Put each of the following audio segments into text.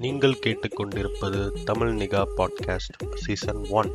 நீங்கள் கேட்டுக்கொண்டிருப்பது Tamil nikah podcast season 1.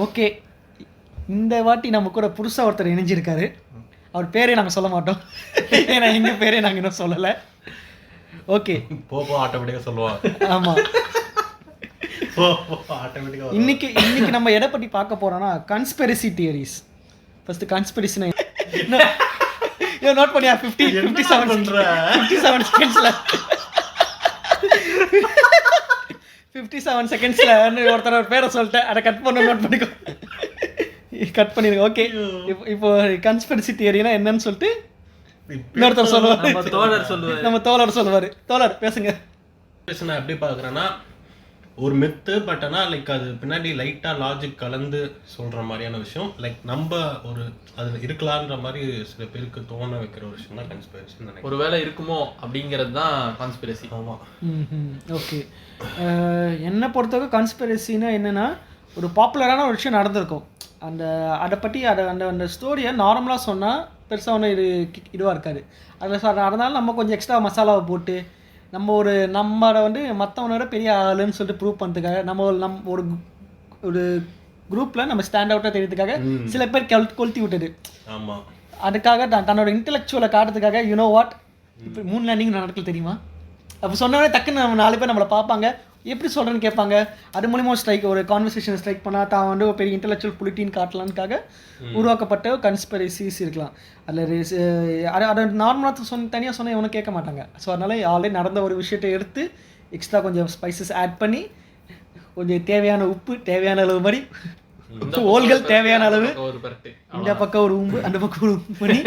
Okay, இந்த வாட்டி நம்ம கூட புதுசாக ஒருத்தர் இணைஞ்சிருக்காரு. அவர் பேரே நாங்கள் சொல்ல மாட்டோம், ஏன்னா எங்கள் பேரே நாங்கள் இன்னும் சொல்லலை. ஓகே, போப்போ ஆட்டோமேட்டிக்காக சொல்லுவான். ஆமாம், ஆட்டோமேட்டிக்காக. இன்னைக்கு நம்ம எதை பற்றி பார்க்க போகிறோன்னா கன்ஸ்பெரிசி தியரிஸ். ஃபஸ்ட்டு கன்ஸ்பெரிசினா நோட் பண்ணியா? 57 செகண்ட்ஸில் 57 செகண்ட்ஸில் ஒருத்தர் ஒரு பேரை சொல்லிட்டேன், அதை கட் பண்ண நோட் பண்ணிக்கோ, கட் பண்ணிடுங்க. ஓகே, இப்போ கன்ஸ்பெரிசி தியரினா என்னன்னு சொல்லிட்டு இன்னொருத்தர் சொல்லுவார், நம்ம தோழர் சொல்லுவார். தோழர் பேசுங்க. நான் எப்படி பார்க்குறேன்னா, ஒரு மித்து, பட் ஆனால் லைக் அது பின்னாடி லைட்டாக லாஜிக் கலந்து சொல்கிற மாதிரியான விஷயம். லைக் நம்ம ஒரு அது இருக்கலான்ற மாதிரி சில பேருக்கு தோண வைக்கிற ஒரு விஷயம் தான் கன்ஸ்பிரசி. ஒரு வேளை இருக்குமோ அப்படிங்கிறது தான் கான்ஸ்பிரசி. ஆமாம். ஓகே, என்னை பொறுத்தவரைக்கும் கான்ஸ்பிரசின்னா என்னென்னா, ஒரு பாப்புலரான ஒரு விஷயம் நடந்திருக்கும், அதை பற்றி அந்த ஸ்டோரியை நார்மலாக சொன்னால் பெருசாக ஒன்றும் இதுவாக இருக்காது. அதில் அதனால நம்ம கொஞ்சம் எக்ஸ்ட்ரா மசாலாவை போட்டு நம்மளை மற்றவனோட பெரிய ஆளுன்னு சொல்லிட்டு ப்ரூவ் பண்ணுறதுக்காக நம்ம ஒரு குரூப்பில் நம்ம ஸ்டாண்ட் அவுட்டாக தெரியறதுக்காக சில பேர் கொளுத்தி விட்டது. ஆமாம், அதுக்காக தன்னோட இன்டெலெக்சுவலை காட்டுறதுக்காக யூனோ வாட், இப்போ 3 லேண்டிங் நடக்கல தெரியுமா, அப்போ சொன்னோடனே டக்குன்னு நம்ம 4 பேர் நம்மளை பார்ப்பாங்க, எப்படி சொல்கிறேன்னு கேட்பாங்க. அது மூலிமா ஒரு கான்வர்சேஷன் ஸ்ட்ரைக் பண்ணால் தான் ஒரு பெரிய இன்டெலெக்சுவல் புலிட்டின்னு காட்டலான்னுக்காக உருவாக்கப்பட்ட கன்ஸ்பிரசிஸ் இருக்கலாம். அதில் அதை நார்மலாக தனியாக சொன்னால் இவனை கேட்க மாட்டாங்க. ஸோ அதனால் ஆல்ரெடி நடந்த ஒரு விஷயத்தை எடுத்து எக்ஸ்ட்ரா கொஞ்சம் ஸ்பைசஸ் ஆட் பண்ணி, கொஞ்சம் தேவையான உப்பு தேவையான அளவு மாதிரி, ஓல்கள் தேவையான அளவு, இந்த பக்கம் ஒரு உம்பு அந்த பக்கம் ஒரு உப்பு பண்ணி,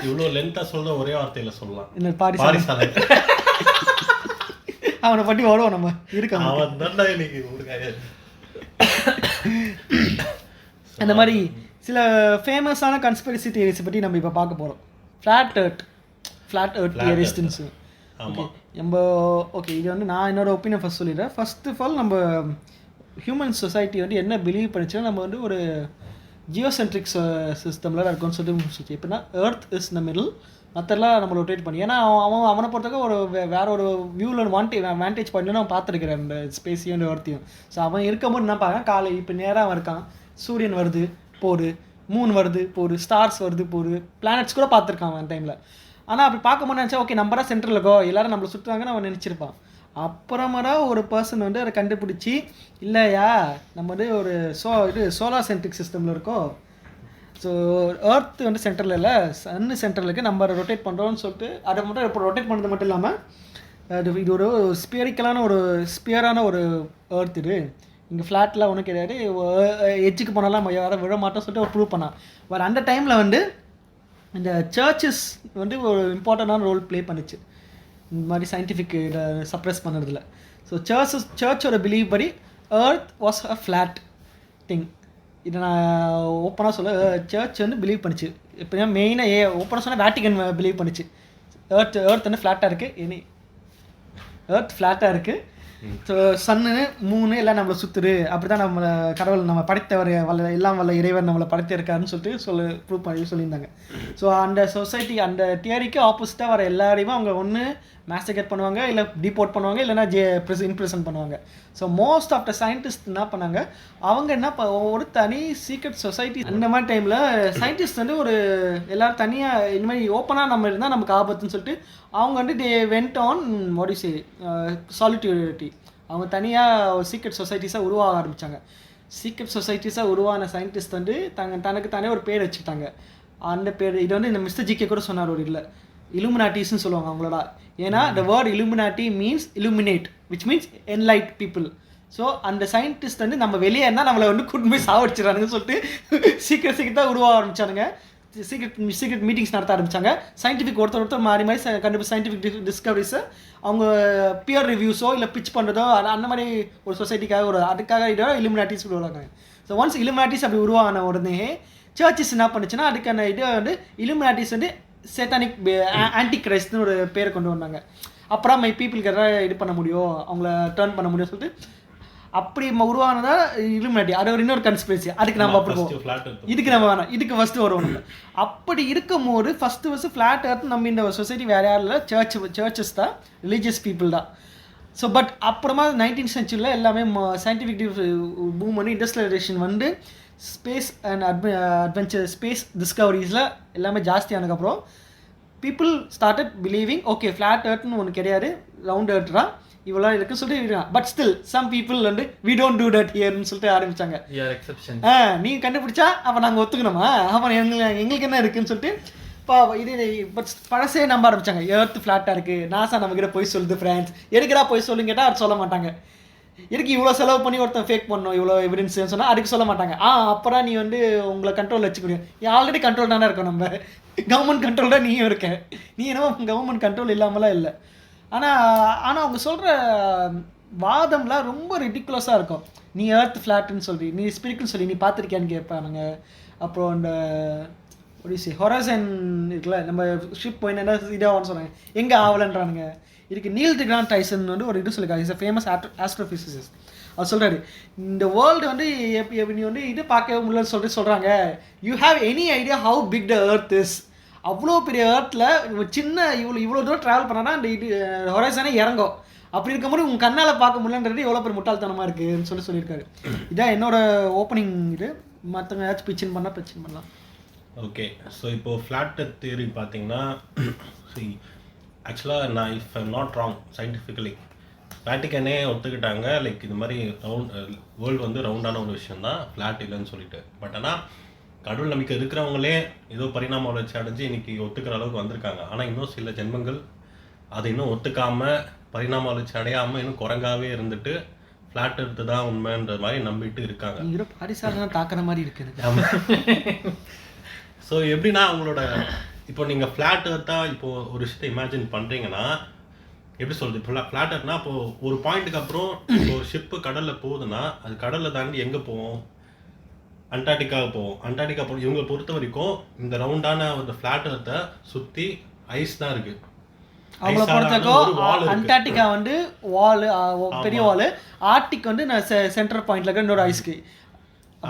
இவ்வளோ லென்த்தாக சொல்ல ஒரே வார்த்தையில் சொல்லலாம், இந்த பாரிசாலை. அவனை பற்றி வருவோம் நம்ம இருக்காங்க. அந்த மாதிரி சில ஃபேமஸான கன்ஸ்பிரசி தியரிஸ் பற்றி நம்ம இப்போ பார்க்க போகிறோம். Flat earth தியரிஸ்ட்னு. ஓகே, இது நான் என்னோட ஒப்பீனியன் ஃபஸ்ட் சொல்லிடுறேன். ஃபர்ஸ்ட் ஆஃப் ஆல், நம்ம ஹியூமன் சொசைட்டி என்ன பிலீவ் பண்ணிச்சுன்னா, நம்ம ஒரு ஜியோசென்ட்ரிக் சிஸ்டமில் இருக்கும்னு சொல்லிட்டு எப்படின்னா, எர்த் இஸ் இந்த மிடில், மற்றெல்லாம் நம்ம ரொட்டேட் பண்ணி, ஏன்னா அவனை பொறுத்தவரைக்கும் ஒரு வேற ஒரு வியூவில் வேண்டேஜ் பாயிண்ட்னு அவன் பார்த்துருக்கிறேன் அந்த ஸ்பேஸையும் அந்த எர்த்தையும். ஸோ அவன் இருக்கும்போது என்ன பார்க்க, காலை இப்போ நேராக அவன் இருக்கான், சூரியன் வருது போடு, மூன் வருது போடு, ஸ்டார்ஸ் வருது போடு, பிளானட்ஸ் கூட பார்த்துருக்கான் அவன் டைமில். ஆனால் அப்படி பார்க்கும்போது நினச்சா, ஓகே நம்ம தான் சென்ட்ரல் இருக்கோ, எல்லோரும் நம்மளை சுற்றுவாங்கன்னு அவன் நினச்சிருப்பான். அப்புறமா ஒரு பர்சன் அதை கண்டுபிடிச்சி, இல்லையா நம்ம ஒரு சோலார் சென்ட்ரிக் சிஸ்டமில் இருக்கோம், ஸோ எர்த் சென்டரில் இல்லை, சன்னு சென்டரில் இருக்குது, நம்ம அதை ரொட்டேட் பண்ணுறோன்னு சொல்லிட்டு அதை மட்டும் இப்போ ரொட்டேட் பண்ணுறது மட்டும் இல்லாமல் இது ஒரு ஸ்பியரான ஒரு எர்த், இது இங்கே ஃப்ளாட்டில் ஒன்றும் கிடையாது, எஜ்ஜுக்கு போனாலும் நம்ம யாரும் விழ மாட்டோம் சொல்லிட்டு ஒரு ப்ரூவ் பண்ணான். பட் அந்த டைமில் இந்த சர்ச்சஸ் ஒரு இம்பார்ட்டண்டான ரோல் ப்ளே பண்ணிச்சு இந்த மாதிரி சயின்டிஃபிக் இதை சப்ரெஸ் பண்ணுறதுல. ஸோ சர்ச்சோட பிலீவ் படி earth was a flat thing. இதை நான் ஓப்பனாக சொல்ல, சர்ச் பிலீவ் பண்ணிச்சு. இப்போ மெயினாக ஓப்பனாக சொன்னால் வேட்டிகன் பிலீவ் பண்ணிச்சு எர்த் ஃப்ளாட்டாக இருக்குது, எர்த் ஃப்ளாட்டாக இருக்குது, ஸோ சன்னு மூணு எல்லாம் நம்மளை சுற்றுரு, அப்படி தான் நம்மளை கடவுள் நம்ம படைத்தவர் எல்லாம் வல்ல இறைவர் நம்மளை படைத்திருக்காருன்னு சொல்லிட்டு ப்ரூவ் பண்ணி சொல்லியிருந்தாங்க. ஸோ அந்த சொசைட்டி அந்த தியரிக்கு ஆப்போசிட்டாக வர எல்லாரையுமே அவங்க ஒன்று மேசகேட் பண்ணுவாங்க, இல்லை டிபோர்ட் பண்ணுவாங்க, இல்லைனா இம்ப்ரெசன் பண்ணுவாங்க. So most of the scientist என்ன பண்ணாங்க, அவங்க ஒரு தனி சீக்ரெட் சொசைட்டி அந்த மாதிரி டைமில் சயின்டிஸ்ட் ஒரு எல்லோரும் தனியாக இந்த மாதிரி ஓப்பனாக நம்ம இருந்தால் நமக்கு ஆபத்துன்னு சொல்லிட்டு அவங்க they went on what you say solidarity. அவங்க தனியாக சீக்ரெட் சொசைட்டிஸாக உருவாக ஆரம்பித்தாங்க. சீக்ரெட் சொசைட்டிஸாக உருவான சயின்டிஸ்ட் தனக்கு தானே ஒரு பேர் வச்சுக்கிட்டாங்க. அந்த பேர் இது இந்த மிஸ்டர் ஜிகே கூட சொன்னார் ஒரு இல்லை, இலுமினாட்டிஸ்ன்னு சொல்லுவாங்க அவங்களோட. ஏன்னா the word illuminati means illuminate, which means enlight people. So அந்த சயின்டிஸ்ட் வந்து நம்ம வெளியே இருந்தால் நம்மளை வந்து கூட்டு போய் சாவடிச்சிடறானுங்கன்னு சொல்லிட்டு சீக்கிரத்தாக உருவாக ஆரம்பிச்சானுங்க. சீக்ரெட் மீட்டிங்ஸ் நடத்த ஆரம்பித்தாங்க. சயின்டிஃபிக் ஒருத்தர் மாறி கண்டிப்பாக சயின்டிஃபிக் டிஸ்கவரிஸை அவங்க பியர் ரிவ்யூஸோ இல்லை பிச் பண்ணுறதோ அந்த மாதிரி ஒரு சொசைட்டிக்காக அதுக்காக இலுமினாட்டிஸ் உருவாங்க. ஸோ ஒன்ஸ் இலுமினாட்டிஸ் அப்படி உருவான உடனே சர்ச்சஸ் என்ன பண்ணுச்சுன்னா அதுக்கான இதை வந்து இலுமினாட்டிஸ் வந்து சேத்தானிக் ஆன்டி கிரைஸ்ட்னு ஒரு பேரை கொண்டு வந்தாங்க. அப்புறம் பீப்புளுக்கு எதாவது இது பண்ண முடியும், அவங்கள டர்ன் பண்ண முடியும்னு சொல்லிட்டு அப்படி உருவானதா இலுமினாட்டி. அது ஒரு இன்னொரு கன்ஸ்பிரசி. அதுக்கு நம்ம அப்படி போவோம், இதுக்கு நம்ம வேணாம், இதுக்கு ஃபஸ்ட்டு வருவோம். அப்படி இருக்கும் போது ஃபஸ்ட்டு ஃப்ளாட் எர்த் நம்ம இந்த சொசைட்டி வேறு யாரும் இல்லை, சர்ச்சஸ் தான், ரிலீஜியஸ் பீப்புள் தான். ஸோ பட் அப்புறமா 19th centuryல எல்லாமே சயின்டிஃபிக் பூம் பண்ணி இண்டஸ்ட்ரியலைசேஷன் வந்து ஸ்பேஸ் அண்ட் அட்வென்ச்சர் ஸ்பேஸ் டிஸ்கவரிஸில் எல்லாமே ஜாஸ்தியானதுக்கப்புறம் people started believing okay flat எர்த்னு ஒன்று கிடையாது, ரவுண்ட் எர்த் தான் இவ்வளோ இருக்குன்னு சொல்லிட்டு இருக்காங்க. பட் ஸ்டில் சம் பீப்புள் வந்து வி டோன்ட் டூ தட் ஹியர்னு சொல்லிட்டு ஆரம்பிச்சாங்க. நீங்கள் கண்டுபிடிச்சா அப்போ நாங்கள் ஒத்துக்கணுமா, அப்புறம் எங்களுக்கு என்ன இருக்குன்னு சொல்லிட்டு இப்போ இது பட் பழசே நம்ப ஆரம்பிச்சாங்க. எர்த் ஃப்ளாட்டாக இருக்குது, நாசா நம்மக்கிட்ட போய் சொல்லுது, ஃப்ரான்ஸ் எதுக்குடா போய் சொல்லுங்க கேட்டால் அது சொல்ல மாட்டாங்க. எதுக்கு இவ்வளோ செலவு பண்ணி ஒருத்தன் ஃபேக் பண்ணணும் இவ்வளோ எவிடன்ஸ்ன்னு சொன்னால் அதுக்கு சொல்ல மாட்டாங்க. அப்புறம் நீ வந்து உங்களை கண்ட்ரோல் வச்சுக்க முடியும். ஆல்ரெடி கண்ட்ரோல் தானே இருக்கோம், நம்ம கவர்மெண்ட் கண்ட்ரோல் தான் நீயும் இருக்க, நீ என்னவோ கவர்மெண்ட் கண்ட்ரோல் இல்லாமலாம் இல்லை. ஆனால் அவங்க சொல்கிற வாதம்லாம் ரொம்ப ரிடிகுலஸாக இருக்கும். நீ எர்த் ஃப்ளாட்டுன்னு சொல்லி, நீ ஸ்பிரிட்னு சொல்லி நீ பார்த்துருக்கியான்னு கேட்பானுங்க. அப்புறம் இந்த ஒடிசி ஹொரைசன் இருக்குல்ல, நம்ம ஷிப் போய் என்ன இதாகனு சொன்னாங்க, எங்கே ஆகலன்றானுங்க. இதுக்கு நீல் டிகிராண்ட் டைசன் வந்து ஒரு இது சொல்லியிருக்காரு, இஸ் அ ஃபேமஸ் ஆஸ்ட்ரோஃபிசிசிஸ்ட். அவர் சொல்கிறாரு, இந்த வேர்ல்டு வந்து நீ வந்து இது பார்க்கவே முடியலன்னு சொல்லிட்டு சொல்கிறாங்க. You have any idea how big the earth is? அவ்வளோ பெரிய எர்த்தில் சின்ன இவ்வளோ தூரம் ட்ராவல் பண்ணால் அந்த இது ஹொரைசனே இறங்கும். அப்படி இருக்கும்போது உங்கள் கண்ணால் பார்க்க முடியலன்றது எவ்வளோ பெரிய முட்டாள்தனமாக இருக்குதுன்னு சொல்லியிருக்காரு. இதான் என்னோட ஓப்பனிங். இது மற்றவங்க ஏதாச்சும் பிச்சின் பண்ணால் பிச்சின் பண்ணலாம். ஓகே, ஸோ இப்போது ஃப்ளாட் எர்த் தியரி பார்த்தீங்கன்னா, ஆக்சுவலாக நான் if I'm not wrong scientifically வேட்டிக்கனே ஒத்துக்கிட்டாங்க, லைக் இது மாதிரி வேர்ல்டு வந்து ரவுண்டான ஒரு விஷயம் தான், ஃப்ளாட் இல்லைன்னு சொல்லிட்டு. பட் ஆனால் கடவுள் நம்பிக்கை இருக்கிறவங்களே ஏதோ பரிணாம வளர்ச்சி அடைஞ்சு இன்னைக்கு ஒத்துக்கிற அளவுக்கு வந்திருக்காங்க. ஆனால் இன்னும் சில ஜென்மங்கள் அதை இன்னும் ஒத்துக்காமல் பரிணாம வளர்ச்சி அடையாமல் இன்னும் குரங்காவே இருந்துட்டு ஃப்ளாட் எர்த்து தான் உண்மைன்ற மாதிரி நம்பிட்டு இருக்காங்க. பாரிசாலெலாம் தாக்குற மாதிரி இருக்குது. ஸோ எப்படின்னா அவங்களோட இப்போ நீங்கள் ஃப்ளாட் எர்த்தாக இப்போது ஒரு விஷயத்தை இமேஜின் பண்ணுறீங்கன்னா எப்படி சொல்கிறது, இப்போ ஃப்ளாட் எர்த்னா இப்போது ஒரு பாயிண்ட்டுக்கு அப்புறம் இப்போ ஒரு ஷிப்பு கடலில் போகுதுன்னா அது கடலில் தாண்டி எங்கே போவோம், அண்டார்டிகாவுக்கு போவோம். அண்டார்டிகா இவங்க பொறுத்த வரைக்கும் இந்த ரவுண்டான ஒரு ஃப்ளாட் எர்த்தை சுற்றி ஐஸ் தான் இருக்குது. அவங்கள பொறுத்தவரைக்கும் அண்டார்டிகா வந்து வால், பெரிய வால், ஆர்டிக் வந்து நான் சென்டர் பாயிண்ட்ல இருக்க இன்னொரு ஐஸ்க்கு.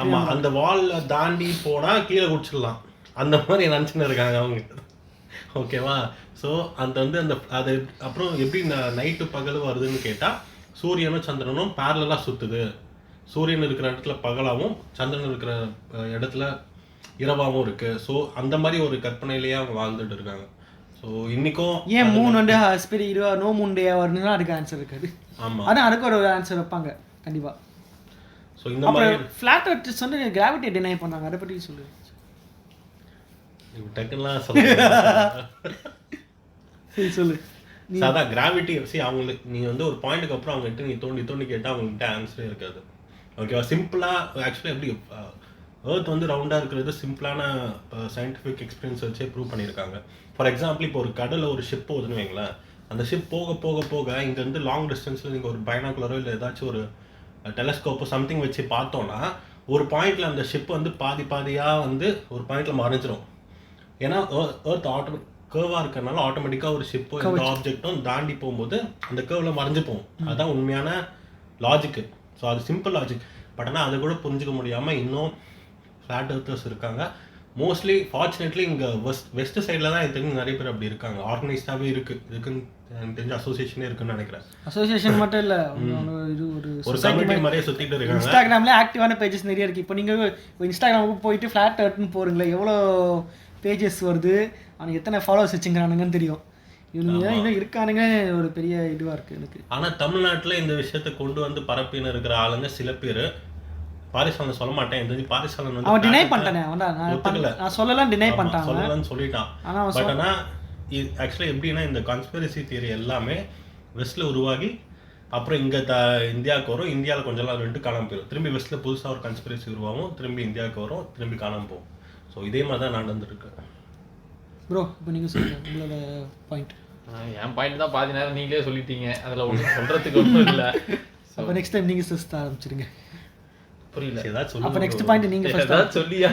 ஆமாம், அந்த வாலில் தாண்டி போனால் கீழே குடிச்சிடலாம், அந்த மாதிரி நினச்சின்னு இருக்காங்க அவங்க. ஓகேவா? ஸோ அந்த வந்து அந்த அது அப்புறம் எப்படி நைட்டு பகல் வருதுன்னு கேட்டால் சூரியனும் சந்திரனும் பேரலாக சுற்றுது. சூரியன் இருக்கிற இடத்துல பகலாகவும் சந்திரன் இருக்கிற இடத்துல இரவாகவும் இருக்குது. ஸோ அந்த மாதிரி ஒரு கற்பனையிலேயே அவங்க வாழ்ந்துட்டு இருக்காங்க. ஸோ இன்றைக்கும் ஏன் மூணு வந்து நோ மூன் டே வரணும்னா அதுக்கு ஆன்சர் இருக்காது. ஆமாம், ஆனால் அதுக்கு ஒரு ஆன்சர் வைப்பாங்க கண்டிப்பாக. ஸோ இந்த மாதிரி ஃப்ளாட் எர்த்ஸ் வந்து கிராவிட்டியை டினை பண்ணாங்க, அதை பற்றி சொல்லு. டக்குலாம் சொல்லு. அதான் கிராவிட்டி அவங்களுக்கு நீ வந்து ஒரு பாயிண்ட்டுக்கு அப்புறம் அவங்ககிட்ட நீ தோண்டி கேட்டால் அவங்ககிட்ட ஆன்சரே இருக்காது. ஓகேவா? சிம்பிளாக ஆக்சுவலாக எப்படி எர்த் வந்து ரவுண்டாக இருக்கிறது சிம்பிளான சயின்டிஃபிக் எக்ஸ்பீரியன்ஸ் வச்சே ப்ரூவ் பண்ணியிருக்காங்க. ஃபார் எக்ஸாம்பிள் இப்போ ஒரு கடலில் ஒரு ஷிப் போகுதுன்னு வைங்களேன், அந்த ஷிப் போக போக போக இங்கேருந்து லாங் டிஸ்டன்ஸில் நீங்கள் ஒரு பைனாகுலரோ இல்லை ஏதாச்சும் ஒரு டெலஸ்கோப்போ சம்திங் வச்சு பார்த்தோன்னா ஒரு பாயிண்டில் அந்த ஷிப் வந்து பாதியாக வந்து ஒரு பாயிண்டில் மறைஞ்சிரும். ஏன்னா எர்த் கேர்வாக இருக்கிறதுனால ஆட்டோமேட்டிக்காக ஒரு ஷிப்போ எந்த ஆப்ஜெக்டும் தாண்டி போகும்போது அந்த கேர்வில் மறைஞ்சு போகும். அதுதான் உண்மையான லாஜிக்கு. ஸோ அது சிம்பிள் லாஜிக். பட் ஆனால் அதை கூட புரிஞ்சுக்க முடியாமல் இன்னும் ஃப்ளாட் எர்த்தர்ஸ் இருக்காங்க. மோஸ்ட்லி ஃபார்ச்சுனேட்லி இங்கே வெஸ்ட் சைடில் தான் எனக்கு தெரிஞ்சு நிறைய பேர் அப்படி இருக்காங்க. ஆர்கனைஸ்டாகவே இருக்குன்னு எனக்கு தெரிஞ்ச அசோசியேஷனே இருக்குன்னு நினைக்கிறேன். அசோசியேஷன் மட்டும் இல்லை, ஒரு கம்யூனிட்டி மாதிரியே சுற்றிட்டு இருக்காங்க. இன்ஸ்டாகிராமில் ஆக்டிவான பேஜஸ் நிறைய இருக்குது. இப்போ நீங்கள் இன்ஸ்டாகிராமுக்கு போயிட்டு ஃப்ளாட் எர்த்னு போகிறீங்களே, எவ்வளோ பேஜஸ் வருது, ஆனால் எத்தனை ஃபாலோவர்ஸ் வச்சுக்கிறானுங்கன்னு தெரியும். இவங்க இன்னும் இருக்கானுங்க, ஒரு பெரிய இதுவாக இருக்குது எனக்கு. ஆனால் தமிழ்நாட்டில் இந்த விஷயத்தை கொண்டு வந்து பரப்பின்னு இருக்கிற ஆளுங்க சில பேர் பாரிசாலன் சொல்ல மாட்டேன், இந்த பாரிசாலன் வந்து அவன் டினை பண்ணிட்டானே, நான் சொல்லலாம் டினை பண்ணிட்டான், சொல்லலன்னு சொல்லிட்டான். பட் ஆனால் ஆக்சுவலாக எப்படின்னா இந்த கான்ஸ்பிரசி தியரி எல்லாமே வெஸ்ட்டில் உருவாகி அப்புறம் இந்தியாவுக்கு வரும், இந்தியாவில் கொஞ்சம் நாள் 2 காணாமல் போயிடும், திரும்பி வெஸ்ட்டில் புதுசாக ஒரு கன்ஸ்பிரசி உருவாகும், திரும்பி இந்தியாவுக்கு வரும், திரும்பி காணாமல் போகும். ஸோ இதே மாதிரி தான் நடந்துருக்கு. ப்ரோ இப்போ நீங்கள் சொல்லுங்கள் உங்களோட பாயிண்ட். என் பாயிண்ட் தான் பாதி நேரம் நீங்களே சொல்லிட்டீங்க, அதில் ஒன்றும் சொல்கிறதுக்கு ஒன்றும் இல்லை. அப்போ நெக்ஸ்ட் டைம் நீங்கள் சிஸ்ட ஆரம்பிச்சிருங்க. புரியல. ஏதாச்சும் அப்போ நெக்ஸ்ட் பாயிண்ட் நீங்கள் ஃபர்ஸ்ட் ஏதாவது சொல்லியா?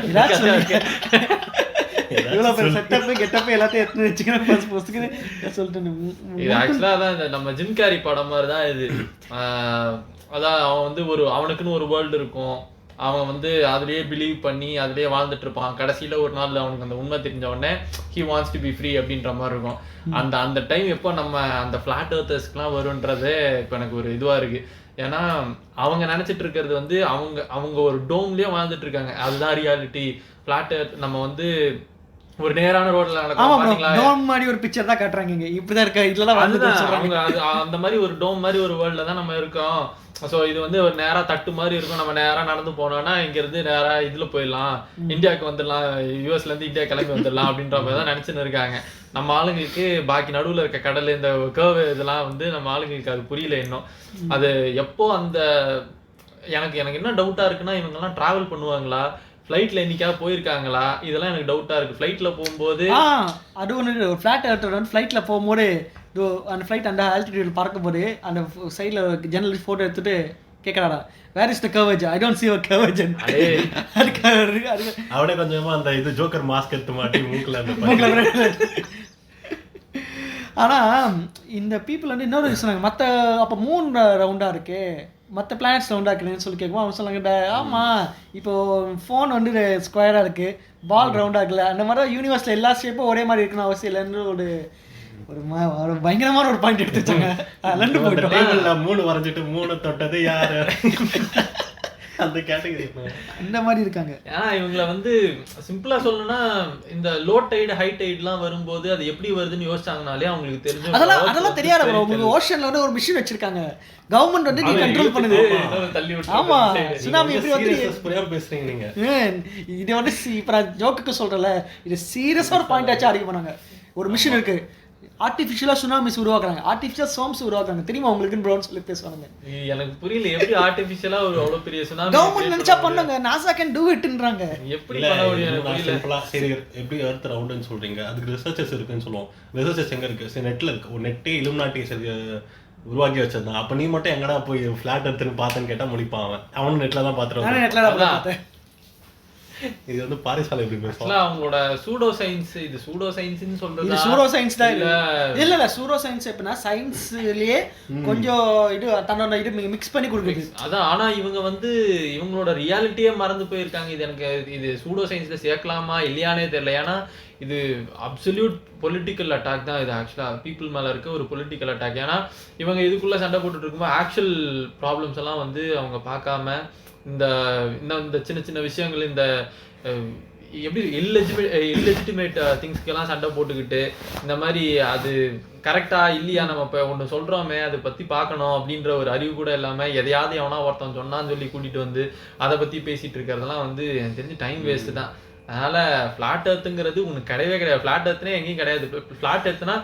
இவ்வளோ பெரிய செட்டப்பு கெட்டப்பு எல்லாத்தையும் எடுத்து வச்சுக்கிறேன் சொல்லிட்டு. இது ஆக்சுவலாக அதான் இந்த நம்ம ஜிம் கேரி படம் மாதிரி தான் இது. அதான் அவன் வந்து அவனுக்குன்னு ஒரு வேர்ல்டு இருக்கும், அவன் வந்து அதுலேயே பிலீவ் பண்ணி அதுலேயே வாழ்ந்துட்டு இருப்பான். கடைசியில் ஒரு நாள் அவனுக்கு அந்த உண்மை தெரிஞ்ச உடனே he wants to be free அப்படின்ற மாதிரி இருக்கும். அந்த டைம் எப்போ நம்ம அந்த ஃப்ளாட் எர்த்தர்ஸ்க்குலாம் வரும்ன்றதே இப்போ எனக்கு ஒரு இதுவாக இருக்குது. ஏன்னா அவங்க நினச்சிட்டு இருக்கிறது வந்து அவங்க ஒரு டோம்லேயே வாழ்ந்துட்டு இருக்காங்க, அதுதான் ரியாலிட்டி. ஃப்ளாட் எர்த் நம்ம வந்து ஒரு நேரான ரோட்ல டோம் மாதிரி ஒரு பிக்சர் தான் காட்டுறாங்க, இங்க இப்படிதான் இருக்கா இதெல்லாம் அவங்க அந்த மாதிரி ஒரு டோம் மாதிரி ஒரு வேர்ல்ட்ல தான் நம்ம இருக்கோம். ஸோ இது வந்து ஒரு நேரா தட்டு மாதிரி இருக்கும், நம்ம நேரா நடந்து போனோம்னா இங்க இருந்து நேரா இதுல போயிடலாம், இந்தியாவுக்கு வந்துடலாம், யூஎஸ்ல இருந்து இந்தியா கிளம்பி வந்துடலாம் அப்படின்ற மாதிரி தான் நினைச்சுன்னு இருக்காங்க. நம்ம ஆளுங்களுக்கு பாக்கி நடுவுல இருக்க கடல் இந்த கர்வ் இதெல்லாம் வந்து நம்ம ஆளுங்களுக்கு அது புரியல இன்னும். அது எப்போ அந்த எனக்கு என்ன டவுட்டா இருக்குன்னா, இவங்கெல்லாம் டிராவல் பண்ணுவாங்களா, ஃப்ளைட்டில் என்னைக்காவது போயிருக்காங்களா, இதெல்லாம் எனக்கு டவுட்டாக இருக்குது. ஃப்ளைட்டில் போகும்போது அது ஒன்று ஒரு ஃப்ளாட் ஏர்த்தர் வந்து ஃப்ளைட்டில் போகும்போது அந்த ஃப்ளைட் அந்த ஆல்டிடியூட் பறக்கும்போது அந்த சைடில் ஜன்னல் ஃபோட்டோ எடுத்துட்டு கேட்குறாடா where is the coverage, I don't see a coverage. அவனே கொஞ்சமா அந்த இது ஜோக்கர் மாஸ்க் எடுத்து மாட்டி மூக்கில். ஆனால் இந்த பீப்புள் வந்து இன்னொரு சொன்னாங்க, மற்ற அப்போ மூன் ரவுண்டாக இருக்கு, மற்ற பிளானட்ஸ் ரவுண்டாக இருக்குன்னு சொல்லி கேட்கும். அவங்க சொன்னாங்க ஆமாம் இப்போது ஃபோன் வந்து ஸ்கொயராக இருக்குது, பால் ரவுண்டாக இருக்குல்ல, அந்த மாதிரி தான் யூனிவர்ஸில் எல்லா ஷேப்பும் ஒரே மாதிரி இருக்கணும் அவசியம் இல்லைன்னு ஒரு பயங்கரமான ஒரு பாயிண்ட் எடுத்து வச்சாங்க. லண்டு போயிட்டோம் 3 வரைஞ்சிட்டு 3 தொட்டது யாரு அந்த கேட்டகரி இந்த மாதிரி இருக்காங்க. ஏன்னா இவங்களை வந்து சிம்பிளா சொல்லணும்னா இந்த லோ டைடு ஹை டைட்லாம் வரும்போது அது எப்படி வருதுன்னு யோசிச்சாங்கனாலே அவங்களுக்கு தெரிஞ்சு அதெல்லாம் தெரியாது ப்ரோ. உங்களுக்கு ஓஷன்ல வந்து ஒரு மிஷின் வச்சிருக்காங்க, கவர்மெண்ட் வந்து நீங்க கண்ட்ரோல் பண்ணுது. ஆமா சுனாமி எப்படி வந்து புரியாம பேசுறீங்க நீங்க. இது வந்து இப்ப நான் ஜோக்குக்கு சொல்றேன்ல, இது சீரியஸா ஒரு பாயிண்ட் ஆச்சு அடிக்க பண்ணாங்க. ஒரு மிஷின் இருக்கு, ஆர்டிஃபிஷியலா சுனாமிஸ் உருவாக்குறாங்க, ஆர்டிஃபிஷியல் ஸ்டார்ம்ஸ் உருவாக்குறாங்க, தெரியுமா உங்களுக்கு ப்ரோன்னு சொல்லி பேசுவாங்க. எனக்கு புரியல எப்படி ஆர்டிஃபிஷியலா ஒரு அவ்வளவு பெரிய சுனாமி கவர்மெண்ட் நினைச்சா பண்ணுங்க, நாசா கேன் டு இட்ன்றாங்க. எப்படி பண்ண முடியும்? சிம்பிளா சரி எப்படி எர்த் ரவுண்டுன்னு சொல்றீங்க, அதுக்கு ரிசர்ச்சர்ஸ் இருக்குன்னு சொல்லுவோம். ரிசர்ச்சர்ஸ் எங்க இருக்கு? சரி நெட்ல இருக்கு, ஒரு நெட்டே இலுமினாட்டி உருவாக்கி வச்சிருந்தான். அப்ப நீ மட்டும் எங்கடா போய் ஃபிளாட் எடுத்துன்னு பார்த்தேன்னு கேட்டா முடிப்பான். அவனும் நெட்ல தான் பாத்துருவான். நெட்ல தான் பார்த்தேன். இது வந்து பாரிசால எப்படி பேசுவாங்க அவங்களோட சூடோ சயின்ஸ். இது சூடோ சயின்ஸ்னு சொல்றது, இது சூடோ சயின்ஸ் தான். இல்ல சூடோ சயின்ஸ் எப்படின்னா சயின்ஸ்லயே கொஞ்சம் இது தன்னோட இது மிக்ஸ் பண்ணி கொடுக்குது. அதான். ஆனா இவங்க வந்து இவங்களோட ரியாலிட்டியே மறந்து போயிருக்காங்க. இது எனக்கு இது சூடோ சயின்ஸ்ல சேர்க்கலாமா இல்லையானே தெரியல. ஏன்னா இது அப்சல்யூட் பொலிட்டிக்கல் அட்டாக் தான். இது ஆக்சுவலா பீப்புள் மேல இருக்க ஒரு பொலிட்டிக்கல் அட்டாக். ஏன்னா இவங்க இதுக்குள்ள சண்டை போட்டுட்டு இருக்கும்போது ஆக்சுவல் ப்ராப்ளம்ஸ் எல்லாம் வந்து அவங்க பார்க்காம இந்த சின்ன சின்ன விஷயங்கள், இந்த எப்படி இல்லெஜிட்டிமேட் திங்ஸ்க்கெல்லாம் சண்டை போட்டுக்கிட்டு இந்த மாதிரி அது கரெக்டா இல்லையா, நம்ம இப்போ ஒன்று சொல்றோமே அதை பத்தி பார்க்கணும் அப்படின்ற ஒரு அறிவு கூட இல்லாம எதையாவது எவனா ஒருத்தன் சொன்னான்னு சொல்லி கூட்டிட்டு வந்து அதை பத்தி பேசிட்டு இருக்கிறதெல்லாம் வந்து எனக்கு தெரிஞ்சு டைம் வேஸ்ட் தான். அதனால ஃபிளாட் எர்த்துங்கிறது உனக்கு கிடையவே கிடையாது. ஃபிளாட் எர்த்துனே எங்கேயும் கிடையாது. ஃபிளாட் எர்த்துனா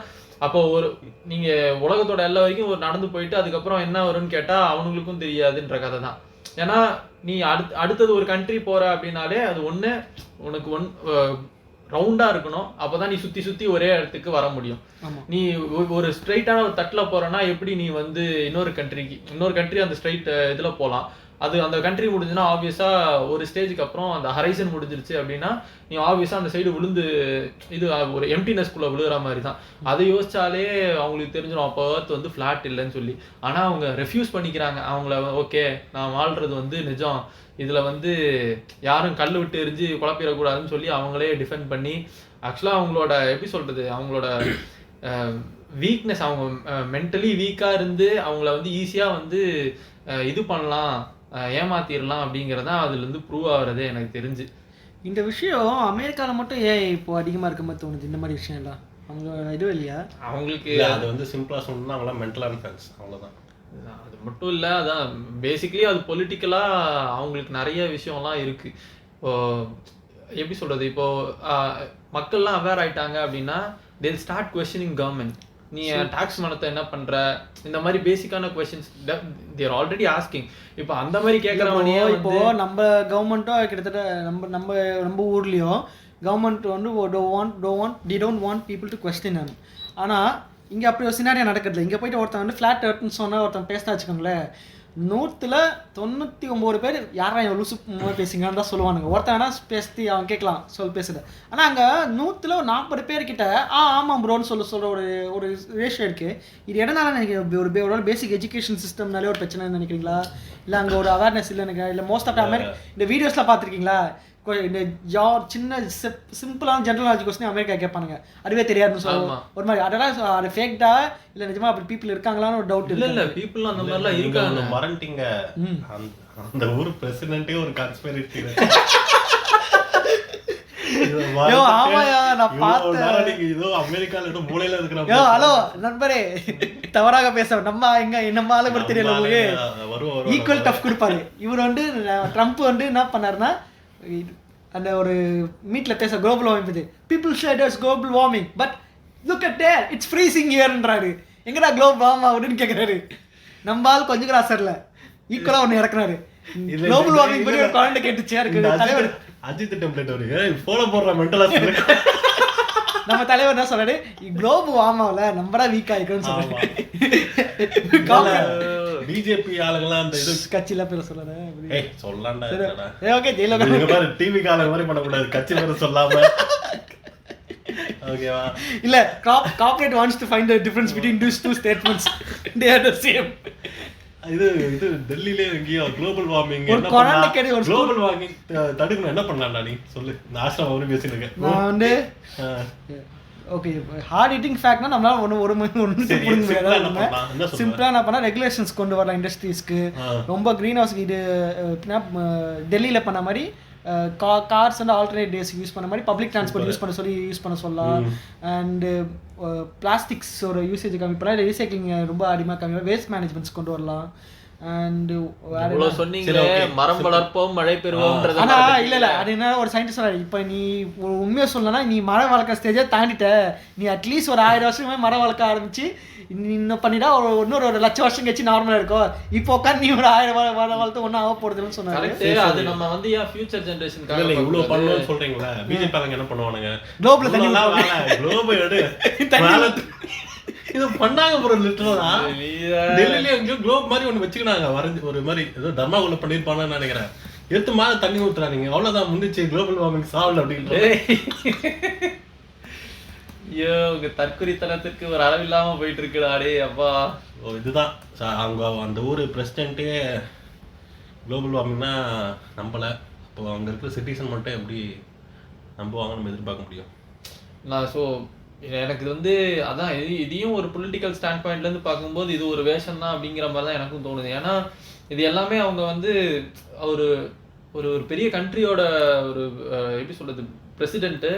அப்போ ஒரு நீங்க உலகத்தோட எல்லா வரைக்கும் ஒரு நடந்து போயிட்டு அதுக்கப்புறம் என்ன வரும்னு கேட்டா அவனுங்களுக்கும் தெரியாதுன்ற கதை தான். ஏன்னா நீ அடுத்தது ஒரு கண்ட்ரி போற அப்படின்னாலே அது உனக்கு ரவுண்டா இருக்கணும். அப்பதான் நீ சுத்தி சுத்தி ஒரே இடத்துக்கு வர முடியும். நீ ஒரு ஸ்ட்ரைட்டான ஒரு தட்டுல போறனா எப்படி நீ வந்து இன்னொரு கண்ட்ரி அந்த ஸ்ட்ரைட் இதுல போலாம். அது அந்த கண்ட்ரி முடிஞ்சுன்னா ஆப்வியஸா ஒரு ஸ்டேஜுக்கு அப்புறம் அந்த ஹரைசன் முடிஞ்சிருச்சு அப்படின்னா நீ ஆப்வியஸா அந்த சைடு விழுந்து இது ஒரு எம்டினஸ்குள்ள விழுகிற மாதிரி தான். அதை யோசிச்சாலே அவங்களுக்கு தெரிஞ்சிடும் அப்போ எர்த் வந்து ஃபிளாட் இல்லைன்னு சொல்லி. ஆனா அவங்க ரெஃப்யூஸ் பண்ணிக்கிறாங்க. அவங்கள ஓகே நான் வாழ்றது வந்து நிஜம், இதுல வந்து யாரும் கல் விட்டு எரிஞ்சு குழப்பிடக்கூடாதுன்னு சொல்லி அவங்களே டிஃபெண்ட் பண்ணி ஆக்சுவலா அவங்களோட எப்படி சொல்றது அவங்களோட வீக்னஸ், அவங்க மென்டலி வீக்கா இருந்து அவங்கள வந்து ஈஸியா வந்து இது பண்ணலாம், ஏமாத்திடலாம் அப்படிங்கிறதான் அதுல இருந்து ப்ரூவ் ஆகுறதே எனக்கு தெரிஞ்சு. இந்த விஷயம் அமெரிக்காவில் மட்டும் ஏன் இப்போ அதிகமாக இருக்க மாதிரி தோணுது இந்த மாதிரி விஷயம் எல்லாம்? அவங்களோட இது இல்லையா அவங்களுக்கு? அது வந்து சிம்பிளா சொன்னா அவங்களாம் மென்டல் அன்ஃபேன்ஸ், அவ்வளோதான். அது மட்டும் இல்லை, அதான் பேசிக்கலி அது பொலிட்டிக்கலாக அவங்களுக்கு நிறைய விஷயம்லாம் இருக்கு. இப்போ எப்படி சொல்றது, இப்போ மக்கள்லாம் அவேர் ஆயிட்டாங்க அப்படின்னா they'll start questioning government. நீ டாக்ஸ் பணத்தை என்ன பண்ற, இந்த மாதிரி பேசிக்கான கொஸ்டின்ஸ் தேர் ஆல்ரெடி ஆஸ்கிங். இப்போ அந்த மாதிரி கேட்கறவனே இப்போ நம்ம கவர்மெண்ட்டும் கிட்டத்தட்ட நம்ம ஊர்லயும் கவர்மெண்ட் வந்து don't want people to question them. ஆனால் இங்கே அப்படி ஒரு சினாரியா நடக்கிறது. இங்கே போயிட்டு ஒருத்தன் வந்து ஃப்ளாட் எர்த்னு சொன்னால் ஒருத்தன் பேசினா வச்சுக்கோங்களேன், 199 பேர் யாரா லூசு பேசுங்கன்னு தான் சொல்லுவானுங்க. ஒருத்தன் வேணா பேசி அவன் கேட்கலாம் பேசுது. ஆனால் அங்கே 140 பேர்கிட்ட ஆமாம் ப்ரோன்னு சொல்கிற ஒரு ரேஷியோ இருக்குது. இது எதனால நினைக்கிறேன், ஒரு பேசிக் எஜுகேஷன் சிஸ்டம்னாலே ஒரு பிரச்சனைன்னு நினைக்கிறீங்களா, இல்லை அங்கே ஒரு அவேர்னஸ் இல்லை நினைக்கிறேன், இல்லை மோஸ்ட் ஆஃப் இந்த வீடியோஸ்லாம் பார்த்துருக்கீங்களா, இந்த சின்ன சிம்பிளான ஜென்ரல் நாலேஜ் கொஸ்டின் அமெரிக்கா கேட்பானுங்க, அதுவே தெரியாதுன்னு சொல்லுவோம் ஒரு மாதிரி. அதெல்லாம் அது ஃபேக்டா இல்லை நிஜமா அப்படி பீப்புள் இருக்காங்களான்னு ஒரு டவுட். இல்லை பீப்புள் அந்த மாதிரிலாம் இருக்காங்க. மறந்துட்டீங்க, அந்த ஊர் பிரசிடென்ட்டே ஒரு கான்ஸ்பிரசி. நண்பரே தவறாக பேச நம்ம ஆளு கூட தெரியல, ஈக்குவல் டஃப் கொடுப்பாரு. இவர் வந்து ட்ரம்ப் வந்து என்ன பண்ணாருன்னா அந்த ஒரு மீட்ல பேச குளோபல் வார்மிங் பத்தி, people say it's global warming but look at there it's freezing ஹியர்ன்றாரு. எங்கடா குளோபல் வார்ம் ஆகுதுன்னு கேட்குறாரு. நம்ம ஆள் கொஞ்சம் கூட அசர்ல ஈக்குவலா ஒன்று இறக்குறாரு. குளோபல் வார்மிங் பத்தி ஒரு குழந்தை கேட்டுச்சே இருக்கு. தலைவர் அஜித் டெம்ப்ளேட் வருது ஃபாலோ பண்ற மென்டலா நம்ம தலைவர் என்ன சொல்றாரு, குளோபல் வார்ம் ஆகல நம்மடா வீக் ஆயிக்கணும்னு சொல்றாரு. பிஜேபி ஆளுங்கலாம் அந்த இது கட்சியில பேர சொல்றாரு. ஏய் சொல்லலாம்டா. ஓகே ஜெயிலோக நீங்க பாரு டிவி கால மாதிரி பண்ண கூடாது, கட்சி பேர சொல்லாம. ஓகேவா? இல்ல corporate wants to find the difference between these two statements. They are the same. இது டெல்லியிலே எங்கேயோ குளோபல் வார்மிங் என்ன பண்ணா, குளோபல் வார்மிங் தடுக்கணும் என்ன பண்ணலாம்டா நீ சொல்லு. நான் ஆஸ்ட்ரா மாதிரி பேசிட்டு இருக்கேன். நான் வந்து ஓகே ஹார்ட் ஹிட்டிங் ஃபேக்ட்னா நம்மளால ஒன்று சிம்பிளா என்ன பண்ணா ரெகுலேஷன்ஸ் கொண்டு வரலாம் இண்டஸ்ட்ரீஸ்க்கு. ரொம்ப க்ரீன் ஹவுஸ் இது டெல்லியில பண்ண மாதிரி கார்ஸ் வந்து ஆல்டர்னேட் டேஸ் யூஸ் பண்ண மாதிரி பப்ளிக் டிரான்ஸ்போர்ட் யூஸ் பண்ண சொல்லலாம். அண்டு பிளாஸ்டிக்ஸ் ஒரு யூசேஜ் கம்மி பண்ணலாம், ரீசைக்ளிங் ரொம்ப அதிகமாக கம்மி, வேஸ்ட் மேனேஜ்மெண்ட்ஸ் கொண்டு வரலாம். அண்ட் மரம் வளர்ப்போம் மழை பெறுவோம். ஆனா இல்ல அது என்ன ஒரு சயின்டிஸ்ட் சொல்றாரு, இப்ப நீ உண்மையா சொல்லனா நீ மரம் வளர்க்க ஸ்டேஜை தாண்டிட்ட, நீ அட்லீஸ்ட் ஒரு 1000 வருஷமே மரம் வளர்க்க ஆரம்பிச்சு இன்னும் பண்ணிட்டா இன்னொரு 1,00,000 வருஷம் கழிச்சு நார்மலா இருக்கும். இப்போ உட்காந்து நீ ஒரு 1000 வளர்த்து ஒன்னும் ஆக போறதுன்னு சொன்னாரு. அது நம்ம வந்து ஃபியூச்சர் ஜெனரேஷனுக்காக இவ்வளவு பண்ணணும்னு சொல்றீங்களா? பிஜேபி ஆளுங்க என்ன பண்ணுவானுங்க, குளோபல் இது பண்ணாங்க ப்ரோ. லிட்டரலா டெல்லியில எங்கேயோ குளோப் மாதிரி ஒன்று வச்சுக்கினாங்க வரைஞ்சி, ஒரு மாதிரி ஏதோ தர்மாகுள்ள பண்ணிருப்பானு நினைக்கிறேன். எடுத்து மாதிரி தண்ணி ஊத்துறாங்க, அவ்வளவுதான் முடிச்சு குளோபல் வார்மிங் சால்வ் அப்படின்ற. ஐயோ உங்க தற்குறித்தனத்திற்கு ஒரு அளவில்லாம போயிட்டு இருக்குடாடே அப்பா. இதுதான் அவங்க அந்த ஊர் பிரசிடென்ட்டே குளோபல் வார்மிங்னா நம்பல. இப்போ அங்க இருக்கிற சிட்டிசன் மட்டும் எப்படி நம்புவாங்க நம்ம எதிர்பார்க்க முடியும்? நான் ஸோ எனக்கு இது வந்து அதான் இதையும் ஒரு பொலிட்டிக்கல் ஸ்டாண்ட் பாயிண்ட்லேருந்து பார்க்கும்போது இது ஒரு வேஷம் தான் அப்படிங்கிற மாதிரி தான் எனக்கும் தோணுது. ஏன்னா இது எல்லாமே அவங்க வந்து ஒரு ஒரு பெரிய கண்ட்ரியோட ஒரு எப்படி சொல்கிறது பிரசிடென்ட்டு,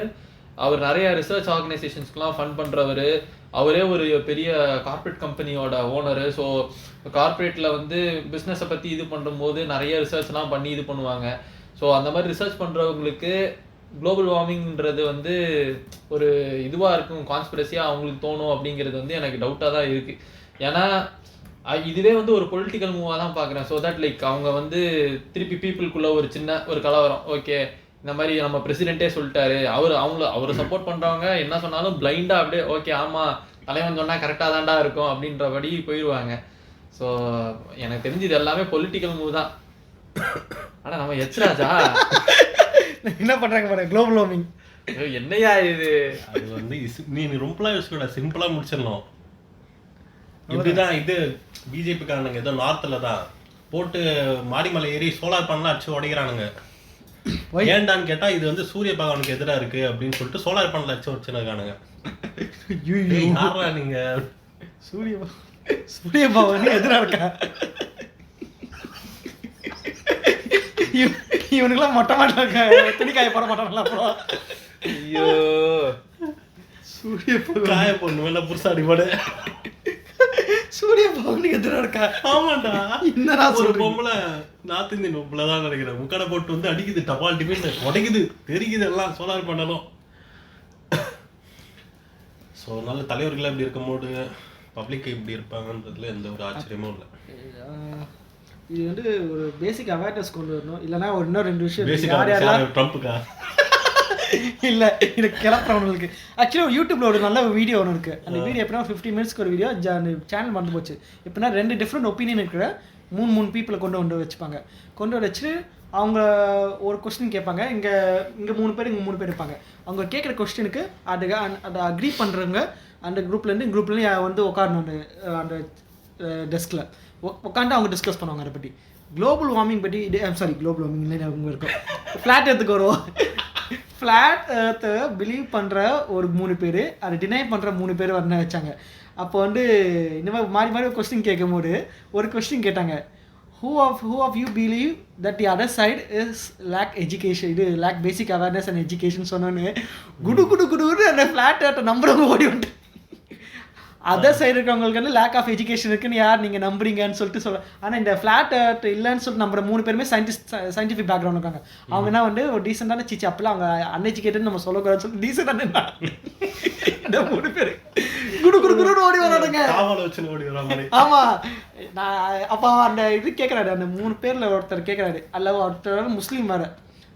அவர் நிறைய ரிசர்ச் ஆர்கனைசேஷன்ஸ்க்குலாம் ஃபண்ட் பண்ணுறவர், அவரே ஒரு பெரிய கார்ப்பரேட் கம்பெனியோட ஓனரு. ஸோ கார்ப்பரேட்டில் வந்து பிஸ்னஸை பற்றி இது பண்ணும்போது நிறைய ரிசர்ச்லாம் பண்ணி இது பண்ணுவாங்க. ஸோ அந்த மாதிரி ரிசர்ச் பண்ணுறவங்களுக்கு குளோபல் வார்மிங்கிறது வந்து ஒரு இதுவாக இருக்கும், கான்ஸ்பிரசியாக அவங்களுக்கு தோணும் அப்படிங்கிறது வந்து எனக்கு டவுட்டாக தான் இருக்குது. ஏன்னா இதுவே வந்து ஒரு பொலிட்டிக்கல் மூவாக தான் பார்க்குறேன். ஸோ தட் லைக் அவங்க வந்து திருப்பி பீப்புளுக்குள்ளே ஒரு சின்ன ஒரு கலவரம், ஓகே இந்த மாதிரி நம்ம பிரசிடென்ட்டே சொல்லிட்டாரு, அவரை சப்போர்ட் பண்ணுறவங்க என்ன சொன்னாலும் பிளைண்டாக அப்படியே ஓகே ஆமாம் தலைவன் சொன்னால் கரெக்டாக தான்டா இருக்கும் அப்படின்றபடி போயிடுவாங்க. ஸோ எனக்கு தெரிஞ்சு இது எல்லாமே பொலிட்டிக்கல் மூவ் தான். ஆனால் நம்ம எச்ராஜா என்ன பண்றாங்க பாருங்க குளோபல் வார்மிங். என்னையா இது? அது வந்து நீ ரொம்பலாம் யோசிக்கல, சிம்பிளா முடிச்சிடணும். இப்படிதான் இது பிஜேபி காரனுங்க ஏதோ நார்த்ல தான் போட்டு மாடிமலை ஏறி சோலார் பேனல் அடிச்சு உடைக்கிறானுங்க. ஏன்டான்னு கேட்டா இது வந்து சூரிய பகவானுக்கு எதிராக இருக்கு அப்படின்னு சொல்லிட்டு சோலார் பேனல் அடிச்சு உடைச்சிருக்கானுங்க. யாரா நீங்க? சூரிய பகவானுக்கு எதிராக இருக்கா? இவனுக்குலாம் மொட்டை மாட்டாங்க, துணிக்காய போட மாட்டாங்களா? அப்புறம் ஐயோ சூரிய காய பொண்ணு புதுசா அடிபாடு சூரிய பகவானுக்கு எதிராக இருக்கா? ஆமாண்டா, என்னடா ஒரு பொம்பளை நார்த் இந்தியன் பொம்பளை தான் நினைக்கிறேன், முக்கடை போட்டு வந்து அடிக்குது, டபால் டிஃபின் உடைக்குது, தெரிக்குது எல்லாம் சோலார் பண்ணணும். ஸோ அதனால தலைவர்களாக இப்படி இருக்கும்போது பப்ளிக் இப்படி இருப்பாங்கன்றதுல எந்த ஒரு ஆச்சரியமும் இல்லை. இது வந்து ஒரு பேசிக் அவேர்னஸ் கொண்டு வரணும். இல்லைன்னா ஒரு இன்னும் 2 விஷயம் பேசிக்காக ட்ரம்ப்புக்கா இல்லை இது கிளப்புறவங்களுக்கு. ஆக்சுவலாக யூடியூப்ல ஒரு நல்ல வீடியோ ஒன்று இருக்குது. அந்த வீடியோ எப்படின்னா 15 மினிட்ஸ்க்கு ஒரு வீடியோ. அந்த சேனல் வந்து போச்சு. எப்படின்னா 2 டிஃப்ரெண்ட் ஒப்பீனியன் இருக்கிற 3 பீப்புளை கொண்டு வச்சுப்பாங்க. கொண்டு வச்சு அவங்க ஒரு கொஸ்டின் கேட்பாங்க. இங்கே 3 பேர் இங்கே 3 பேர் இருப்பாங்க. அவங்க கேட்குற கொஸ்டினுக்கு அதை அக்ரி பண்ணுறவங்க அந்த குரூப்லேருந்து வந்து உட்காரணும் அந்த டெஸ்கில் உட்காந்து அவங்க டிஸ்கஸ் பண்ணுவாங்க அதை பற்றி. குளோபல் வார்மிங் பற்றி குளோபல் வார்மிங் இல்லை அவங்க இருக்கும். ஃப்ளாட் எர்த்துக்கு வருவோம். ஃப்ளாட் எர்த்தை பிலீவ் பண்ணுற ஒரு 3 பேர், அதை டினை பண்ணுற 3 பேர் வரணும் வச்சாங்க. அப்போ வந்து இந்த மாதிரி மாறி மாறி கொஸ்டின் கேட்கும்போது ஒரு கொஸ்டின் கேட்டாங்க, who of you believe that the other side is lack education, இது lack basic awareness and education சொன்னோன்னு குடு அந்த ஃப்ளாட் எர்த்தை நம்புறவங்க ஓடி வந்து அதர் சைடு இருக்கவங்களுக்கு வந்து லேக் ஆஃப் எஜுகேஷன் இருக்குன்னு யார் நீங்கள் நம்புறீங்கன்னு சொல்ல. ஆனால் இந்த ஃப்ளாட் எர்த் இல்லைன்னு சொல்லிட்டு நம்புற 3 பேருமே சயின்டிஃபிக் பேக்ரவுண்ட் இருக்காங்க. அவங்க என்ன வந்து ஒரு டீசெண்டான சிச்சு அப்பெல்லாம் அவங்க அன்எஜுகேட்டட்னு நம்ம சொல்லக்கூடாதுன்னு சொல்லிட்டு டீசெண்டான இந்த 3 பேர் குடு ஓடி வரானுங்க. ஆமாம், நான் அப்போ அந்த இது கேட்குறாரு, அந்த 3 பேரில் ஒருத்தர் கேட்குறாரு, அல்ல ஒருத்தர் முஸ்லீம் வேறு.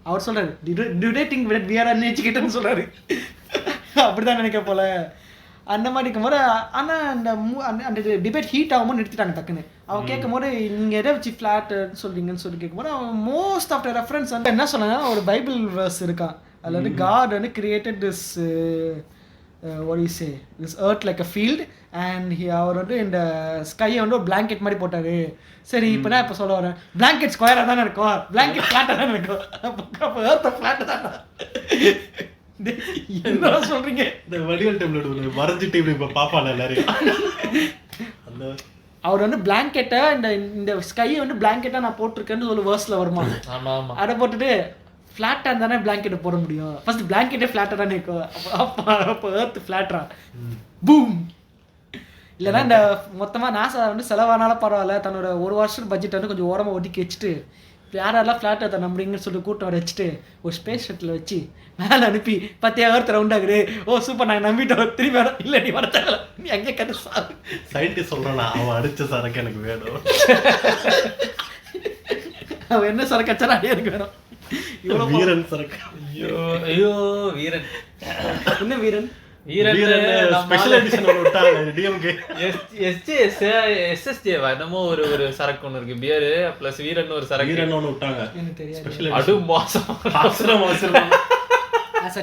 அவர் சொல்கிறாரு டியூடேட்டிங் வி ஆர் அன்எஜுகேட்டட்னு சொல்கிறாரு. அப்படி தான் நினைக்க போல. அந்த மாதிரி இருக்கும்போது ஆனால் அந்த டிபேட் ஹீட் ஆகும்போது நிறுத்திட்டாங்க டக்குன்னு. அவன் கேட்கும்போது நீங்கள் எதை வச்சு ஃப்ளாட்டுன்னு சொல்கிறீங்கன்னு சொல்லி கேட்கும்போது அவன் மோஸ்ட் ஆஃப் த ரெஃபரன்ஸ் வந்து என்ன சொன்னாங்கன்னா ஒரு பைபிள் வேர்ஸ் இருக்கான். அதில் வந்து காட் வந்து created this this earth like a field and அவர் வந்து இந்த ஸ்கையை வந்து ஒரு பிளாங்கெட் மாதிரி போட்டார். சரி, இப்போ நான் இப்போ சொல்ல வரேன், பிளாங்கெட் ஸ்கொயராக தானே இருக்கும், பிளாங்கெட் ஃப்ளாட்டாக தானே இருக்கும், அப்போ எர்த்தை ஃப்ளாட்டு தானே என்ன சொல்றீங்க? இந்த வடிவல் டேபிள் வரைஞ்சிட்டு இப்படி இப்போ பாப்பால எல்லாரும் அந்த அவர் வந்து பிளாங்கெட்டை இந்த ஸ்கையை வந்து பிளாங்கெட்டாக நான் போட்டிருக்கேன்னு ஒரு வேர்ஸில் வருமா. அதை போட்டுட்டு ஃப்ளாட்டாக இருந்தானே பிளாங்கெட்டை போட முடியும். ஃபர்ஸ்ட் பிளாங்கெட்டே ஃப்ளாட்டாக தானே இருக்கும். அப்போ எர்த் ஃப்ளாட்டா பூம். இல்லைன்னா இந்த மொத்தமாக நாசா வந்து செலவானாலும் பரவாயில்ல, தன்னோட 1 வருஷம் பட்ஜெட் வந்து கொஞ்சம் ஓரமாக ஒதுக்கி வச்சுட்டு யாரெல்லாம் ஃப்ளாட் எர்த்தை நம்புறீங்கன்னு சொல்லிட்டு கூட்டம் வர வச்சுட்டு ஒரு ஸ்பேஸ் ஷட்டில் வச்சு மேலே அனுப்பி 10 எர்த் ரவுண்ட் ஆகுது. ஓ சூப்பர், நாங்கள் நம்பிட்டோம், திரும்பி வர இல்லை நீ வர தேவை, நீ அங்கே கட்டு சார் சயின்டிஸ்ட் சொல்கிறானா அவன் அடித்த சரக்கு எனக்கு வேணும், அவன் என்ன சரக்கு அச்சாலும் அடியே எனக்கு வேணும். இவ்வளோ வீரன் சரக்கு. ஐயோ வீரன் என்ன வீரன்? ஸ்பெஷல் எடிஷன் விட்டாங்க டிஎம்கே எஸ்எஸ்ஜே என்னமோ ஒரு சரக்கு ஒன்று இருக்கு, பியர் பிளஸ் வீரன் ஒரு சரக்கு வீரன் ஒன்று விட்டாங்க. எனக்கு தெரியாது. ஸ்பெஷல் அது மோசம்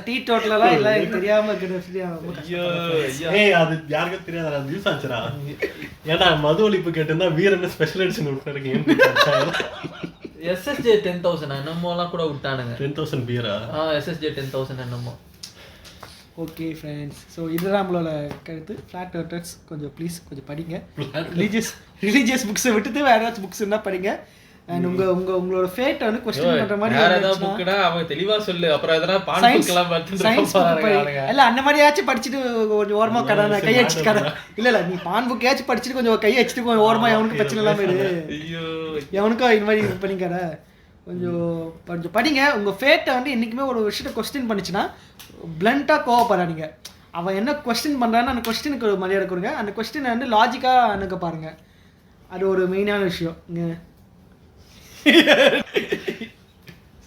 டீ டோட்டலாம் இல்லை, எனக்கு தெரியாம இருக்குது. ஏய் அது யாருக்கும் தெரியாது, அது யூஸ் ஆச்சுடா. ஏன்னா மது ஒழிப்பு கேட்டிருந்தா வீரன் ஸ்பெஷல் எடிஷன் விட்டுருக்கீங்க. எஸ்எஸ்ஜே 10,000 என்னமோலாம் கூட விட்டானுங்க. 10,000 பியரா? எஸ்எஸ்ஜே 10,000 என்னமோ. ஓகே ஃப்ரெண்ட்ஸ், ஸோ இதுதான் நம்மளோட கருத்து. ஃப்ளாட் எர்த்தர்ஸ் கொஞ்சம் ப்ளீஸ் கொஞ்சம் படிங்க. ரிலீஜியஸ் புக்ஸை விட்டுட்டு வேறு ஏதாச்சும் புக்ஸ் இருந்தால் படிங்க. அண்ட் உங்களோட ஃபேட்டை வந்து கொஸ்டின் பண்ணுற மாதிரி அவங்க தெளிவாக சொல்லு. அப்புறம் எதனா இல்லை அந்த மாதிரியாச்சும் படிச்சுட்டு கொஞ்சம் ஓரமாக கடை கை வச்சுட்டு கடை இல்லை நீ பான் புக்கையாச்சும் படிச்சுட்டு கொஞ்சம் கை வச்சுட்டு கொஞ்சம் ஓரமாக எவனுக்கு பிரச்சனை இல்லாமல் இது எவனுக்கும் இது மாதிரி இது பண்ணிக்கடை கொஞ்சம் படிங்க. உங்கள் ஃபேட்டை வந்து என்றைக்குமே ஒரு விஷயத்தை கொஸ்டின் பண்ணிச்சுன்னா பிளண்ட்டாக கோவப்படாதீங்க. அவன் என்ன கொஸ்டின் பண்ணுறான்னு அந்த கொஸ்டினுக்கு ஒரு மரியாதை கொடுங்க. அந்த கொஸ்டினை வந்து லாஜிக்காக அணுக பாருங்கள். அது ஒரு மெயினான விஷயம். இங்கே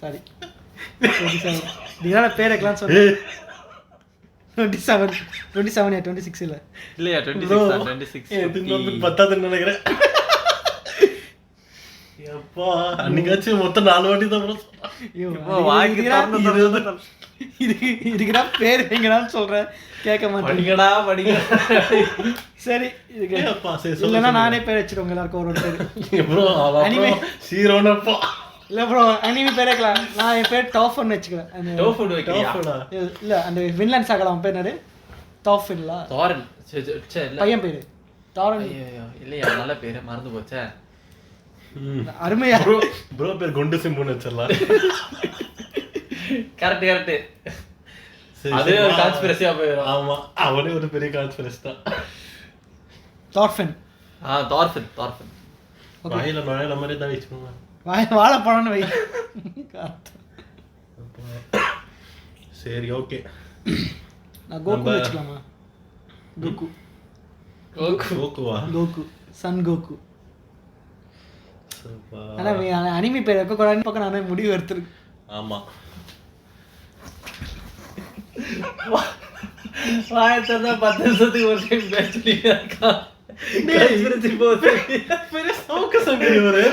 சாரி நீங்க பேர் வைக்கலாம் சொல்லு. 27 26 இல்லை இல்லையா 26 பத்தாதுன்னு நினைக்கிறேன். அன்னைக்காச்சும் மொத்தம் 4 வாட்டி தான் இதுக்குதான் பேர் எங்கடான்னு சொல்றேன், கேட்க மாட்டேங்கடா படிங்க. சரி இல்லைன்னா நானே பேர் வச்சிருவோங்க எல்லாருக்கும் ஒரு பேர். அனிமே சீரோனப்பா இல்லை ப்ரோ, அனிமே பேர் வைக்கலாம். நான் என் பேர் டாஃபன் வச்சுக்கிறேன். இல்லை அந்த வின்லாண்ட் சாகலாம் அவன் பேர் என்னது? டாஃபின்லா தாரன் பையன் பேர் தாரன் இல்லையா? நல்ல பேர் மறந்து போச்சே. அருமையா ப்ரோ பேர் குண்டு சிம்புன்னு வச்சிடலாம். கரெக்ட் அதே ஒரு கான்ஸ்பிரசியா போயிடும். ஆமா அவனே ஒரு பெரிய கான்ஸ்பிரசி தான். தார்ஃபின் வாயில நுழையிற மாதிரி தான் வச்சுக்கோங்க. வாழைப்பழம்னு வை. சரி ஓகே, நான் கோகுல் வச்சுக்கலாமா? கோகு. கோகுவா? Goku, Son Goku. சூப்பா. ஆனால் அனிமி பேர் வைக்க கூடாதுன்னு பக்கம் நான் முடிவு எடுத்துருக்கு. ஆமா, வாயத்தான் 10 நிமிஷத்துக்கு ஒரு டைம் பேசிட்டீங்க இருக்கா. பெரிய சவுக்கு சங்கரி இவரு.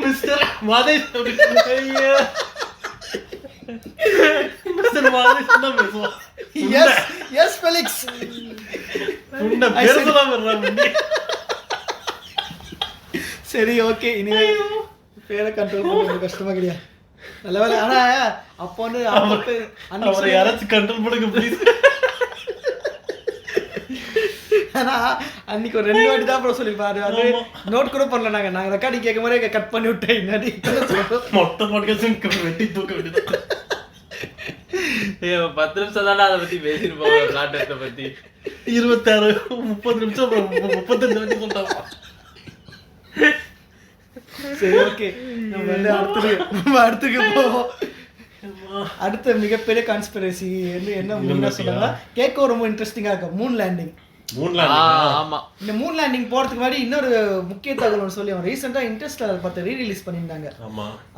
மிஸ்டர் மாதேஷ் ஐயா, மிஸ்டர் மாதேஷ் தான் பேசுவான். Yes Felix. உன்னை பேசலாம் வர்றாங்க. சரி, ஓகே. இனிமே பேரை கண்ட்ரோல் பண்ண கஷ்டமா கிடையாது. நல்ல வேலை. ஆனா அப்போ வந்து அவரை யாராச்சும் கண்ட்ரோல் பண்ணுங்க ப்ளீஸ். ஆனா அன்னைக்கு ஒரு 2 வாட்டி தான் ப்ரோ சொல்லிருப்பாரு. அது நோட் கூட பண்ணல. நாங்க ரெக்கார்டிங் கேட்கும் போதே கட் பண்ணி விட்டேன். என்னடி மொத்த பாட்காஸ்ட் வெட்டி தூக்க வேண்டியது. 10 நிமிஷம் தானே அதை பத்தி பேசிருப்போம். நாட்டத்தை பத்தி 26 30 நிமிஷம் 35 வாட்டி சொல்லிட்டாங்க. சரி, ஓகே. நம்ம வந்து அடுத்துக்கு போவோம். அடுத்த மிகப்பெரிய கான்ஸ்பிரசி என்ன முன்ன சொன்னாங்க கேட்க ரொம்ப இன்ட்ரெஸ்டிங்கா இருக்கு. Moon landing. ஆமா, இந்த மூன் லேண்டிங் போறதுக்கு முன்னாடி இன்னொரு முக்கிய தகவல் சொல்லி அவன் ரீசெண்டா இன்டர்ஸ்டெல்லர் படத்தை ரீரிலீஸ் பண்ணியிருந்தாங்க.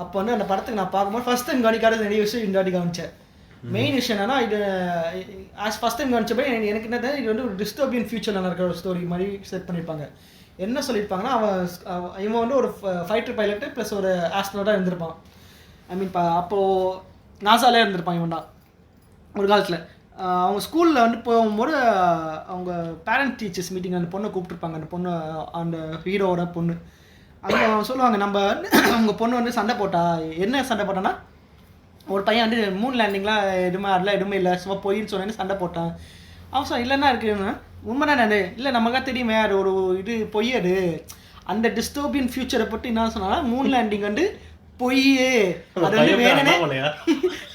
அப்போ வந்து அந்த படத்துக்கு நான் பார்க்கும்போது ஃபர்ஸ்ட் டைம் கவனிக்காத நிறைய விஷயம் இந்த வாட்டி கவனிச்சேன். மெயின் விஷயம் என்னன்னா, இது ஃபர்ஸ்ட் டைம் கவனிச்சப்போ எனக்கு என்ன இது வந்து ஒரு டிஸ்டோபியன் ஃபியூச்சர்ல நடக்கிற ஒரு ஸ்டோரி மாதிரி செட் பண்ணியிருப்பாங்க. என்ன சொல்லியிருப்பாங்கன்னா, இவன் வந்து ஒரு ஃபைட்டர் பைலட்டு ப்ளஸ் ஒரு ஆஸ்ட்ரோனாட்டாக இருந்திருப்பான். ஐ மீன் அப்போது நாசாலே இருந்திருப்பான் இவன் தான் ஒரு காலத்தில். அவங்க ஸ்கூலில் வந்து போகும்போது அவங்க பேரண்ட் டீச்சர்ஸ் மீட்டிங் அந்த பொண்ணை கூப்பிட்டுருப்பாங்க. அந்த பொண்ணு, அந்த ஹீரோவோட பொண்ணு. அங்கே சொல்லுவாங்க, நம்ம அவங்க பொண்ணு வந்து சண்டை போட்டா. என்ன சண்டை போட்டான்னா, ஒரு பையன் வந்து மூன் லேண்டிங்லாம் எதுவுமே இல்லை, சும்மா பொய்ன்னு சொன்னேன்னு சண்டை போட்டான். அவன் சொன்ன இல்லைன்னா இருக்குன்னா உண்மைதான். நான் இல்லை நமக்கா தெரியுமே அது ஒரு இது பொய்யது. அந்த டிஸ்டோபியன் ஃபியூச்சரை பற்றி என்ன சொன்னா, மூன் லேண்டிங் வந்து பொய். அது வந்து வேணுனே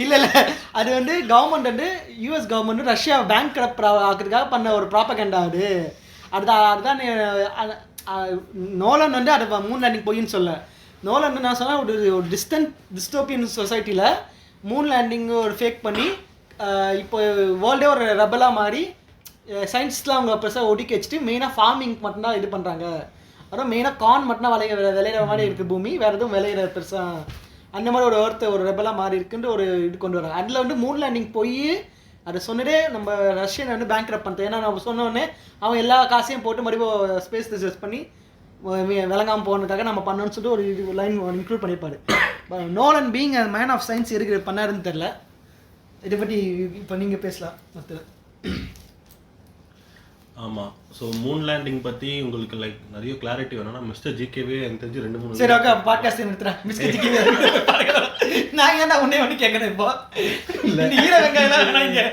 இல்லை அது வந்து கவர்மெண்ட் வந்து யூஎஸ் கவர்மெண்ட் ரஷ்யா பேங்க் ஆக்கிறதுக்காக பண்ண ஒரு ப்ராபகண்டா. அதுதான் நோலன் வந்து அது மூன் லேண்டிங் பொய்ன்னு சொல்ல. நோலன் வந்து நான் சொன்னால் ஒரு டிஸ்டோபியன் சொசைட்டியில் மூன் லேண்டிங் ஒரு ஃபேக் பண்ணி இப்போ வேர்ல்டே ஒரு ரெபலாக மாறி சயின்ஸ்லாம் அவங்க பெருசாக ஒதுக்கி வச்சுட்டு மெயினாக ஃபார்மிங் மட்டும்தான் இது பண்ணுறாங்க. அப்புறம் மெயினாக கார்ன் மட்டும்தான் விளையிற மாதிரி இருக்குது பூமி, வேறு எதுவும் விளையிற பெருசாக அந்த மாதிரி ஒரு ஒரு ரெபலாக மாறி இருக்குன்ட்டு ஒரு இது கொண்டு வராங்க. அதில் வந்து மூன் லேண்டிங் போய் அதை சொன்னதே நம்ம ரஷ்யனை வந்து பேங்க் ரப் பண்ணுறது. ஏன்னா நம்ம சொன்னோடனே அவன் எல்லா காசையும் போட்டு மறுபடியும் ஸ்பேஸ் ரிசர்ச் பண்ணி விளங்காமல் போனதுக்காக நம்ம பண்ணோன்னு சொல்லிட்டு ஒரு இது லைன் இன்க்ளூட் பண்ணியிருப்பாரு. Nolan being man of science இருக்கிற பண்ணாருன்னு தெரில. இதை பற்றி இப்போ நீங்கள் பேசலாம் மற்ற. ஆமாம். ஸோ மூன் லேண்டிங் பற்றி உங்களுக்கு லைக் நிறைய கிளாரிட்டி வேணும்னா மிஸ்டர் ஜிகேவே எனக்கு தெரிஞ்சு 2-3. சரி, ஓகே, பாட்காஸ்ட் நிறுத்துறேன். மிஸ்டர் ஜிகேவே நான் ஏன்டா ஒன்று கேட்குறேன். இப்போ இல்லை ஈர வெங்காயம் இங்கே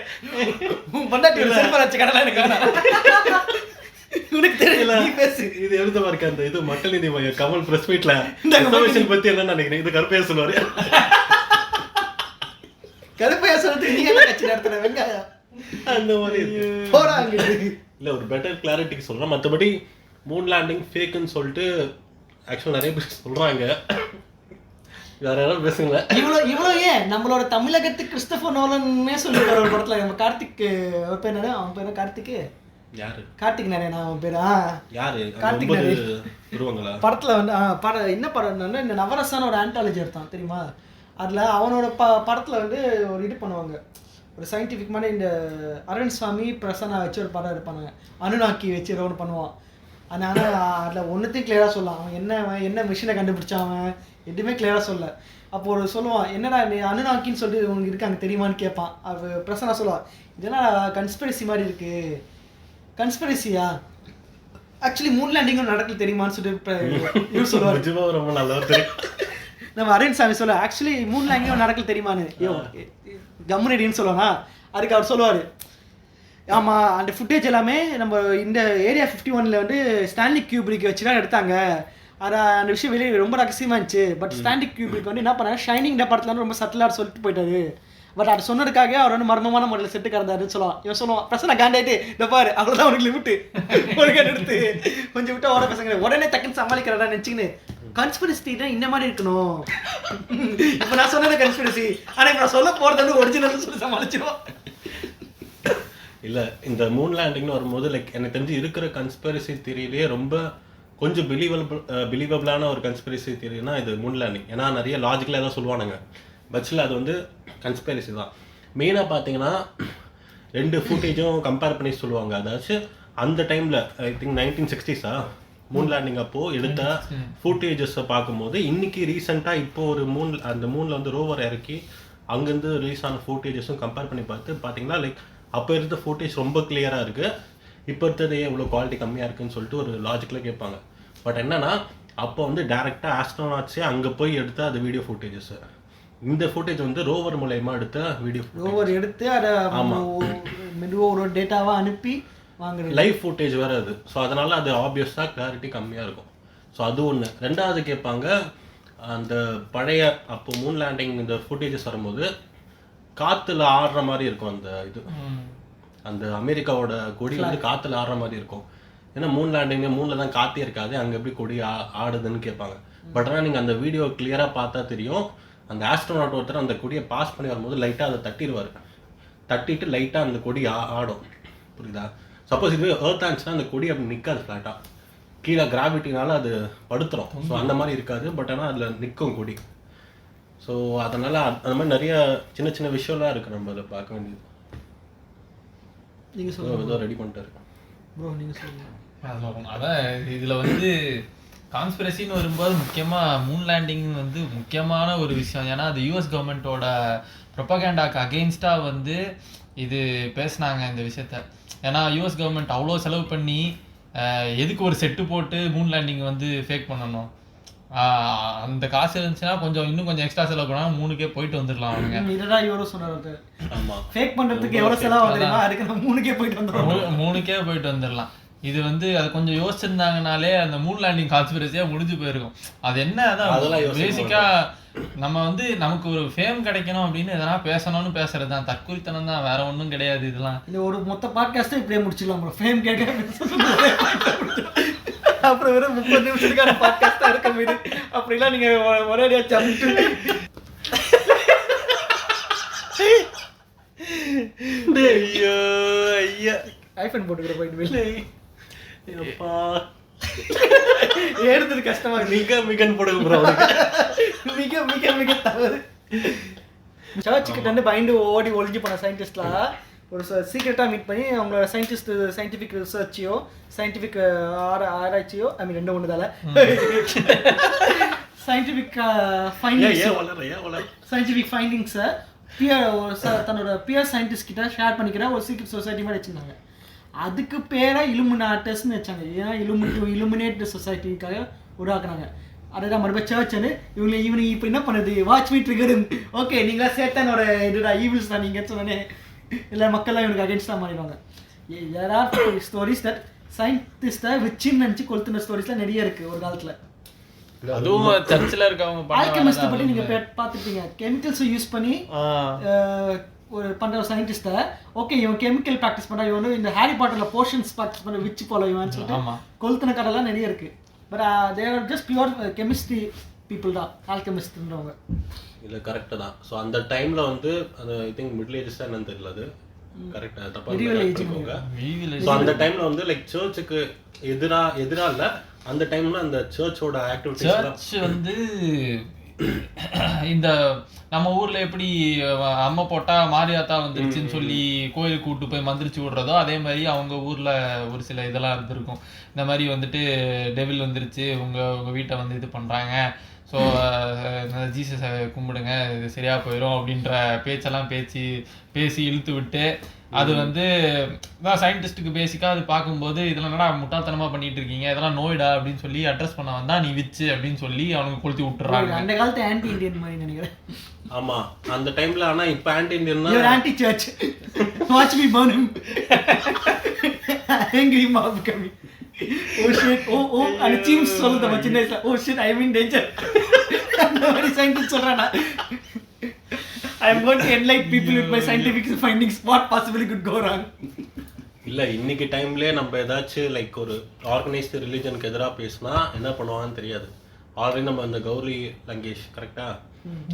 பொண்டாட்டி செல்ஃபோன் வச்சு கடலாம் எனக்கு உனக்கு தெரியல. பேசு. இது எழுத மாதிரி அந்த இது மக்கள் நீதி மையம் கமல் பிரஸ் மீட்ல இன்ஃபர்மேஷன் பற்றி என்ன நினைக்கிறேன். இது கருப்பையா சொல்லுவாரு. கருப்பையா சொல்றதுக்கு நீங்க என்ன கட்சி நடத்துற வெங்காயம் அந்த மாதிரி போறாங்க. இல்லை ஒரு பெட்டர் கிளாரிட்டிக்கு சொல்கிறேன். மற்றபடி மூன் லேண்டிங் ஃபேக்குன்னு சொல்லிட்டு ஆக்சுவலாக நிறைய பேர் சொல்கிறாங்க. வேற யாராவது பேசுங்களேன். இவ்வளோ ஏன் நம்மளோட தமிழகத்துக்கு கிறிஸ்டோபர் நோலன்னே சொல்லிருக்காரு ஒரு படத்தில். நம்ம கார்த்திக் அவர் பேர் என்ன, அவன் பேர் கார்த்திக் யாரு? கார்த்திக் நாராயணா அவன் பேர். யாரு? கார்த்திக் நாராயணா படத்தில் வந்து என்ன படம், இந்த நவரசான ஒரு ஆண்டாலஜி எடுத்தான் தெரியுமா. அதில் அவனோட படத்தில் வந்து ஒரு இது பண்ணுவாங்க, ஒரு சயின்டிஃபிக் மாதிரி இந்த அரவிந்த் சுவாமி பிரசன்னா வச்சு ஒரு படம் எடுப்பானுங்க. அனுநாக்கி வச்சு ஒன்று பண்ணுவான். அதனால் அதில் ஒன்றுத்தையும் கிளியராக சொல்லலாம். அவன் என்ன மிஷினை கண்டுபிடிச்சான், அவன் எதுவுமே கிளியராக சொல்ல. அப்போ ஒரு சொல்லுவான், என்னடா நீ அனுநாக்கின்னு சொல்லிட்டு உங்களுக்கு இருக்காங்க தெரியுமான்னு கேட்பான். அது பிரசன்னா சொல்லுவான், இதெல்லாம் கன்ஸ்பிரசி மாதிரி இருக்குது. கன்ஸ்பிரசியா ஆக்சுவலி மூன் லேண்டிங்கும் நடக்கல தெரியுமான்னு சொல்லிட்டு இவர் சொல்லுவார். ரொம்ப நல்லா தெரியும். நம்ம அரவிந்த் சாமி சொல்ல ஆக்சுவலி மூன் லேண்டிங்கும் நடக்கல தெரியுமான்னு கம்முனடின்னு சொல்லுவானா. அதுக்கு அவர் சொல்லுவார், ஆமாம் அந்த ஃபுட்டேஜ் எல்லாமே நம்ம இந்த ஏரியா 51 வந்து ஸ்டான்லி கியூப்ரிக் வச்சு தான் எடுத்தாங்க. அதை அந்த விஷயம் வெளியே ரொம்ப ரகசியமாக இருந்துச்சு. பட் ஸ்டான்லி கியூப்ரிக் வந்து என்ன பண்ணாங்க, ஷைனிங் படத்தில் வந்து ரொம்ப சட்டிலாக சொல்லிட்டு போயிட்டாரு. பட் அது சொன்னதுக்காக அவர் வந்து மர்மமான முறையில் செட்டு கறந்தாருன்னு சொல்லுவான். இவன் சொல்லுவான், பிரச்சனை காண்டாயிட்டு இந்த பாரு அவ்வளோதான் உனக்கு லிமிட்டு ஒரு எடுத்து கொஞ்சம் விட்டு ஓட பசங்க உடனே டக்குன்னு சமாளிக்கிறதா நினச்சிக்கின்னு கன்ஸ்பிரசி தான் இந்த மாதிரி இருக்கணும். இப்போ நான் சொன்னது கன்ஸ்பிரசி, ஆனால் இப்போ நான் சொல்ல போகிறது வந்து ஒரிஜினல் சொல்லி சமாளிச்சிருவான். இல்லை இந்த மூன் லேண்டிங்னு வரும்போது லைக் எனக்கு தெரிஞ்சு இருக்கிற கன்ஸ்பிரசி தியரியிலே ரொம்ப கொஞ்சம் பிலீவபிளான ஒரு கன்ஸ்பிரசி தியரினா இது மூன் லேண்டிங். ஏன்னா நிறைய லாஜிக்கலாக தான் சொல்லுவானுங்க, பட்ஸில் அது வந்து கன்ஸ்பிரசி தான். மெயினாக பார்த்தீங்கன்னா 2 ஃபுட்டேஜும் கம்பேர் பண்ணி சொல்லுவாங்க. அதாச்சும் அந்த டைமில் I think 1960s Moon landing அப்போது எடுத்த ஃபுட்டேஜஸை பார்க்கும்போது இன்றைக்கி ரீசெண்டாக இப்போ ஒரு அந்த மூனில் வந்து ரோவர் இறக்கி அங்கேருந்து ரிலீஸ் ஆன ஃபுட்டேஜஸும் கம்பேர் பண்ணி பார்த்தீங்கன்னா லைக் அப்போ இருந்த ஃபுட்டேஜ் ரொம்ப கிளியராக இருக்குது, இப்போ இருக்கிறது இவ்வளோ குவாலிட்டி கம்மியாக இருக்குன்னு சொல்லிட்டு ஒரு லாஜிக்கில் கேட்பாங்க. பட் என்னன்னா அப்போ வந்து டேரெக்டாக ஆஸ்ட்ரோனாட்ஸே அங்கே போய் எடுத்த அது வீடியோ ஃபுட்டேஜஸ். இந்த ஃபுட்டேஜ் வந்து ரோவர் மூலயமா எடுத்த வீடியோ ரோவர் எடுத்து அதை மெதுவாக ஒரு டேட்டாவாக அனுப்பி வாங்குறது லைவ் ஃபுட்டேஜ் வேறு அது. ஸோ அதனால் அது ஆப்வியஸாக கிளாரிட்டி கம்மியாக இருக்கும். ஸோ அது ஒன்று. ரெண்டாவது கேட்பாங்க, அந்த பழைய அப்போ மூன் லேண்டிங் இந்த ஃபுட்டேஜஸ் வரும்போது காற்றுல ஆடுற மாதிரி இருக்கும் அந்த இது, அந்த அமெரிக்காவோட கொடி வந்து காற்றுல ஆடுற மாதிரி இருக்கும். ஏன்னா மூன் லேண்டிங் மூணில் தான் காற்றே இருக்காது, அங்கே எப்படி கொடி ஆடுதுன்னு கேட்பாங்க. பட் ஆனால் நீங்கள் அந்த வீடியோ கிளியராக பார்த்தா தெரியும், அந்த ஆஸ்ட்ரோனாட் ஒருத்தர் அந்த கொடியை பாஸ் பண்ணி வரும்போது லைட்டாக அதை தட்டிட்டு லைட்டாக அந்த கொடி ஆடும். புரியுதா? சப்போஸ் இதுவே எர்த் ஆன்ஸ்னா அந்த கொடி அப்படி நிற்காது ஃப்ளாட்டாக, கீழே கிராவிட்டினால அது படுத்துரும். ஸோ அந்த மாதிரி இருக்காது, பட் ஆனால் அதில் நிற்கும் கொடி. ஸோ அதனால் அந்த மாதிரி நிறைய சின்ன சின்ன விஷயம்லாம் இருக்குது, நம்ம அதை பார்க்க வேண்டியது. நீங்கள் சொல்லுங்கள். ஏதோ ரெடி பண்ணிட்டாரு ப்ரோ, நீங்கள் சொல்லுங்கள். அதான் இதில் வந்து கான்ஸ்பிரசின்னு வரும்போது முக்கியமாக மூன் லேண்டிங் வந்து முக்கியமான ஒரு விஷயம். ஏன்னா அது யூஎஸ் கவர்மெண்ட்டோட ப்ரொபகேண்டாக்கு அகெயின்ஸ்டாக வந்து இது பேசினாங்க இந்த விஷயத்த. ஏன்னா யூஎஸ் கவர்மெண்ட் அவ்வளோ செலவு பண்ணி எதுக்கு ஒரு செட்டு போட்டு மூன் லேண்டிங் வந்து ஃபேக் பண்ணணும்? அந்த காசு இருந்துச்சுன்னா இன்னும் கொஞ்சம் எக்ஸ்ட்ரா செலவு பண்ணால் 3க்கே போயிட்டு வந்துடலாம். அவங்க இதெல்லாம் எவ்வளோ சொன்னார், ஆமாம் ஃபேக் பண்ணுறதுக்கு எவ்வளோ செலவு ஆகுதுன்னா அதுக்கு நான் 3க்கே போயிட்டு வந்துடலாம். 3க்கே போயிட்டு வந்துடலாம். இது வந்து அதை கொஞ்சம் யோசிச்சிருந்தாங்கனாலே அந்த மூன் லேண்டிங் கான்ஸ்பிரசியாக முடிஞ்சு போயிருக்கும். அது என்ன, அதான் பேசிக்காக நம்ம வந்து நமக்கு ஒரு ஃபேம் கிடைக்கணும் அப்படின்னு எதனா பேசணும்னு பேசுறது தான், தற்குறித்தனம் தான், வேற ஒன்றும் கிடையாது. இதெல்லாம் இந்த ஒரு மொத்த பாட்காஸ்ட்டை இப்படியே முடிச்சிடலாம் ப்ரோ. ஃபேம் கேட்க அப்புறம் வெறும் 30 நிமிஷத்துக்கான பாட்காஸ்ட்டாக இருக்க மீது அப்படிலாம் நீங்கள் ஒரேடியாக சமைச்சு ஐயோ ஐயா ஐஃபோன் போட்டுக்கிற போயிட்டு வெளியே அப்பா ஏறுறது கஷ்டமா இருக்கு. மிகன்னு போடுங்க ப்ரோ. மிக மிக மிக தவறு. சர்ச்சுக்கிட்ட வந்து பயந்து ஓடி ஒழிஞ்சு போன சயின்டிஸ்ட்லாம் ஒரு சீக்ரெட்டாக மீட் பண்ணி அவங்களோட சயின்டிஃபிக் ரிசர்ச்சையோ சயின்டிஃபிக் ஆராய்ச்சியோ ஐ மீன் 2 ஒன்று தானே சயின்டிஃபிக் ஃபைண்டிங்ஸை தன்னோட பியர் சயின்டிஸ்ட் கிட்ட ஷேர் பண்ணிக்கிற ஒரு சீக்ரெட் சொசைட்டி மாதிரி வச்சுருந்தாங்க. அதுக்கு பேராக இலுமினாட்டஸ்ன்னு வச்சாங்க. ஏன்னா இலுமினேட் சொசைட்டிக்காக உருவாக்குனாங்க. அதுதான் மறுபடியும் சர்ச்சுன்னு இவனுக்கு இப்போ என்ன பண்ணுது, வாட்ச் மீ ட்ரிகர். ஓகே, நீங்களா சேத்தானோட இதுடா, ஈவில்ஸ் தான் நீங்கள் சொன்னே. இல்லை மக்கள்லாம் இவனுக்கு அகேன்ஸ்டாக மாறிடுவாங்க. there are stories that சயின்டிஸ்ட்டை வச்சுன்னு நினச்சி கொளுத்துன ஸ்டோரிஸ்லாம் நிறைய இருக்குது ஒரு காலத்தில். அதுவும் சர்ச்சில் இருக்கவங்க ஆல்கெமிஸ்ட் பற்றி நீங்கள் பார்த்துருப்பீங்க. கெமிக்கல்ஸை யூஸ் பண்ணி ஒரு பண்ணுற சயின்டிஸ்ட்டை, ஓகே இவன் கெமிக்கல் ப்ராக்டிஸ் பண்ணுறா, இவன் இந்த ஹாரி பாட்டரில் போர்ஷன்ஸ் ப்ராக்டிஸ் பண்ண விச்சு போல இவன் சொல்லிட்டு கொளுத்துன கடைலாம் நிறைய இருக்குது. But they are just pure chemistry people தான் ஆல்கெமிஸ்ட்ன்றவங்க. இல்லை கரெக்டாக தான். ஸோ அந்த டைமில் வந்து அது ஐ திங்க் மிடில் ஏஜஸ் தான் என்னன்னு தெரியல, அது கரெக்டாக தப்பாக. ஸோ அந்த டைமில் வந்து லைக் சர்ச்சுக்கு எதிராக இல்லை, அந்த டைம்ல அந்த சர்ச்சோட ஆக்டிவிட்டிஸ் வந்து இந்த நம்ம ஊர்ல எப்படி அம்மா போட்டா மாரியாத்தா வந்துருச்சுன்னு சொல்லி கோயிலுக்கு கூட்டு போய் மந்திரிச்சு விடுறதோ, அதே மாதிரி அவங்க ஊர்ல ஒரு சில இதெல்லாம் இருந்திருக்கும். இந்த மாதிரி வந்துட்டு டெவில் வந்துருச்சு, உங்க வீட்டை வந்து இது பண்றாங்க, ஸோ ஜீசஸை கும்பிடுங்க இது சரியா போயிடும் அப்படின்ற பேச்செல்லாம் பேசி இழுத்து விட்டு அது வந்து சயின்டிஸ்ட்டுக்கு பேசிக்காக அது பார்க்கும்போது இதெல்லாம் என்னடா முட்டாள்தனமாக பண்ணிட்டு இருக்கீங்க, இதெல்லாம் நோய்டா அப்படின்னு சொல்லி அட்ரஸ் பண்ண வந்தா நீ விச்சு அப்படின்னு சொல்லி அவனுக்கு கொளுத்தி விட்டுறாங்க. அந்த காலத்து ஆன்டி இந்தியன் மாதிரி நினைக்கிறேன். ஆமா அந்த டைம்ல. ஆனா இப்ப ஆன்டி இந்தியன்னா anti church watch me burn him angry mob coming. Oh shit, oh and teams சொல்லுது நம்ம சின்ன வயசுல, oh shit I am in danger. அந்த மாதிரி சயின்டிஸ்ட் சொல்றானா, I am going to enlighten people with my scientific findings. What possibly could go wrong? இல்லை இன்னைக்கு டைம்லேயே நம்ம ஏதாச்சும் லைக் ஒரு ஆர்கனைஸ்டு ரிலீஜனுக்கு எதிராக பேசினா என்ன பண்ணுவாங்கன்னு தெரியாது. ஆல்ரெடி நம்ம அந்த கௌரி லங்கேஷ் கரெக்டாக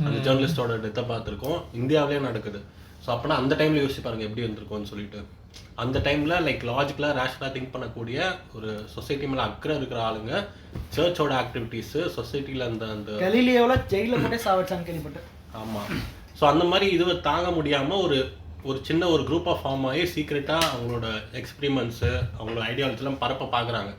அந்த ஜேர்னலிஸ்டோட டெத்தை பார்த்துருக்கோம், இந்தியாவிலே நடக்குது. ஸோ அப்போனா அந்த டைமில் யோசிச்சு பாருங்க எப்படி வந்திருக்கோம்னு சொல்லிட்டு. அந்த டைமில் லைக் லாஜிக்கலாக ரேஷனலாக திங்க் பண்ணக்கூடிய ஒரு சொசைட்டி மேலே அக்கறை இருக்கிற ஆளுங்க சர்ச்சோட ஆக்டிவிட்டீஸு சொசைட்டியில் அந்த கலீலியோவில் ஜெயிலில் போட்டே சாவடிச்சான்னு கேள்விப்பட்டேன். ஆமாம். ஸோ அந்த மாதிரி இதுவை தாங்க முடியாமல் ஒரு சின்ன ஒரு குரூப் ஆஃப் ஃபார்ம் ஆகி சீக்ரெட்டாக அவங்களோட எக்ஸ்பிரிமெண்ட்ஸு அவங்களோட ஐடியாலஜிலாம் பரப்ப பார்க்குறாங்க.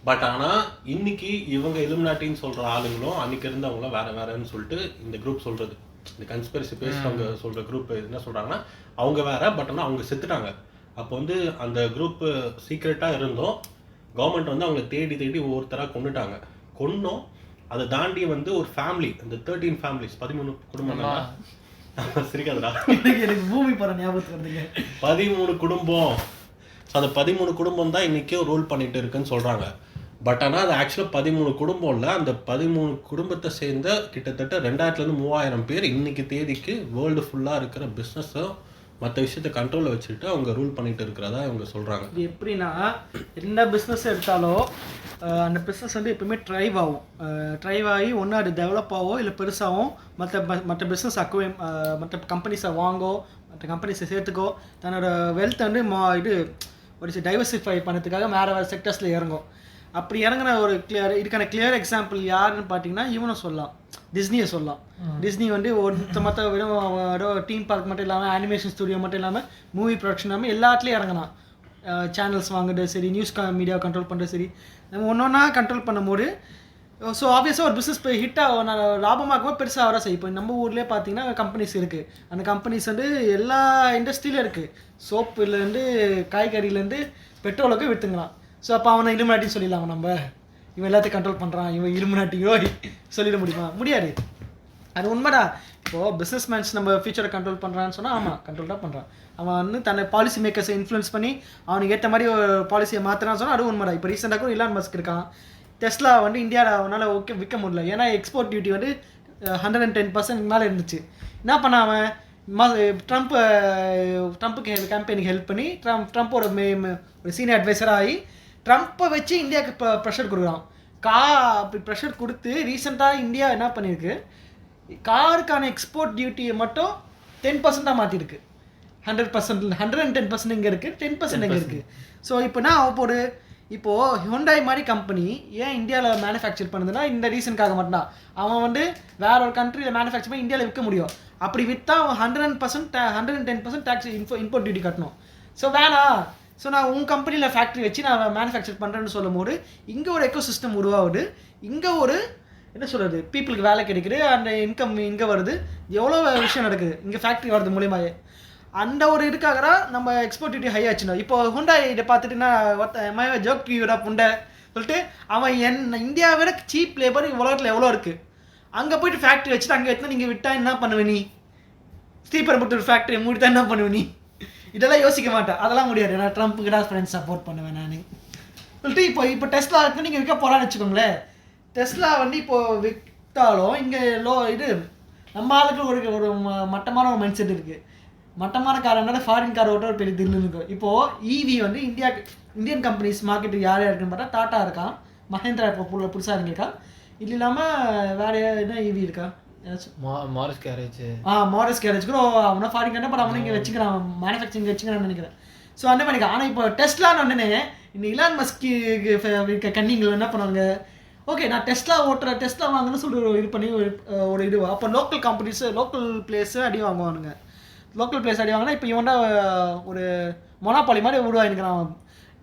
பட் ஆனால் இன்னைக்கு இவங்க இலுமினாட்டின்னு சொல்கிற ஆளுங்களும் அன்றைக்கி இருந்தவங்களும் வேறன்னு சொல்லிட்டு இந்த குரூப் சொல்கிறது, இந்த கன்ஸ்பிரசி பேசுகிறவங்க சொல்கிற குரூப் என்ன சொல்கிறாங்கன்னா அவங்க வேற, பட் ஆனால் அவங்க செத்துட்டாங்க. அப்போ வந்து அந்த குரூப்பு சீக்ரெட்டாக இருந்தோம், கவர்மெண்ட் வந்து அவங்களை தேடி ஒவ்வொருத்தராக கொண்டுட்டாங்க. கொன்னோம். அதை தாண்டி வந்து ஒரு ஃபேமிலி, இந்த 13 ஃபேமிலிஸ் 13 குடும்பம் தான் சிரிக்காதுடா, எனக்கு பூமி போகிற ஞாபகத்துக்கு வருதுங்க. 13 குடும்பம். ஸோ அந்த 13 குடும்பம் தான் இன்றைக்கும் ரூல் பண்ணிட்டு இருக்குன்னு சொல்கிறாங்க. பட் ஆனால் அது ஆக்சுவலாக 13 குடும்பம் இல்லை, அந்த 13 குடும்பத்தை சேர்ந்த கிட்டத்தட்ட 2000-3000 பேர் இன்னைக்கு தேதிக்கு வேர்ல்டு ஃபுல்லாக இருக்கிற பிஸ்னஸும் மற்ற விஷயத்தை கண்ட்ரோலில் வச்சுட்டு அவங்க ரூல் பண்ணிட்டு இருக்கிறதா இவங்க சொல்கிறாங்க. இது எப்படின்னா எந்த பிஸ்னஸ் எடுத்தாலும் அந்த பிஸ்னஸ் வந்து எப்பவுமே ட்ரைவ் ஆகும். ட்ரைவ் ஆகி ஒன்று அது டெவலப் ஆகும், இல்லை பெருசாகும், மற்ற பிஸ்னஸ் மற்ற கம்பெனிஸை வாங்கோ, மற்ற கம்பெனிஸை சேர்த்துக்கோ, தன்னோட வெல்த் வந்து இது ஒரு டைவர்சிஃபை பண்ணுறதுக்காக வேறு செக்டர்ஸில் இறங்கும். அப்படி இறங்கின ஒரு இதுக்கான கிளியர் எக்ஸாம்பிள் யாருன்னு பார்த்தீங்கன்னா இவனை சொல்லலாம், டிஸ்னியை சொல்லலாம். டிஸ்னி வந்து மற்ற வெறும் டீம் பார்க் மட்டும் இல்லாமல் அனிமேஷன் ஸ்டுடியோ மட்டும் இல்லாமல் மூவி ப்ரொடக்ஷன் இல்லாமல் எல்லாத்துலேயும் இறங்கினான். சேனல்ஸ் வாங்குறது சரி, நியூஸ் மீடியாவை கண்ட்ரோல் பண்ணுறது சரி, நம்ம ஒன்றா கண்ட்ரோல் பண்ணும்போது ஸோ ஆப்வியஸாக ஒரு பிஸ்னஸ் போய் ஹிட்டாக லாபமாக்கும்போது பெருசாக வர செய்யும். இப்போ நம்ம ஊர்லேயே பார்த்தீங்கன்னா கம்பெனிஸ் இருக்குது. அந்த கம்பெனிஸ் வந்து எல்லா இண்டஸ்ட்ரியிலும் இருக்குது. சோப்புலேருந்து காய்கறியிலேருந்து பெட்ரோலுக்கு விற்றுங்களாம். ஸோ அப்போ அவனை இலுமினாட்டின்னு சொல்லிடலாம். நம்ம இவன் எல்லாத்தையும் கண்ட்ரோல் பண்ணுறான், இவன் இலுமினாட்டியோ சொல்லிட முடியுமா? முடியாது. அது உண்மைடா. இப்போது பிஸ்னஸ் மேன்ஸ் நம்ம ஃபியூச்சரை கண்ட்ரோல் பண்ணுறான்னு சொன்னால் ஆமாம் கண்ட்ரோல் தான் பண்ணுறான். அவன் வந்து தன்னை பாலிசி மேக்கர்ஸை இன்ஃப்ளூயன்ஸ் பண்ணி அவனுக்கு ஏற்ற மாதிரி ஒரு பாலிசியை மாற்றுறான்னு சொன்னால் அது உண்மைடா. இப்போ ரீசெண்டாக கூட இலான் மஸ்க் இருக்கான். டெஸ்லா வந்து இந்தியாவில் அவனால் விற்க முடியல, ஏன்னா எக்ஸ்போர்ட் டியூட்டி வந்து 110% மேலே இருந்துச்சு. என்ன பண்ண அவன் ட்ரம்ப்புக்கு கேம்பெயினுக்கு ஹெல்ப் பண்ணி ட்ரம்ப்போட ஒரு சீனியர் அட்வைசராக ஆகி ட்ரம்ப்பை வச்சு இந்தியாவுக்கு ப்ரெஷர் கொடுக்குறான். அப்படி ப்ரெஷர் கொடுத்து ரீசெண்டாக இந்தியா என்ன பண்ணியிருக்கு, காருக்கான எக்ஸ்போர்ட் டியூட்டியை மட்டும் 10% மாற்றிருக்கு. 110% இங்கே இருக்குது, 10% இங்கே இருக்குது. ஸோ இப்போனா இப்போது ஹுண்டாய் மாதிரி கம்பெனி ஏன் இந்தியாவில் மேனுஃபேக்சர் பண்ணுதுன்னா இந்த ரீசனுக்காக மட்டும்தான். அவன் வந்து வேற ஒரு கண்ட்ரியில் மேனுஃபேக்சர் பண்ணி இந்தியாவில் விற்க முடியும். அப்படி விற்றா அவன் 110% டேக்ஸ் இம்போர்ட் டியூட்டி கட்டணும். ஸோ வேணாம், ஸோ நான் உங்கள் கம்பெனியில் ஃபேக்ட்ரி வச்சு நான் மேனுஃபேக்சர் பண்ணுறேன்னு சொல்லும் போது இங்கே ஒரு எக்கோ சிஸ்டம் உருவாகுது. இங்கே ஒரு என்ன சொல்கிறது, பீப்புளுக்கு வேலை கிடைக்குது, அந்த இன்கம் இங்கே வருது, எவ்வளோ விஷயம் நடக்குது இங்கே ஃபேக்ட்ரி வர்றது மூலியமாக. அந்த ஒரு இதுக்காக தான் நம்ம எக்ஸ்போர்ட் டியூட்டி ஹை ஆச்சுன்னா. இப்போ ஹுண்டாய் இதை பார்த்துட்டுன்னா ஜோக் யூரா புண்டை சொல்லிட்டு அவன் இந்தியாவை விட சீப் லேபர் உலகத்தில் எவ்வளோ இருக்குது, அங்கே போய்ட்டு ஃபேக்ட்ரி வச்சுட்டு அங்கே எடுத்து நீங்கள் விட்டா என்ன பண்ணுவேன் நீ? ஸ்ரீபெரும்புத்தூர் ஃபேக்ட்ரி மூடிட்டா என்ன பண்ணுவேன் நீ? இதெல்லாம் யோசிக்க மாட்டேன். அதெல்லாம் முடியாது. நான் ட்ரம்ப்புக்கு தான் ஃப்ரெண்ட்ஸ் சப்போர்ட் பண்ணுவேன் நான் சொல்லிட்டு இப்போ டெஸ்லா இருக்கு நீங்கள் விற்க போகிறான்னு வச்சுக்கோங்களேன். டெஸ்லா வந்து இப்போது விற்றாலும் இங்கே இது நம்ம ஆளுக்கு ஒரு மட்டமான ஒரு மைண்ட் செட் இருக்குது. மட்டமான காரனால ஃபாரின் கார் ஓட்ட ஒரு பெரிய தில்லு இருக்கும். இப்போது ஈவி வந்து இந்தியன் கம்பெனிஸ் மார்க்கெட்டுக்கு யார் இருக்குன்னு பார்த்தா டாட்டா இருக்கான், மஹேந்திரா இப்போ புதுசாக இருக்கான். இது இல்லாமல் வேறு என்ன ஈவி இருக்கா, மாரிஸ் கேரேஜ். மாரிஸ் கேரேஜ் கூட அவனை ஃபாரின் கண்டா பட் அவனை இங்கே வச்சுக்கிறான், மேனுஃபேக்சரிங் வச்சுக்கிறான்னு நினைக்கிறேன். ஸோ அந்த மாதிரி ஆனால் இப்போ டெஸ்லான்னு உடனே இந்த இலான் மஸ்க்கு இருக்க கன்னிங்களை என்ன பண்ணுவாங்க, ஓகே நான் டெஸ்லா வாங்கணும்னு சொல்லிட்டு இது பண்ணி ஒரு இது அப்போ லோக்கல் கம்பெனிஸு லோக்கல் பிளேஸு அடி வாங்குவானுங்க. லோக்கல் பிளேஸ் அடி வாங்கினா இப்போ இவன்டா ஒரு மொனாபாலி மாதிரி உருவாகிக்கிறான்.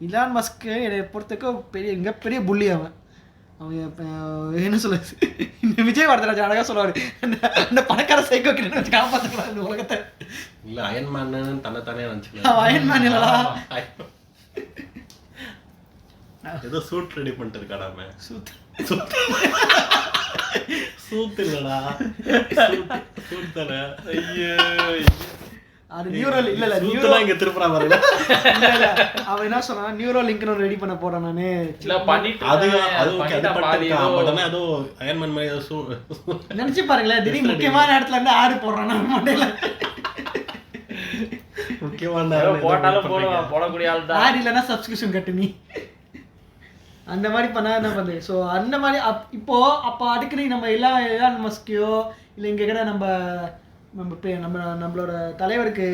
இலான் மஸ்க்கு என்னை பொறுத்தவரைக்கும் மிகப்பெரிய புள்ளி அவன். என்ன சொல்ல, இந்த விஜய் வரதராஜன் அழகாக சொல்லுவார், அந்த பணக்கார சைக்கோ கிட்ட காப்பாற்றுக்கிறான் இந்த உலகத்தை. இல்லை அயன்மேன் தன்னைத்தானே நினச்சிக்கலாம். அயன்மேன் இல்லடா, ஏதோ சூட் ரெடி பண்ணிட்டு இருக்காடாம. சூத்து இல்லடா, சூட் தானே. ஐயோ அது நியூரோ இல்ல நியூரோ இங்க திருப்புறா பாருங்க. அவன் என்ன சொன்னா நியூரோ லிங்க்னு ரெடி பண்ண போறேன் நானு. இல்ல பண்ணிட்டு அது பண்ணிட்டான். பட் ஆனா ஏதோ அயன்மேன் மாதிரி ஏதோ நினைச்சு பாருங்களேன், திடீர் முக்கியமான இடத்துல இருந்து ஆடு போடுறான் நம்ம மண்டையில. முக்கியமான போட்டாலும் போடக்கூடிய ஆள் தான். ஆடு இல்லைன்னா சப்ஸ்கிரிப்ஷன் கட்டு நீ. அந்த மாதிரி பண்ணா என்ன பண்ணுது. ஸோ அந்த மாதிரி அப்போ அதுக்கு நம்ம எல்லாம் மஸ்கியோ இல்லை இங்கே கூட நம்ம நம்மளோட தலைவருக்கு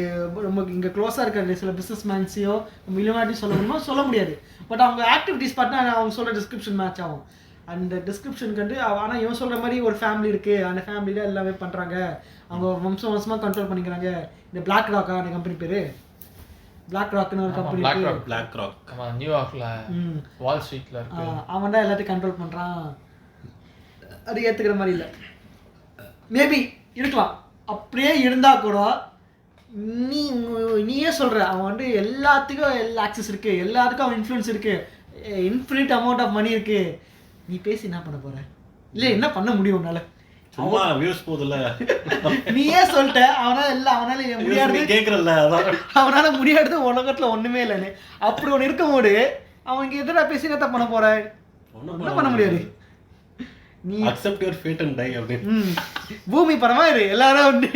ரொம்ப இங்கே க்ளோஸாக இருக்கிற சில பிஸ்னஸ் மேன்ஸையோ மில்லியனாட்டி சொல்லணுமோ சொல்ல முடியாது. பட் அவங்க ஆக்டிவிட்டீஸ் பார்த்தா அவங்க சொல்கிற டிஸ்கிரிப்ஷன் மேட்ச் ஆகும். அந்த டிஸ்கிரிப்ஷனுக்கு வந்து ஆனால் இவன் சொல்கிற மாதிரி ஒரு ஃபேமிலி இருக்குது, அந்த ஃபேமிலியில் எல்லாமே பண்ணுறாங்க, அவங்க வம்சமாக கண்ட்ரோல் பண்ணிக்கிறாங்க. இந்த பிளாக் ராக்கா அந்த கம்பெனி பேர், பிளாக் ராக்னு ஒரு கம்பெனி இருக்கு. பிளாக் ராக் நியூயார்க்ல வால் ஸ்ட்ரீட்ல இருக்கு. அவன் தான் எல்லாத்தையும் கண்ட்ரோல் பண்ணுறான். அது ஏற்றுக்கிற மாதிரி இல்லை. மேபி இருக்கலாம். அப்படியே இருந்தால் கூட நீயே சொல்கிற அவன் வந்து எல்லாத்துக்கும் ஆக்சஸ் இருக்குது, எல்லாத்துக்கும் அவன் இன்ஃப்ளூயன்ஸ் இருக்குது, இன்ஃபினிட் அமௌண்ட் ஆஃப் மணி இருக்குது. நீ பேசி என்ன பண்ண போகிற? இல்லை என்ன பண்ண முடியும் உன்னால? சும்மா வியூஸ் போதுல. நீயே சொல்லிட்ட அவனால முடியாது கேட்குறல்ல, அவனால முடியாது உலகத்தில் ஒன்றுமே இல்லைன்னு. அப்படி ஒன்று இருக்கும்போது அவனுக்கு எதிராக பேசி என்ன பண்ண போற? ஒன்றும் பண்ண முடியாது. நீ accept your fate and die அப்படின்னு. பூமி படமா இரு, எல்லாரும் வந்து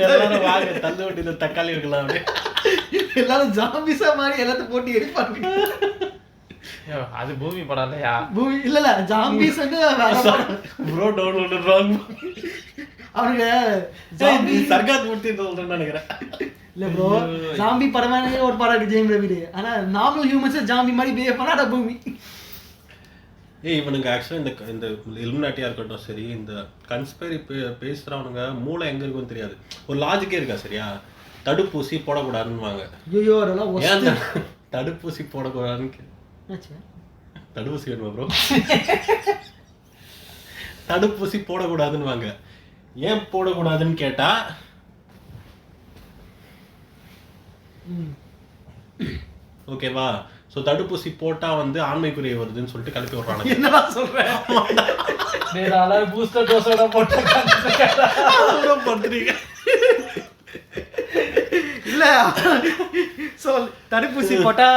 எல்லாரும் வாங்க தள்ளு வண்டியில் தக்காளி இருக்கலாம் அப்படின்னு எல்லாரும் ஜாம்பிஸா மாதிரி எல்லாத்தையும் போட்டு எரிப்பாங்க. அது பூமி படம் இல்லையா? பூமி இல்ல ஜாம்பிஸ் வந்து ப்ரோ டவுன்லோட் ராங். அவனுங்க சர்காத் மூர்த்தி சொல்றேன்னு நினைக்கிறேன். இல்ல ப்ரோ, ஜாம்பி படமே ஒரு படம் இருக்கு ஜெயம் ரவி. ஆனா நார்மல் ஹியூமன்ஸ் ஜாம்பி மாதிரி பிஹேவ் பண்ணா அட பூமி. இவனுங்க ஆக்சுவலாக இந்த இலுமினாட்டியாக இருக்கட்டும் சரி, இந்த கன்ஸ்பைரி பேசுகிறவனுங்க மூளை எங்கே இருக்குன்னு தெரியாது. ஒரு லாஜிக்கே இருக்கா சரியா? தடுப்பூசி போடக்கூடாதுன்னு வாங்க. ஐயோ அதெல்லாம் ஏன் தடுப்பூசி போடக்கூடாதுன்னு? தடுப்பூசி வேணுமா ப்ரோ? தடுப்பூசி போடக்கூடாதுன்னு வாங்க. ஏன் போடக்கூடாதுன்னு கேட்டா ஓகேவா? ஸோ தடுப்பூசி போட்டா வந்து ஆண்மைக்குரிய வருதுன்னு சொல்லிட்டு கிளப்பி விடுறாங்க. என்னடா சொல்றேன்? பூஸ்டர் டோஸோட பண்றீங்க இல்ல சொல். தடுப்பூசி போட்டா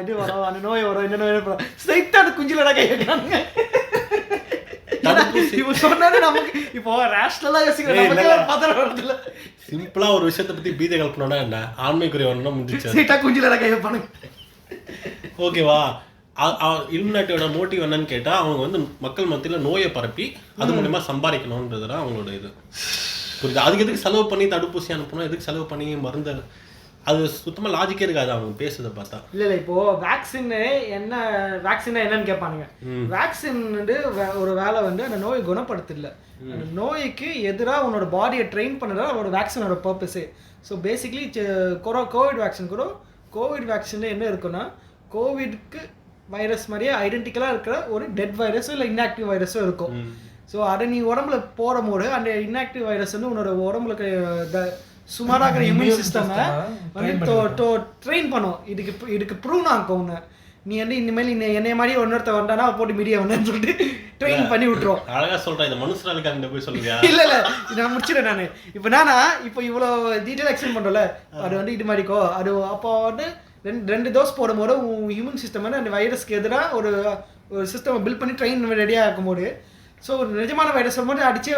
இது வரும், அந்த நோய் வரும், இந்த நோய் வரும். ஸ்ட்ரைட்டா அந்த குஞ்சிலடா கை வைக்கிறாங்க. சொன்னாரு நமக்கு இப்போ ரேஷனலா யோசிக்கிறேன். சிம்பிளா ஒரு விஷயத்தை பத்தி பீஜ கல்பனா என்ன ஆண்மைக்குரிய வரணும்னா முடிச்சு ஸ்ட்ரைட்டா குஞ்சிலடா கை வைப்பானுங்க. ஓகேவா? இலுமினாட்டியோட மோட்டிவ் என்னன்னு கேட்டா அவங்க வந்து மக்கள் மத்தியில நோயை பரப்பி அது மூலமா சம்பாதிக்கணும்ன்றதுதான் அவங்களோட இது. புரியுது? அதுக்கு எதுக்கு செலவு பண்ணி தடுப்பூசி அனுப்பணும், எதுக்கு செலவு பண்ணி மருந்து? அது சுத்தமா லாஜிக்கே இருக்காது அவங்க பேசுறத பார்த்தா. இல்ல இப்போ வேக்சின் என்னன்னு கேட்பானுங்க. வேக்சின் வந்து ஒரு வேலை வந்து அந்த நோயை குணப்படுத்தல, அந்த நோய்க்கு எதிராக உன்னோட பாடியை ட்ரெயின் பண்ணுறதா அவனோட வேக்சினோட பர்பஸே. ஸோ பேசிக்லி கோவிட் வேக்சின் கூட கோவிட் வேக்சின்ல என்ன இருக்குன்னா, கோவிட்க்கு வைரஸ் மாதிரியே ஐடென்டிக்கலாக இருக்கிற ஒரு டெட் வைரஸோ இல்லை இன்ஆக்டிவ் வைரஸோ இருக்கும். ஸோ அதை நீ உடம்புல போடும் போது அந்த இன்ஆக்டிவ் வைரஸ் வந்து உன்னோட உடம்புல சுமாராக இருக்கிற இம்யூன் சிஸ்டமை வந்து ட்ரெயின் பண்ணும். இதுக்கு ப்ரூவ் ஆகும் ஒன்று. நீ வந்து இனிமேல் என்னைய மாதிரி ஒன்னொருத்த வந்தானா போட்டு மீடியா வந்தேன்னு சொல்லிட்டு ட்ரெயின் பண்ணி விட்டுரும். அழகா சொல்றேன். இந்த மனுஷனாலுக்கு அங்கே போய் சொல்லுவியா? இல்ல இதை நான் முடிச்சிடறேன். நான் இப்போ இவ்வளோ டீட்டெயில் எக்ஸ்பிளைன் பண்ணுறல, அது வந்து இது மாதிரிக்கோ அது அப்போ வந்து ரெண்டு டோஸ் போடும்போது இம்யூன் சிஸ்டம் வந்து அந்த வைரஸ்க்கு எதிராக ஒரு சிஸ்டம் பில்ட் பண்ணி ட்ரெயின் ரெடியாக இருக்கும்போது ஸோ நிஜமான வைரஸ் மட்டும் அடிச்சு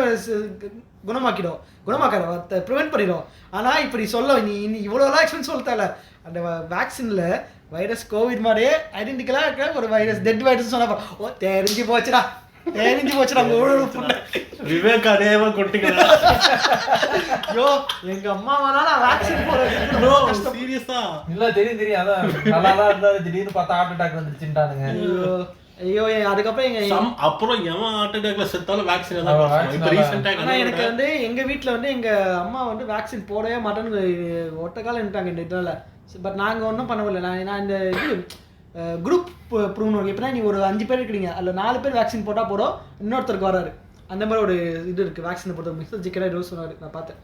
குணமாக்காத ப்ரிவென்ட் பண்ணிடும். ஆனால் இப்படி சொல்ல நீ இவ்வளோலாம் எக்ஸ்பிளைன் சொல்லத்தால அந்த வேக்சினில் வைரஸ் கோவிட் மாதிரியே ஐடென்டிக்கலாக இருக்கிற ஒரு வைரஸ் டெட் வைரஸ் சொன்னா ஓ தெரிஞ்சு போச்சுடா விவேக் அதேவா கொட்டிக்கிறா. ஐயோ எங்க அம்மா வேணா வேக்சின் போடுறேன். சீரியஸா? இல்ல தெரியும் அதான் நல்லாதான் இருந்தாரு, திடீர்னு பார்த்தா ஹார்ட் அட்டாக் வந்துருச்சுட்டானுங்க. ஐயோ அதுக்கப்புறம் அப்புறம் எவன் ஹார்ட் அட்டாக்ல செத்தாலும் வேக்சின் தான். இப்போ ரீசெண்டா எனக்கு வந்து எங்க வீட்டுல வந்து எங்க அம்மா வந்து வேக்சின் போடவே மாட்டேன்னு ஒட்ட காலம் நின்ட்டாங்க இந்த இதனால. பட் நாங்க ஒன்றும் பண்ணவில்லை. நான் இந்த இது குரூப் ப்ரூவ்னு எப்படின்னா நீ ஒரு 5 பேர் இருக்கிறீங்க, அதில் 4 பேர் வேக்சின் போட்டால் போதும் இன்னொருத்தருக்கு வராரு. அந்த மாதிரி ஒரு இது இருக்குது வேக்சினை பொறுத்த மிஸ்டர் ஜிக்கரா டோஸ் சொன்னார், நான் பார்த்தேன்.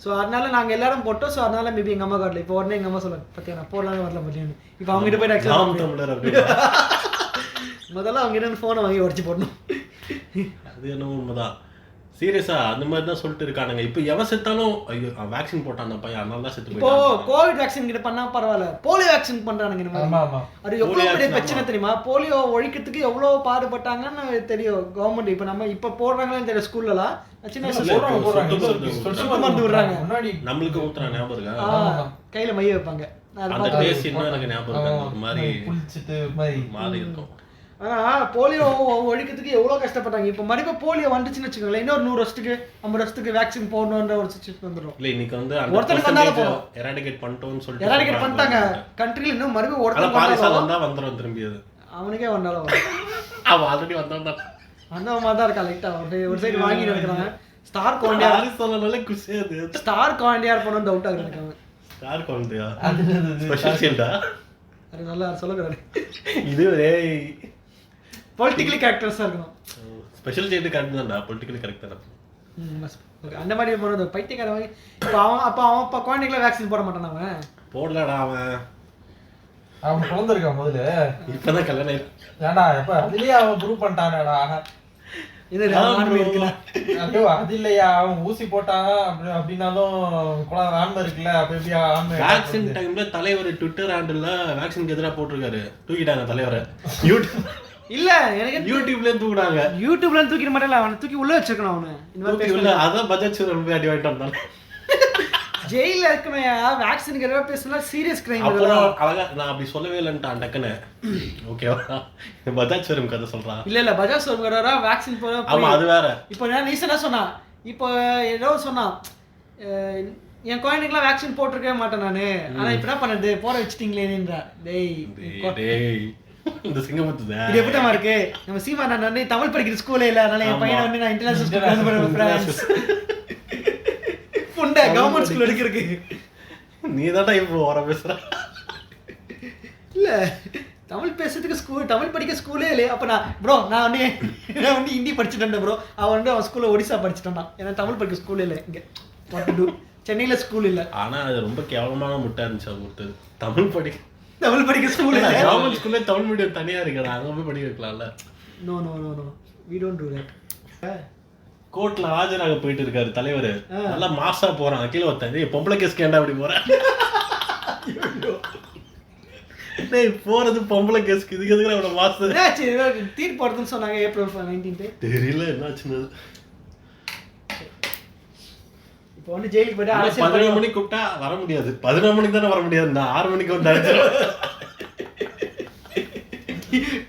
ஸோ அதனால நாங்கள் எல்லாரும் போட்டோம். ஸோ அதனால மேபி எங்கள் அம்மா காட்டல. இப்போ உடனே எங்கள் அம்மா சொல்லுவாங்க பார்த்தியா நான் போடலான்னு வரல முடியும். இப்போ அவங்ககிட்ட போய் ஆக்சுவலாக முதல்ல அவங்ககிட்ட ஃபோனை வாங்கி உடச்சி போடணும். அது என்ன உண்மைதான். சீரியஸா அந்த மாதிரி தான் சொல்லிட்டு இருக்கானுங்க. இப்போ எவன் செத்தாலும் ஐயோ வேக்சின் போட்டான் பையன் அதனால தான் செத்து போயிட்டான். இப்போ கோவிட் வேக்சின் கிட்ட பண்ணா பரவாயில்ல, போலியோ வேக்சின் பண்றானுங்க இந்த மாதிரி. அது எவ்வளவு பெரிய பிரச்சனை தெரியுமா? போலியோ ஒழிக்கிறதுக்கு எவ்வளவு பாடுபட்டாங்கன்னு தெரியும் கவர்மெண்ட். இப்போ நம்ம இப்போ போடுறாங்களே தெரியும் ஸ்கூல்லலாம் சின்ன மருந்து விடுறாங்க. நம்மளுக்கு ஊத்துறாங்க ஞாபகம் இருக்கா? கையில மைய வைப்பாங்க. அந்த டேஸ்ட் இன்னும் எனக்கு ஞாபகம் இருக்கு. அந்த மாதிரி குளிச்சிட்டு மாதிரி இருக்கும். ஆனால் போலியோ ஒழிக்கிறதுக்கு எவ்வளோ கஷ்டப்பட்டாங்க. இப்போ மறுபடியும் போலியோ வந்துச்சுன்னு வச்சுக்கோங்களேன், இன்னொரு 100 வருஷத்துக்கு 50 வருஷத்துக்கு வேக்சின் போடணுன்ற ஒரு சுச்சுவேஷன் வந்துடும். இல்லை இன்னைக்கு வந்து ஒருத்தருக்கு வந்தாலும் போதும், எராடிகேட் பண்ணிட்டோம்னு சொல்லிட்டு எராடிகேட் பண்ணிட்டாங்க கண்ட்ரியில். இன்னும் மறுபடியும் ஒருத்தருக்கு பாரிசால் வந்தால் வந்துடும் திரும்பி. அது அவனுக்கே வந்தாலும் வரும். அவன் ஆல்ரெடி வந்தான் அந்த மாதிரி தான் இருக்கா லைட்டாக. ஒரு சைடு வாங்கி இருக்கிறாங்க. ஸ்டார் குவாண்டியா சொன்னாலே குஷியாது. ஸ்டார் குவாண்டியா போனோம்னு டவுட் ஆகுது எனக்கு. அவன் ஸ்டார் குவாண்டியா ஸ்பெஷல் ஷீல்டா? அது நல்லா சொல்லுகிறாரு. இது பொலிட்டிக்கலி கரெக்டர்ஸாக இருக்கணும். ஸ்பெஷல் ஷீல்டு கரெக்ட் தான்டா, பொலிட்டிக்கலி கரெக்ட் தானே. அந்த மாதிரி போனது பைத்தியக்கார வாங்கி. இப்போ அவன் அப்போ குழந்தைகளை வேக்சின் போட மாட்டான். அவன் போடலடா. அவன் பிறந்திருக்கான் முதல்ல. இப்பதான் கல்யாணம். ஏன்டா எப்ப அதுலயே அவன் ப்ரூவ் பண்ணிட்டானடா. இது ஆண்மை இருக்குல்ல. ஐயோ அது இல்லையா, அவன் ஊசி போட்டான் அப்படின்னாலும் ஆண்மை இருக்குல்ல. அப்ப எப்படி ஆண்மை? வேக்சின் டைம்ல தலைவர் ட்விட்டர் ஹேண்டில்ல வேக்சினுக்கு எதிராக போட்டிருக்காரு. தூக்கிட்டாங்க தலைவரை. இல்ல எனக்கு யூடியூப்ல தூக்குனாங்க. யூடியூப்ல தூக்கிட மாட்டேன். அவனை தூக்கி உள்ள வச்சிருக்கணும். அவனு உள்ள அதான் பஜாஜ் ரொம்ப அடி வாங்கிட்டு வந்தான். ஜெயில இருக்கணையா வேக்சினுக்கு எதிராக பேசினா சீரியஸ் கிரைம். அப்புறம் அழகா நான் அப்படி சொல்லவே இல்லைன்ட்டான் டக்குன்னு. ஓகேவா? பஜாஜ் ஷோரூம் கதை சொல்றான். இல்ல பஜாஜ் ஷோரூம் வேக்சின் போட. ஆமா அது வேற. இப்போ நான் ரீசனா சொன்னா, இப்போ ஏதோ சொன்னா என் குழந்தைங்களாம் வேக்சின் போட்டிருக்கவே மாட்டேன் நானு. ஆனா இப்ப என்ன பண்ணது, போட வச்சுட்டீங்களேன்றா. டேய் இந்த சிங்கமுத்து இது எப்படிமா இருக்கு? நம்ம சீமா நான் வந்து தமிழ் படிக்கிற ஸ்கூலே இல்ல, அதனால என் பையனை வந்து நான் இன்டர்நேஷனல் புண்டை கவர்மெண்ட் ஸ்கூல் எடுக்கிறதுக்கு. நீ தான்டா இப்போ வர பேசுற. இல்ல தமிழ் பேசுறதுக்கு ஸ்கூல், தமிழ் படிக்க ஸ்கூலே இல்லையே. அப்ப நான் வந்து ஹிந்தி படிச்சுட்டேன் ப்ரோ. அவன் வந்து அவன் ஸ்கூல்ல ஒடிசா படிச்சுட்டான். ஏன்னா தமிழ் படிக்க ஸ்கூல் இல்லை இங்க. சென்னையில ஸ்கூல் இல்ல. ஆனா அது ரொம்ப கேவலமான முட்டா இருந்துச்சு. அது முட்டு தமிழ் படிக்க ஸ்கூல் இல்ல. கவர்மெண்ட் ஸ்கூல்ல தமிழ் மீடியம் தனியா இருக்கடா, அங்க போய் படிக்க வைக்கலாம்ல. No we don't do that. கோர்ட்ல ஆஜராக போயிட்டு இருக்காரு தலைவர். நல்லா மாசா போறான். கீழே ஒருத்தன் பொம்பளை கேஸ் கேண்டா அப்படி போறேன். போறது பொம்பளை கேஸ்க்கு. இதுக்கு எதுக்கு அவன மாசம் தீர்ப்பு போடுறதுன்னு சொன்னாங்க ஏப்ரல் 19. தெரியல என்னாச்சுன்னு. இப்போ வந்து ஜெயிலுக்கு போயிட்டு 11 மணிக்கு கூப்பிட்டா வர முடியாது. 11 மணிக்கு தானே வர முடியாது. நான் 6 மணிக்கு வந்து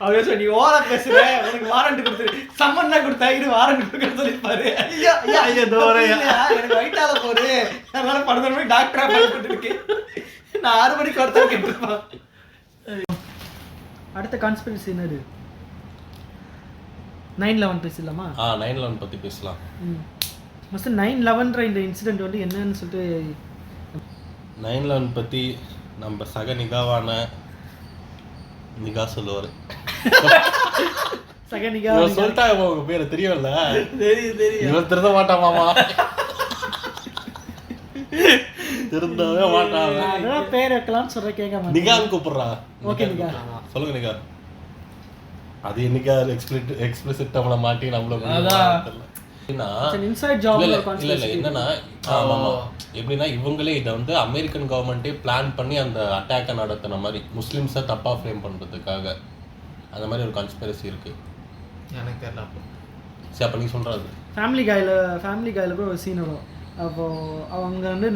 அவரே சொல்லி ஓரா பேசுற, உனக்கு வாரண்ட் கொடுத்துரு. சம்மன் தான் கொடுத்தா, இது வாரண்ட் கொடுக்க சொல்லிருப்பாரு. ஐயா எனக்கு வயிற்றால போரு, அதனால 11 மணிக்கு டாக்டரா பார்த்துட்டு இருக்கேன். நான் 6 மணிக்கு ஒருத்தர் கேட்டுருப்பான். அடுத்த கான்ஸ்பிரசி என்னது? 9/11 பேசலாமா? 9/11 பத்தி பேசலாம். ஃபர்ஸ்ட் 9/11ன்ற இந்த இன்சிடென்ட் வந்து என்னன்னு சொல்லிட்டு 9/11 பத்தி நம்ம சக நிகாவான நிகா சொல்லுவாரு. சக நிகா சொல்லிட்டா உங்க பேரு தெரியும்ல? தெரியும் இவன் திருந்த மாட்டான் மாமா. திருந்தவே மாட்டான். அதான் பேர் வைக்கலாம்னு சொல்ற கேட்க மாட்டேன். நிகான்னு கூப்பிடுறா. ஓகே நிகா சொல்லுங்க நிகா. அது என்னைக்கா எக்ஸ்பிளிசிட் நம்மள மாட்டி நம்மள இன்சைட் ஜாப் என்னன்னா எப்படின்னா இவங்களே இதை வந்து அமெரிக்கன் கவர்மெண்ட்டே பிளான் பண்ணி அந்த அட்டாக்கை நடத்தின மாதிரி முஸ்லிம்ஸை தப்பா ஃப்ரேம் பண்றதுக்காக அந்த மாதிரி ஒரு கான்ஸ்பிரசி இருக்கு. எனக்கு தெரியல. சரி அப்ப நீ சொல்றது ஃபேமிலி கையில் கூட ஒரு சீன் வரும். அப்போது அவங்க வந்து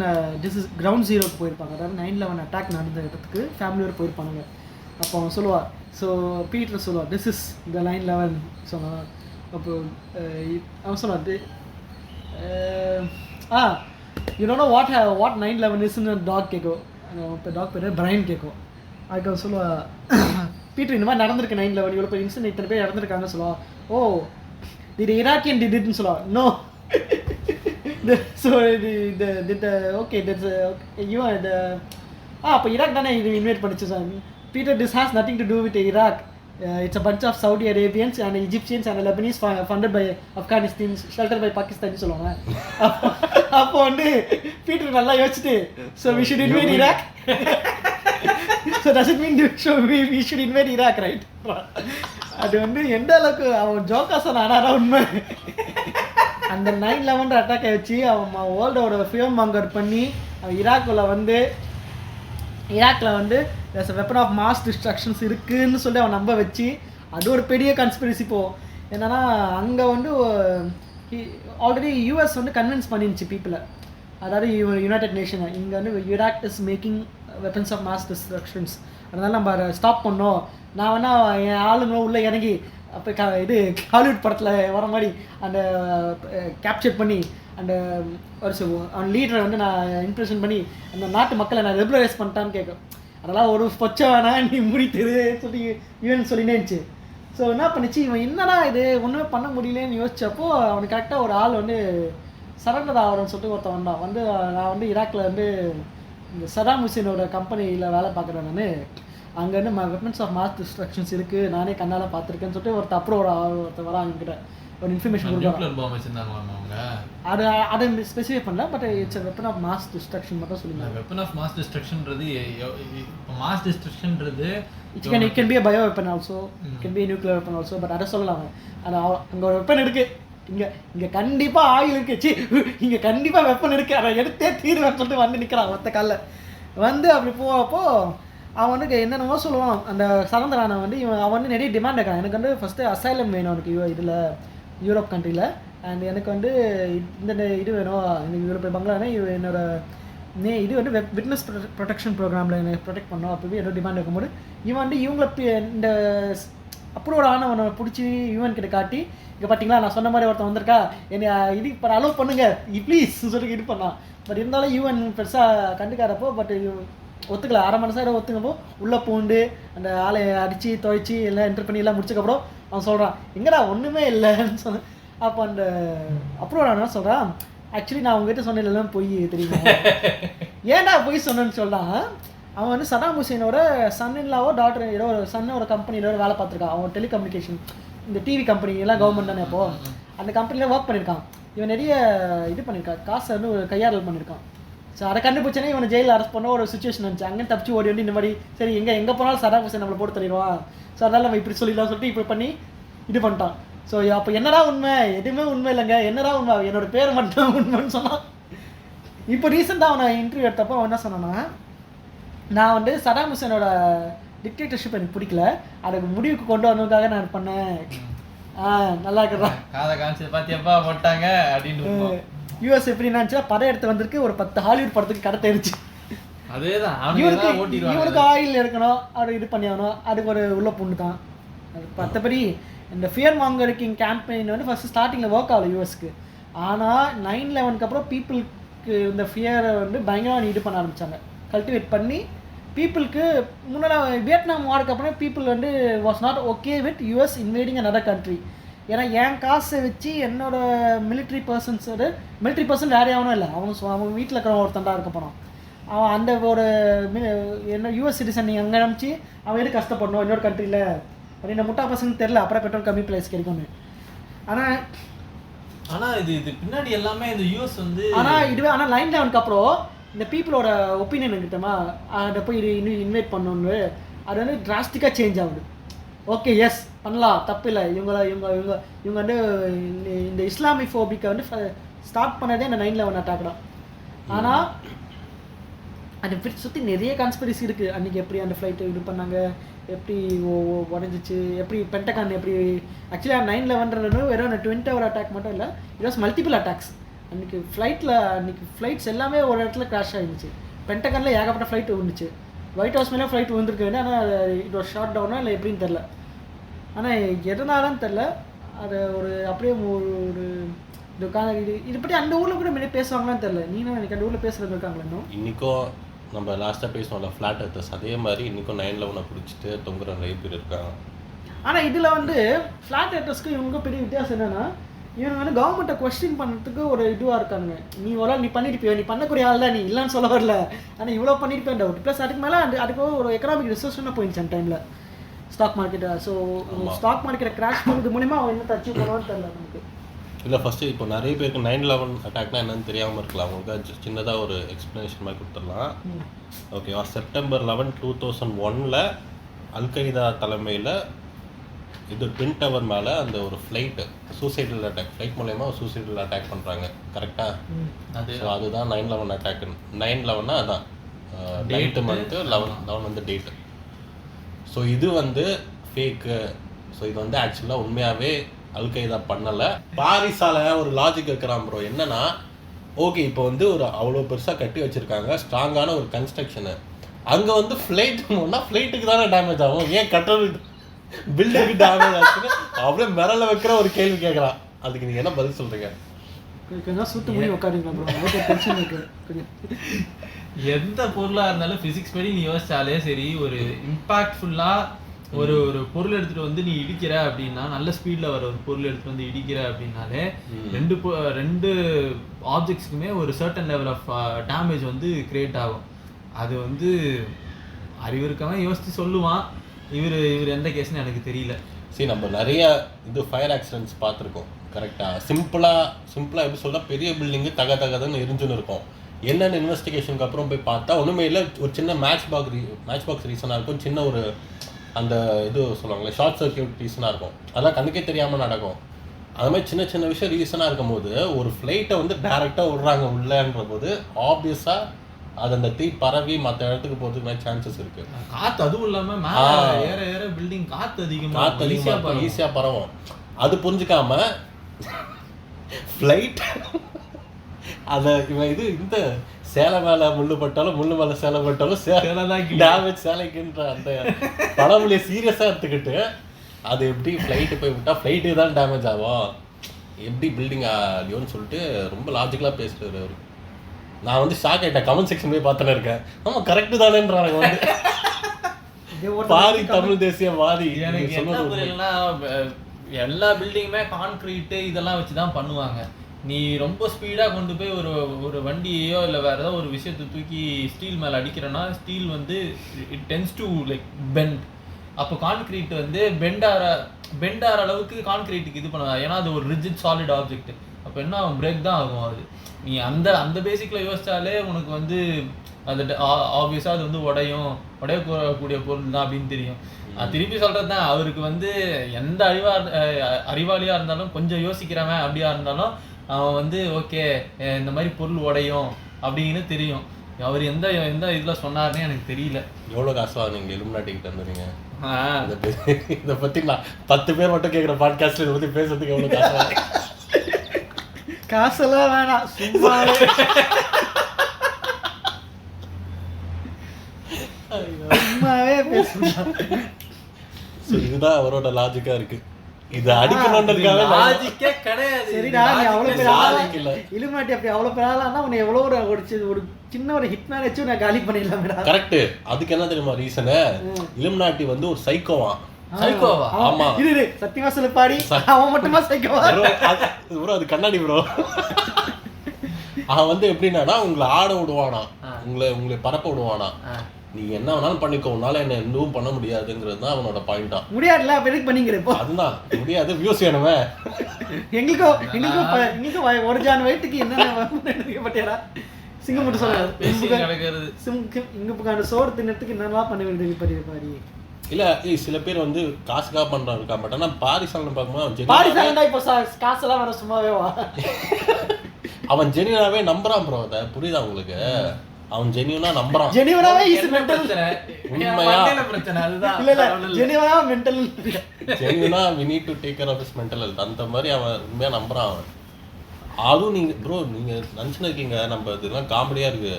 திஸ் இஸ் கிரவுண்ட் ஜீரோக்கு போயிருப்பாங்க. அதாவது 9/11 அட்டாக் நடந்த இடத்துக்கு ஃபேமிலியோடு போயிருப்பாங்க. அப்போ அவன் சொல்லுவாள், ஸோ பீட்டர் சொல்லுவாள், திஸ் இஸ் த 9/11 சொன்னான். அப்போ அவன் சொன்னான், யூ டோன்ட் நோ வாட் 9/11 இஸ்ன்னு டாக் கேட்கும். இப்போ டாக் பேர் பிரைன் கேட்கும். அதுக்கு அவன் சொல்லுவா, பீட்டர் இந்த மாதிரி நடந்திருக்கு 9/11 இவ்வளோ பேர் இன்சிடென்ட் இத்தனை பேர் இறந்துருக்காங்கன்னு சொல்லுவான். ஓ இது இராக்கியன் டிட்னு சொல்லுவான். நோ ஸோ ஓகே இவன் அப்போ ஈராக் தானே இது இன்வைட் பண்ணிச்சு sir. Peter this has nothing to do with Iraq. It's a bunch of Saudi Arabians and Egyptians and Lebanese funded by Afghanistan, sheltered by Pakistan சொல்லுவாங்க. அப்போ வந்து பீட்டர் நல்லா யோசிச்சுட்டு, so we should invade Iraq. So does it mean we should invade Iraq, right? அது வந்து எந்த அளவுக்கு அவன் ஜோக்கா சொன்னானா உண்மை. அந்த 9/11 அட்டாக்கை வச்சு அவன் வேர்ல்டோட ஃபியர் மாங்கர் பண்ணி அவன் ஈராக்கில் வந்து there's a weapon of mass destructions இருக்குன்னு சொல்லி அவன் நம்ப வச்சு அது ஒரு பெரிய கன்ஸ்பிரசி. இப்போ என்னன்னா அங்கே வந்து ஆல்ரெடி யூஎஸ் வந்து கன்வின்ஸ் பண்ணிருந்துச்சு பீப்புளை. அதாவது யுனைடெட் நேஷன் இங்கே வந்து Iraq is making weapons of mass destructions அதனால நம்ம அதை ஸ்டாப் பண்ணோம். நான் வேணா என் ஆளுங்களும் உள்ளே இறங்கி அப்போ இது ஹாலிவுட் படத்தில் வர மாதிரி அந்த கேப்சர் பண்ணி அந்த ஒரு அவன் லீடரை வந்து நான் இம்ப்ரெஷன் பண்ணி அந்த நாட்டு மக்களை நான் ரெகுலரைஸ் பண்ணிட்டான்னு கேட்கும். அதெல்லாம் ஒரு பொச்சை வேணா நீ முடித்துரு சொல்லி இவன் சொல்லினே இருந்துச்சு. ஸோ என்ன பண்ணிச்சு, இவன் என்னடா இது ஒன்றுமே பண்ண முடியலன்னு யோசிச்சப்போ அவனுக்கு கரெக்டாக ஒரு ஆள் வந்து சரண்டர் ஆகிறன்னு சொல்லிட்டு ஒருத்தன் வந்தான். வந்து நான் வந்து ஈராக்கில் வந்து இந்த சதாம் ஹுசேனோட கம்பெனியில் வேலை பார்க்குறேன். நான் அங்கேருந்து வெப்பன்ஸ் ஆஃப் மாஸ் டிஸ்ட்ரக்ஷன்ஸ் இருக்குது, நானே கண்ணால் பார்த்துருக்கேன்னு சொல்லிட்டு ஒருத்தர் ஒருத்தர் வர அவங்ககிட்ட ஒரு இன்ஃபர்மேஷன் கொடுக்குறாங்க. அதை ஸ்பெசிஃபை பண்ணல, but it's weapon of mass destruction மட்டும் சொல்லுங்கள். வெப்பன் ஆஃப் மாஸ் டிஸ்ட்ரக்ஷன்றது மாஸ் டிஸ்ட்ரக்ஷன்றது it can be a bio weapon also, can be nuclear weapon also. But அதை சொல்லலாம். அது அங்கே ஒரு வெப்பன் இருக்குது, இங்கே கண்டிப்பாக ஆயில் இருக்குது, இங்கே கண்டிப்பாக வெப்பன் இருக்குது, அதை எடுத்தே தீர்வேன்னு சொல்லிட்டு வந்து நிற்கிறான் ஒத்த காலில். வந்து அப்படி போகிறப்போ அவன் வந்து என்னென்னமோ சொல்லுவான். அந்த சரந்தரான வந்து அவன் வந்து நிறைய டிமாண்ட் இருக்கான். எனக்கு வந்து ஃபஸ்ட்டு அசைலம் வேணும் எனக்கு இதில் யூரோப் கண்ட்ரியில். அண்ட் எனக்கு வந்து இந்த இது வேணும், எனக்கு யூரோப் பங்களானே என்னோட இது வந்து விட்னஸ் ப்ரொடெக்ஷன் ப்ரோக்ராமில் என்னை ப்ரொடெக்ட் பண்ணோம். அப்போவே என்னோட டிமாண்ட் இருக்கும்போது இவன் வந்து இவங்கள இந்த அப்ரூவ் ஆனவனை பிடிச்சி இவன் கிட்ட காட்டி, இங்கே பார்த்தீங்களா நான் சொன்ன மாதிரி ஒருத்தன் வந்திருக்கா, என்னை இது இப்போ அலோவ் பண்ணுங்க ப்ளீஸ் சொல்லி இது பண்ணான். பட் இருந்தாலும் யூஎன் பெருசாக கண்டுக்காரப்போ பட் ஒத்துக்கல. அரை மணி நேரம் ஒத்துக்கப்போ உள்ளே பூண்டு அந்த ஆளை அடித்து துவைச்சி எல்லாம் என்டர் பண்ணி எல்லாம் முடிச்சக்கப்புறம் அவன் சொல்கிறான் எங்கடா ஒன்றுமே இல்லைன்னு சொன்னேன். அப்போ அந்த அப்ரூவ் ஆனவன் சொல்கிறான், ஆக்சுவலி நான் உங்ககிட்ட சொன்னதெல்லாம் பொய் தெரியுமா, ஏன்டா பொய் சொன்னேன்னு சொல்கிறான். அவன் வந்து சதாம் ஹுசேனோட சன்னின்லாவோ டாக்டர் ஏதோ ஒரு சன்னோட கம்பெனியில் வேலை பார்த்துருக்கான். அவன் டெலிகம்யூனிகேஷன் இந்த டிவி கம்பெனி எல்லாம் கவர்மெண்ட் தானே, அப்போது அந்த கம்பெனியில் ஒர்க் பண்ணியிருக்கான். இவன் நிறைய இது பண்ணியிருக்கான், காசை வந்து ஒரு கையாடல் பண்ணியிருக்கான். ஸோ அதை கண்டுபிடிச்சனே இவனை ஜெயிலில் அரெஸ்ட் பண்ண ஒரு சுச்சுவேஷன் இருந்துச்சு. அங்கே தப்பிச்சு ஓடி வந்து இந்த மாதிரி சரி எங்கே போனாலும் சதாம் ஹுசேன் நம்மளை போட்டு தள்ளிடுவான், ஸோ அதனால் நம்ம இப்படி சொல்லிடலாம் சொல்லிட்டு இப்படி பண்ணி இது பண்ணிட்டான். ஸோ அப்போ என்னடா உண்மை, எதுவுமே உண்மை இல்லைங்க, என்னடா உண்மை, என்னோட பேர் மட்டும் உண்மைன்னு சொன்னான். இப்போ ரீசெண்டாக அவனை இன்டர்வியூ எடுத்தப்போ அவன் என்ன சொன்னான்னா, நான் வந்து சதாம் ஹுசேனோட டிக்டேட்டர்ஷிப் எனக்கு பிடிக்கல, அதுக்கு முடிவுக்கு கொண்டு வந்ததுக்காக நான் பண்ணேன். நல்லா இருக்கிறான் காதை காமிச்சு பார்த்தியப்பா போட்டாங்க அப்படின்னு. யூஎஸ் எப்படி நினச்சா படம் எடுத்து வந்திருக்கு, ஒரு 10 ஹாலிவுட் படத்துக்கு கடை தெரிஞ்சு. அதேதான் இவனுக்கு ஆயில் இருக்கணும், அது இது பண்ணியாகணும், அதுக்கு ஒரு உள்ள பொண்ணு தான். மற்றபடி இந்த ஃபியர் மாங்கரிங் கேம்பெயின் வந்து ஃபஸ்ட்டு ஸ்டார்டிங்கில் ஒர்க் ஆகல யூஎஸ்க்கு. ஆனால் 9/11 அப்புறம் பீப்புளுக்கு இந்த ஃபியரை வந்து பயங்கரமாக இது பண்ண ஆரம்பித்தாங்க, கல்டிவேட் பண்ணி பீப்புளுக்கு. முன்னாடி வியட்நாம் வாருக்கு அப்புறம் பீப்புள் வந்து was not okay with US invading another country. ஏன்னா என் காசை வச்சு என்னோட மிலிட்ரி பர்சன் வேறு எவனும் இல்லை, அவங்க வீட்டில் இருக்கிறவன் ஒருத்தண்டா இருக்க போகிறான். அவன் அந்த ஒரு என்ன யூஎஸ் சிட்டிசன் நீங்கள் அங்கே அனுப்பிச்சு அவன் எது கஷ்டப்படணும் இன்னொரு கண்ட்ரியில் அப்படின்னு முட்டா பசங்க தெரில. அப்புறம் பெட்ரோல் கம்மி ப்ரைஸ் கிடைக்கும்னு. ஆனால் இது பின்னாடி எல்லாமே இந்த யூஎஸ் வந்து இதுவே 9/11 அப்புறம் இந்த பீப்புளோட ஒப்பீனியன் கிட்டமா அதை போய் இன்வைட் பண்ணணுன்னு அது வந்து டிராஸ்டிக்காக சேஞ்ச் ஆகுது. ஓகே எஸ் பண்ணலாம், தப்பு இல்லை. இவங்க வந்து இந்த இஸ்லாமிக் ஃபோபிக்கை வந்து ஸ்டார்ட் பண்ணதே இந்த 9/11 அட்டாக் தான். ஆனால் அதை சுற்றி நிறைய கான்ஸ்பிரசி இருக்குது. அன்றைக்கி எப்படி அந்த ஃப்ளைட்டு இது பண்ணாங்க, எப்படி உடஞ்சிச்சு, எப்படி பென்டகான் எப்படி ஆக்சுவலாக 9/11 வெறும் 20 hour அட்டாக் மட்டும் இல்லை, இட் வாஸ் மல்டிபிள் அட்டாக்ஸ். அன்றைக்கி ஃப்ளைட்ஸ் எல்லாமே ஒரு இடத்துல கிராஷ் ஆகிருந்துச்சு. பென்டகானில் ஏகப்பட்ட ஃப்ளைட் வந்துச்சு, ஒயிட் ஹவுஸ் மேலே ஃப்ளைட் வந்துருக்கு. ஆனால் இது ஒரு ஷார்ட் டவுனா இல்லை எப்படின்னு தெரில. ஆனால் எதனாலன்னு தெரில, அது ஒரு அப்படியே ஒரு இது பற்றி அந்த ஊரில் கூட முன்னாடி பேசுவாங்களான்னு தெரில. நீங்களும் எனக்கு அந்த ஊரில் பேசுகிறது இருக்காங்களா இன்னும்? இன்றைக்கும் நம்ம லாஸ்ட்டாக பேசணும்ல ஃப்ளாட் எர்த்தர்ஸ், அதே மாதிரி இன்றைக்கும் 9/11 பிடிச்சிட்டு தொங்குற நிறைய பேர் இருக்காங்க. ஆனால் இதில் வந்து ஃப்ளாட் எர்த்தர்ஸ்க்கு இவங்க பெரிய வித்தியாசம் என்னென்னா, இவங்க வந்து கவர்மெண்ட்டை கொஸ்டின் பண்ணுறதுக்கு ஒரு இதுவாக இருக்காங்க. நீ நீ பண்ணியிருப்பியோ, நீ பண்ணக்கூடிய ஆள் தான், நீ இல்லைன்னு சொல்ல வரல, ஆனால் இவ்வளோ பண்ணியிருப்பேன் டவுட். ப்ளஸ் அதுக்கு மேலே அதுக்கு ஒரு எக்கனாமிக் ரிசர்ச்னா போயிடுச்சு அந்த டைமில் ஸ்டாக் மார்க்கெட்டை. ஸோ ஸ்டாக் மார்க்கெட்டை கிராஷ் பண்ணுறது மூலிமா அவன் என்ன அச்சீவ் பண்ணுவான்னு தெரியல நமக்கு. இல்லை ஃபஸ்ட்டு இப்போ நிறைய பேருக்கு 9/11 அட்டாக்னா என்னன்னு தெரியாமல் இருக்கலாம். அவங்களுக்கு சின்னதாக ஒரு எக்ஸ்ப்ளனேஷன் மாதிரி கொடுத்துடலாம். ஓகேவா? செப்டம்பர் 11, 2001 அல்கைதா தலைமையில் இது ட்வின் டவர் மேலே அந்த ஒரு ஃப்ளைட்டு சூசைடல் அட்டாக், ஃப்ளைட் மூலயமா சூசைடல் அட்டாக் பண்ணுறாங்க. கரெக்டாக? ஸோ அதுதான் 9/11 அட்டாக்கு. 9/11 அதான் டேட்டு மந்த்து, 11 வந்து டேட்டு. ஸோ இது வந்து ஃபேக்கு. ஸோ இது வந்து ஆக்சுவலாக உண்மையாகவே அல்கைதா பண்ணலை. பாரிஸால் ஒரு லாஜிக் இருக்கிறான் ப்ரோ. என்னன்னா, ஓகே இப்போ வந்து ஒரு அவ்வளோ பெருசாக கட்டி வச்சுருக்காங்க, ஸ்ட்ராங்கான ஒரு கன்ஸ்ட்ரக்ஷனு. அங்க வந்து ஃப்ளைட்டுக்கு தானே டேமேஜ் ஆகும், ஏன் கட்டல் பில்டிங்க்கு டேமேஜ் ஆச்சுன்னு அப்படியே மிரள வைக்கிற ஒரு கேள்வி கேட்கறான். அதுக்கு நீங்க என்ன பதில் சொல்றீங்க? கொஞ்சம் சுட்டு மூடி உட்காருங்களா ப்ரோ, டென்ஷன் இருக்கு கொஞ்சம். எந்த பொருளா இருந்தாலும் பிசிக்ஸ் படி நீ யோசிச்சாலே சரி, ஒரு இம்பாக்ட்ஃபுல்லா ஒரு பொருள் எடுத்துட்டு வந்து நீ இடிக்கிற அப்படின்னா, நல்ல ஸ்பீட்ல வர ஒரு பொருள் எடுத்துட்டு வந்து இடிக்கிற அப்படின்னாலே ரெண்டு ஆப்ஜெக்ட்ஸ்க்குமே ஒரு சர்டன் லெவல் ஆஃப் டேமேஜ் வந்து கிரியேட் ஆகும். அது வந்து அறிவு இருக்கவன் யோசிச்சு சொல்லுவான். இவர் எந்த கேஸ்னு எனக்கு தெரியல. சரி, நம்ம நிறைய ஃபயர் ஆக்சிடென்ட்ஸ் பார்த்துருக்கோம் கரெக்டாக. சிம்பிளாக எப்படி சொல்ல, பெரிய பில்டிங்கு தகதன்னு எரிஞ்சுன்னு இருக்கும். என்னென்ன இன்வெஸ்டிகேஷனுக்கு அப்புறம் போய் பார்த்தா ஒன்றுமே இல்லை, ஒரு சின்ன மேட்ச் பாக்ஸ் ரீசனாக இருக்கும், சின்ன ஒரு அந்த சொல்லுவாங்களே ஷார்ட் சர்க்கியூட் ரீசனாக இருக்கும். அதெல்லாம் கண்ணுக்கே தெரியாமல் நடக்கும். அது மாதிரி சின்ன சின்ன விஷயம் ரீசனாக இருக்கும் போது ஒரு ஃப்ளைட்டை வந்து டேரெக்டாக விடுறாங்க உள்ளன்ற போது ஆப்வியஸாக அது அந்த தீ பரவி மற்ற இடத்துக்கு போகிறதுக்கு மாதிரி சான்சஸ் இருக்கு. காற்று அதுவும் இல்லாமல் ஏற பில்டிங் காற்று அதிகமாக ஈஸியாக பரவும். அது புரிஞ்சுக்காம ஃப்ளைட் அதை இந்த சேலை மேலே முள்ளு பட்டாலும் முள்ளு மேலே சேலை பட்டாலும் டேமேஜ் சேலைக்குன்ற அந்த பழமொழியை சீரியஸாக எடுத்துக்கிட்டு அது எப்படி ஃப்ளைட்டு போய் விட்டால் ஃப்ளைட்டுக்கு தான் டேமேஜ் ஆகும், எப்படி பில்டிங் ஆகும்னு சொல்லிட்டு ரொம்ப லாஜிக்கலாக பேசுகிறாரு அவர். நான் வந்து ஷாக் ஆகிட்டேன். கமெண்ட் செக்ஷன் போய் பார்த்துன்னு இருக்கேன். ஆமாம் கரெக்டு தானேன்றாங்க வந்து பாதி தமிழ் தேசியவாதி. எனக்கு என்ன புரியலன்னா, எல்லா பில்டிங்குமே கான்கிரீட்டு இதெல்லாம் வச்சு தான் பண்ணுவாங்க. நீ ரொம்ப ஸ்பீடாக கொண்டு போய் ஒரு வண்டியையோ இல்லை வேறு ஏதோ ஒரு விஷயத்தை தூக்கி ஸ்டீல் மேலே அடிக்கிறேன்னா ஸ்டீல் வந்து it tends to like bend. அப்போ கான்கிரீட் வந்து பெண்டார அளவுக்கு கான்கிரீட்டுக்கு இது பண்ணுவாங்க, ஏன்னா அது ஒரு ரிஜிட் சாலிட் ஆப்ஜெக்ட். அப்போ என்ன ஆகும், பிரேக் தான் ஆகும். அது நீ அந்த பேசிக்கில் யோசிச்சாலே உனக்கு வந்து அது ஆப்வியஸாக அது வந்து உடையக்கூடிய பொருள் தான் அப்படின்னு தெரியும். திருப்பி சொல்கிறது தான், அவருக்கு வந்து எந்த அறிவாளியாக இருந்தாலும் கொஞ்சம் யோசிக்கிறவன் அப்படியா இருந்தாலும் அவன் வந்து ஓகே இந்த மாதிரி பொருள் உடையும் அப்படின்னு தெரியும். அவர் எந்த இதில் சொன்னார்னே எனக்கு தெரியல. எவ்வளோ காசா நீங்கள் இலுமினாட்டிக்கிட்ட இருந்தீங்க? இதை பற்றி நான் 10 பேர் மட்டும் கேட்குற பாட்காஸ்ட்டில் இதை பற்றி பேசுறதுக்கு எவ்வளோ காசா? காசெல்லாம் வேணாம், சும்மாவே பேசுறேன். இதுதான் அவரோட லாஜிக்கா இருக்கு. இது அடிக்கணும்ன்றதுக்காக லாஜிக்கே கிடையாது. சரிடா, நீ அவ்வளவு பெரிய ஆளா இல்ல இலுமினாட்டி அப்படி அவ்வளவு பெரிய ஆளானா உன்னை எவ்வளவு ஒரு சின்ன ஒரு ஹிட் மேன் வச்சு நான் காலி பண்ணிடலாம்டா. கரெக்ட். அதுக்கு என்ன தெரியுமா ரீசன்? இலுமினாட்டி வந்து ஒரு சைக்கோவா. ஆமா, இது சத்தியமா சொல்ல பாடி அவன் மட்டுமா சைக்கோவா? ப்ரோ அது கண்ணாடி ப்ரோ. அவன் வந்து எப்படின்னா உங்களை ஆட விடுவானா, உங்களை பரப்ப விடுவானா. நீ என்ன வேணாலும் பண்ணிக்கோ, உன்னால என்ன எதுவும் பண்ண முடியாதுங்கிறது தான் அவனோட பாயிண்டா. முடியாதுல்ல, அப்ப எதுக்கு பண்ணிக்கிறப்போ? அதுதான் முடியாது, வியூஸ் வேணுமே. எங்களுக்கும் ஒரு ஜான் வயிற்றுக்கு என்ன பட்டியாரா சிங்கம் மட்டும் சொல்றாரு. இங்க சோறு தின்னத்துக்கு என்னெல்லாம் பண்ண வேண்டியது பாரி. இல்ல சில பேர் வந்து காசுக்காக பண்றாங்க. பட் ஆனா பாரிசாலன் பார்க்கும்போது காசெல்லாம் வர சும்மாவேவா அவன் ஜெனியூனாவே நம்புறான் ப்ரோ. அதை புரியுதா உங்களுக்கு? அவன் ஜெனியூனா நம்புறான். ஜெனியூனாவே இஸ் மென்டல். உண்மையா பிரச்சனை அதுதான். இல்ல ஜெனியூனா mental. ஜெனியூனா we need to take care of his mental health. அந்த மாதிரி அவன் உண்மையா நம்புறான் அவன். அதுவும் நீங்க ப்ரோ நீங்க நினைச்சுருக்கீங்க நம்ம இதெல்லாம் காமெடியா இருக்கு.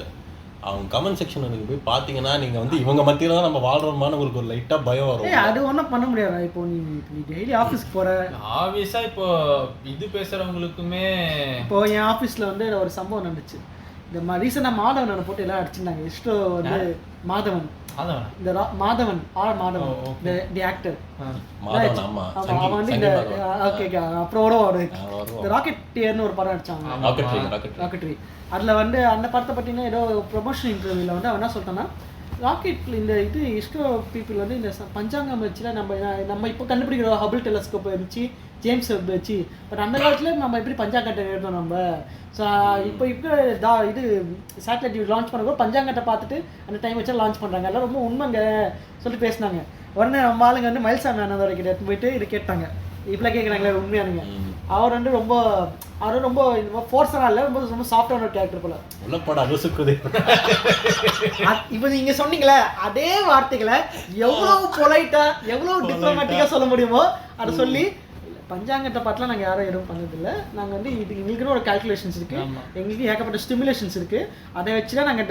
அவங்க கமெண்ட் செக்ஷன் நீங்க போய் பாத்தீங்கன்னா நீங்க வந்து இவங்க மத்தியில தான் நம்ம வாழ்றோம்னு உங்களுக்கு ஒரு லைட்டா பயம் வரும். அது ஒன்றும் பண்ண முடியாது. இப்போ நீ டெய்லி ஆஃபீஸ்க்கு போற, ஆப்வியஸா இப்போ இது பேசுறவங்களுக்குமே இப்போ என் ஆஃபீஸ்ல வந்து ஒரு சம்பவம் நடந்துச்சு. இந்த ரீசெண்டாக மாதவனை போட்டு எல்லாம் அடிச்சிருந்தாங்க. இஷ்டோ வந்து மாதவன் இந்த மாதவன் தி ஆக்டர் அவன் வந்து இந்த ஓகே அப்புறம் இந்த ராக்கெட்டியர்னு ஒரு படம் அடிச்சாங்க, ராக்கெட்ரி. அதில் வந்து அந்த படத்தை பற்றினா ஏதோ ப்ரொமோஷன் இன்டர்வியூவில் வந்து அவன் என்ன சொல்லிட்டான்னா, ராக்கெட்டில் இந்த இஸ்ரோ பீப்புள் வந்து இந்த பஞ்சாங்கம் வச்சுல நம்ம இப்போ கண்டுபிடிக்கிற ஹபிள் டெலஸ்கோப் வச்சு ஜேம்ஸ் வெப் வச்சு, பட் அந்த காலத்தில் நம்ம எப்படி பஞ்சாங்கட்டை எழுதணும் நம்ம. ஸோ இப்போ இது சேட்டலைட் லான்ச் பண்ணக்கூட பஞ்சாங்கட்டை பார்த்துட்டு அந்த டைம் வச்சா லான்ச் பண்ணுறாங்க. எல்லாம் ரொம்ப உண்மைங்க சொல்லிட்டு பேசினாங்க. உடனே நம்ம ஆளுங்க வந்து மயில்சாமி அண்ணாதோட கிட்ட போயிட்டு இது கேட்டாங்க, இப்பெல்லாம் கேட்குறாங்களே உண்மையானுங்க. அவர் வந்து ரொம்ப ஃபோர்ஸனாக இல்லை, ரொம்ப சாஃப்டான ஒரு கேரக்டர் போல. இப்போ நீங்கள் சொன்னீங்களே அதே வார்த்தைகளை எவ்வளோ பொலைட்டாக எவ்வளோ டிப்ளமேட்டிக்காக சொல்ல முடியுமோ அதை சொல்லி பஞ்சாங்கத்தை பார்த்துலாம் நாங்கள் யாரும் எதுவும் பண்ணதில்லை. நாங்கள் வந்து இது எங்களுக்குன்னு ஒரு கால்குலேஷன்ஸ் இருக்குது, எங்களுக்கு ஏகப்பட்ட ஸ்டிமுலேஷன்ஸ் இருக்குது. அதை வச்சு தான் நாங்கள்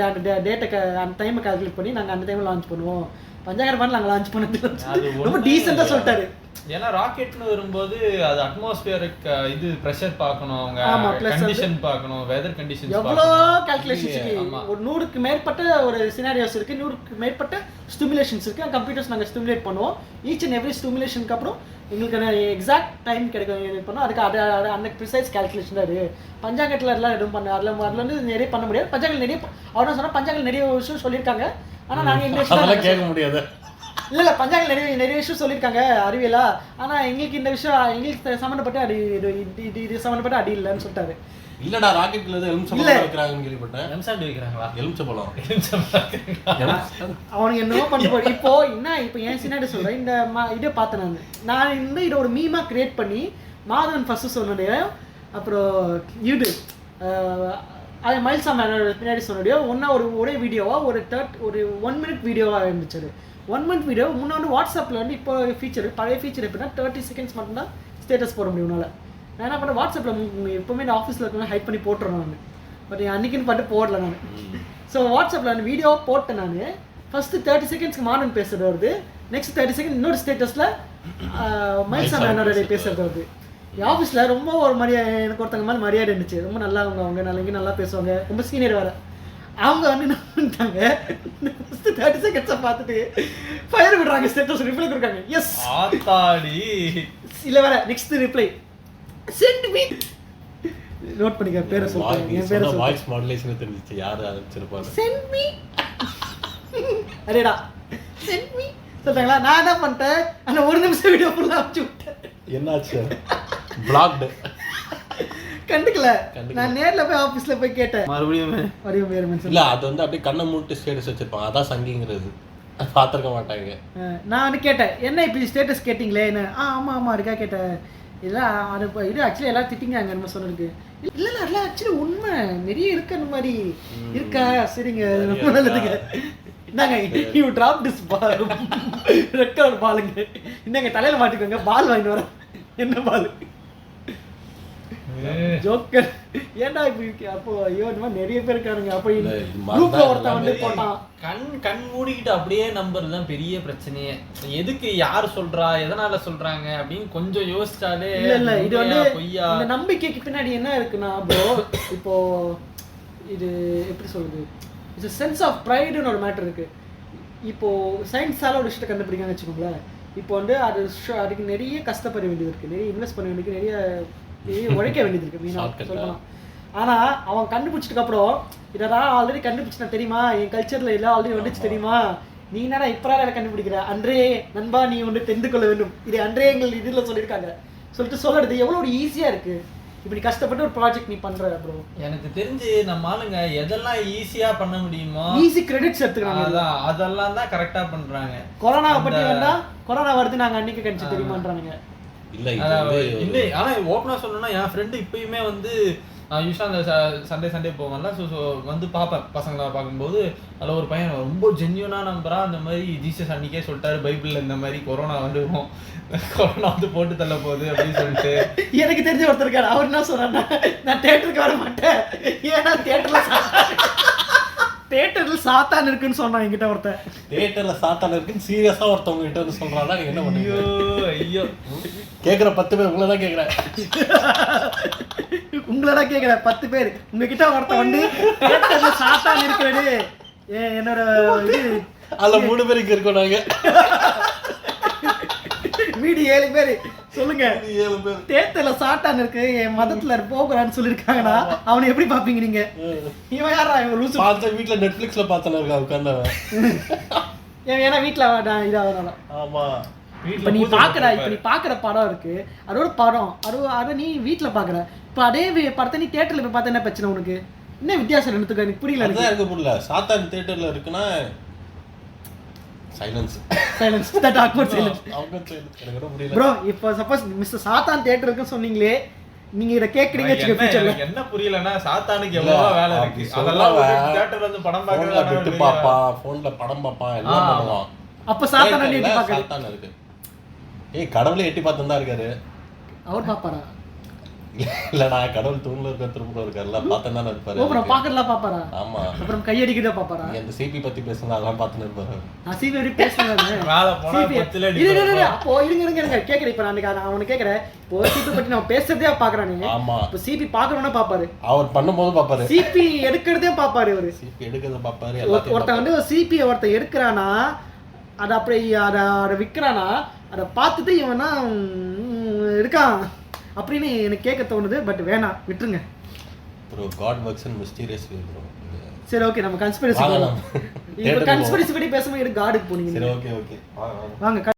டேட்டை அந்த டைமை கால்குலேட் பண்ணி நாங்கள் அந்த டைமில் லான்ச் பண்ணுவோம். பஞ்சாங்கத்தை பார்த்து நாங்கள் லான்ச் பண்ணது ரொம்ப டீசெண்டாக சொல்லிட்டாரு. ஏன்னா ராக்கெட்னு வரும்போது அது அட்மாஸ்பியரிக் இது பிரஷர் பார்க்கணும், அவங்க கண்டிஷன் பார்க்கணும், வெதர் கண்டிஷன்ஸ் எவ்வளோ கால்குலேஷன்ஸ் இருக்கு. ஒரு 100க்கு மேற்பட்ட ஒரு சினாரியோஸ் இருக்கு, 100க்கு மேற்பட்ட ஸ்டிமுலேஷன்ஸ் இருக்கு. கம்ப்யூட்டர்ஸ் நாங்கள் ஸ்டிமுலேட் பண்ணுவோம். ஈச் அண்ட் எவ்ரி ஸ்டிமுலேஷனுக்கு அப்புறம் எங்களுக்கு எக்ஸாக்ட் டைம் கிடைக்கும் பண்ணோம். அதுக்கு அது அந்த ப்ரிசைஸ் கால்குலேஷன் தான் இருக்குது. பஞ்சாங்கத்தில் எல்லாம் எதுவும் பண்ண அதில் வந்து நிறைய பண்ண முடியாது. பஞ்சாங்கல் நிறைய அவரும் சொன்னால் பஞ்சாங்கல் நிறைய விஷயம் சொல்லியிருக்காங்க. ஆனால் நாங்கள் இந்த கேட்க முடியாது. இல்லை பஞ்சாங்கல் நிறைய விஷயம் சொல்லியிருக்காங்க அறிவியலா. ஆனால் எங்களுக்கு இந்த விஷயம் எங்களுக்கு சம்மந்தப்பட்ட அடி இது சம்மந்தப்பட்ட அடி இல்லைன்னு சொல்லிட்டாரு. இல்லடா ராக்கெட்ல எலுமிச்சம்பழம் வைக்கிறாங்கன்னு கேள்விப்பட்டேன். எம்சாண்ட் வைக்கிறாங்களா? எலுமிச்சம்பழம் அவனுக்கு என்னவோ பண்ணி போய் இப்போ என் சின்னாடி சொல்கிறேன். இந்த இதை பார்த்தேன் நான் இதை ஒரு மீமாக கிரியேட் பண்ணி மாதவன் ஃபஸ்ட்டு சொன்னதையோ அப்புறம் இது அது மைல்சாம் பின்னாடி சொன்னதையோ ஒரே வீடியோவாக ஒரு 1 மினிட் வீடியோவாக இருந்துச்சு. 1 மினிட் வீடியோ முன்னாடி வாட்ஸ்அப்பில் வந்து இப்போ ஃபீச்சர் பழைய ஃபீச்சர் எப்படின்னா 30 செகண்ட்ஸ் மட்டும்தான் ஸ்டேட்டஸ் போட முடியும். உன்னால் நான் என்ன பண்ணேன், வாட்ஸ்அப்பில் எப்போவுமே இந்த ஆஃபீஸில் இருக்கணும் ஹைட் பண்ணி போட்டுறேன் நான். பட் அன்றைக்கின்னு பார்த்து போடல நான். ஸோ வாட்ஸ்அப்பில் அந்த வீடியோ போட்டேன் நான். ஃபஸ்ட்டு 30 செகண்ட்ஸ்க்கு மார்னிங் பேசுகிறது வருது, நெக்ஸ்ட் 30 செகண்ட் இன்னொரு ஸ்டேட்டஸில் மைல்சாம் என்னோட பேசுகிறது வருது. என் ஆஃபீஸில் ரொம்ப ஒரு எனக்கு ஒருத்தங்க மாதிரி மரியாதை இருந்துச்சு. ரொம்ப நல்லா அவங்க நல்லா பேசுவாங்க, ரொம்ப சீனியர் வேறு. அவங்க வந்து என்ன பண்ணிட்டாங்க, 30 செகண்ட்ஸை பார்த்துட்டு ஃபயர் விடுறாங்க, ஸ்டேட்டஸ் ரிப்ளை கொடுக்குறாங்க. எஸ் ஆத்தாடி இல்லை வேற next reply sent me. Note பண்ணிக்க பேரை சொல்றேன், என் பேரை சொல்றேன். வாய்ஸ் மாடுலேஷன் தெரிஞ்சிச்சு யாரு ஆரம்பிச்சிருப்பாங்க. சென்ட் மீ அரேடா சென்ட் மீ சொல்றாங்களா. நான் என்ன பண்ணிட்டேன், அந்த 1 நிமிஷம் வீடியோ ஃபுல்லாக அனுப்பிச்சு விட்டேன். என்னாச்சு? பிளாக்டு கண்டுக்கல. நான் நேர்ல போய் ஆபீஸ்ல போய் கேட்டேன், மறுபடியும் வேற மென்ஷன் இல்ல. அது வந்து அப்படியே கண்ணை மூட்டு ஸ்டேட்டஸ் வச்சிருப்பாங்க, அதான் சங்கிங்கிறது. பார்த்துருக்க மாட்டாங்க. நான் வந்து கேட்டேன், என்ன இப்படி ஸ்டேட்டஸ் கேட்டிங்களே என்ன? ஆமாம் இருக்கா கேட்டேன். இல்லை அது இது ஆக்சுவலி எல்லாம் திட்டிங்காங்க நம்ம சொன்னதுக்கு. இல்லை அதெல்லாம் ஆக்சுவலி உண்மை நிறைய இருக்கு, அந்த மாதிரி இருக்கா. சரிங்க ரொம்ப நல்லதுங்க. என்னங்க you drop this ball, red colour பாலுங்க, என்னங்க தலையில் மாட்டிக்கோங்க, பால் வாங்கிட்டு வரேன். என்ன பால்? ஜோக்கர். ஏன்டா இப்படி? அப்போ ஐயோ இந்த மாதிரி நிறைய பேர் இருக்காருங்க. அப்போ குரூப்ல ஒருத்தன் வந்து போட்டான். கண் மூடிக்கிட்டு அப்படியே நம்பர் தான் பெரிய பிரச்சனையே. எதுக்கு யார் சொல்றா, எதனால சொல்றாங்க அப்படின்னு கொஞ்சம் யோசிச்சாலே. இல்ல இது வந்து இந்த நம்பிக்கைக்கு பின்னாடி என்ன இருக்குன்னா ப்ரோ, இப்போ இது எப்படி சொல்றது, இட்ஸ் சென்ஸ் ஆஃப் ப்ரைடுன்னு ஒரு மேட்டர் இருக்கு. இப்போ சயின்ஸால ஒரு விஷயத்தை கண்டுபிடிக்கான்னு வச்சுக்கோங்களேன். இப்போ வந்து அதுக்கு நிறைய கஷ்டப்பட வேண்டியது இருக்கு, நிறைய இன்வெஸ்ட் பண்ண வேண்டியது, நிறைய உழைக்க வேண்டியது இருக்கு மீனாக சொல்லலாம். ஆனால் அவன் கண்டுபிடிச்சதுக்கு அப்புறம் இதெல்லாம் ஆல்ரெடி கண்டுபிடிச்சினா தெரியுமா, என் கல்ச்சரில் எல்லாம் ஆல்ரெடி வந்துச்சு தெரியுமா, நீ என்னடா இப்போ கண்டுபிடிக்கிற, அன்றே நண்பா நீ வந்து தெரிந்து கொள்ள வேண்டும், இது அன்றே எங்கள் இதில் சொல்லியிருக்காங்க சொல்லிட்டு சொல்லுறது எவ்வளோ ஒரு ஈஸியாக இருக்குது. இப்படி கஷ்டப்பட்டு ஒரு ப்ராஜெக்ட் நீ பண்ற ப்ரோ. எனக்கு தெரிஞ்சு நம்ம ஆளுங்க எதெல்லாம் ஈஸியா பண்ண முடியுமோ ஈஸி கிரெடிட்ஸ் எடுத்துக்கிறாங்க, அதெல்லாம் தான் கரெக்டா பண்றாங்க. கொரோனாவை பற்றி வேண்டா, கொரோனா வருது நாங்கள் அன்னைக்கு கணிச்சு தெரியுமான்றாங்க. இல்லை ஆனால் ஓப்பனாக சொல்லணும்னா என் ஃப்ரெண்டு இப்பயுமே வந்து யூஸ்வலாக அந்த சண்டே போவேன்ல, ஸோ வந்து பார்ப்பேன் பசங்களை பார்க்கும்போது. அதில் ஒரு பையன் ரொம்ப ஜென்யூனாக நம்புறான். அந்த மாதிரி ஜீசஸ் அன்றைக்கே சொல்லிட்டாரு பைபிளில் இந்த மாதிரி கொரோனா வந்துடும், கொரோனா வந்து போட்டு தள்ள போகுது அப்படின்னு சொல்லிட்டு. எனக்கு தெரிஞ்ச ஒருத்தர் இருக்காரு, அவர் என்ன சொன்னார்னா, நான் தேட்டருக்கு வர மாட்டேன் ஏன்னா தேட்டர்ல சாத்தான் இருக்குன்னு சொன்னான் என்கிட்ட ஒருத்தன். தேட்டர்ல சாத்தான் இருக்குன்னு சீரியஸா ஒருத்தவங்க கிட்ட வந்து சொல்றாங்க. நீங்க என்ன பண்ணுவீங்க? ஐயோ கேக்குற 10 பேர் உங்களை தான் கேக்குறேன், உங்களை தான் கேக்குறேன். 10 பேர் உங்ககிட்ட ஒருத்தன் வந்து தேட்டர்ல சாத்தான் இருக்கிறது என்னோட இது அதுல 3 பேருக்கு இருக்கோம் நாங்க, மீதி 7 பேர் சொல்லுங்க. 7 பேர் தேட்டர்ல சாத்தான் இருக்கு என் மதத்துல போகிறான்னு சொல்லிருக்காங்கன்னா அவனை எப்படி பாப்பீங்க நீங்க? இவன் யாரா இவன் லூசு? பார்த்த வீட்டுல நெட்ஃபிளிக்ஸ்ல பார்த்தன இருக்கா உட்கார்ந்தவன். ஏன்னா வீட்டுல இதாவதுனால. ஆமா இப்ப நீ பாக்குற படம் இருக்கு, அதோட படம் அதை நீ வீட்டுல பாக்குற. இப்ப அதே படத்தை நீ தேட்டர்ல போய் பார்த்தா என்ன பிரச்சனை உனக்கு? என்ன வித்தியாசம் எடுத்துக்க எனக்கு புரியல. எனக்கு புரியல. சாத்தான் தியேட்டர்ல இருக்குன்னா சைலன்ஸ் தட் ஆக்வர்ட் சைலன்ஸ். எனக்கு கூட புரியல bro. இப்போ சப்போஸ் மிஸ்டர் சாத்தான் தியேட்டர் இருக்குன்னு சொன்னீங்களே, நீங்க இத கேக்குறீங்க ஃபியூச்சர்ல. என்ன புரியலனா சாத்தானுக்கு எவ்வளவு வேலை இருக்கு, அதெல்லாம் தியேட்டர்ல வந்து படம் பார்க்கறதுல விட்டு பாப்பா, போன்ல படம் பாப்பா, எல்லாம் பண்ணுவான். அப்ப சாத்தானை எட்டி பார்க்கறது சாத்தான் இருக்கு. ஏய் கடவுளே எட்டி பார்த்தா இருக்காரு. அவர் பாப்பாரா? இல்லடா கடவுள் தூண்ல இருக்க திரும்ப இருக்காருல்ல பார்த்தா தானே இருப்பாரு. அப்புறம் பாக்கறலாம் பாப்பாரா? ஆமா. அப்புறம் கையடிக்கிட்டே பாப்பாரா? நீ அந்த சிபி பத்தி பேசுனா அதெல்லாம் பார்த்துன்னு இருப்பாரு. நான் சிபி பத்தி பேசுறேன். வேலை போனா பத்துல இல்ல அப்போ இருங்க கேக்குறேன். இப்ப நான் அவனுக்கு கேக்குறேன். இப்போ சிபி பத்தி நான் பேசுறதே பாக்குறானே. ஆமா. இப்போ சிபி பாக்கணும்னா பாப்பாரு. அவர் பண்ணும்போது பாப்பாரு. சிபி எடுக்கிறதே பாப்பாரு இவரு. சிபி எடுக்கிறத பாப்பாரு. எல்லாத்தையும் ஒருத்தன் வந்து சிபி ஒருத்தன் எடுக்கிறானா அத அப்படியே அத விக்கிறானா அத பார்த்துட்டு இவனா இருக்கான் அப்படின்னு எனக்கு கேட்க தோணுது. பட் வேணாம், விட்டுருங்க ப்ரோ. காட் வர்க்ஸ் இன் மிஸ்டீரியஸ் வே ப்ரோ. சரி ஓகே, நம்ம கன்ஸ்பிரசி போலாம். இப்போ கன்ஸ்பிரசி பத்தி பேசும்போது எடுத்து காடுக்கு போனீங்க. சரி ஓகே வாங்க.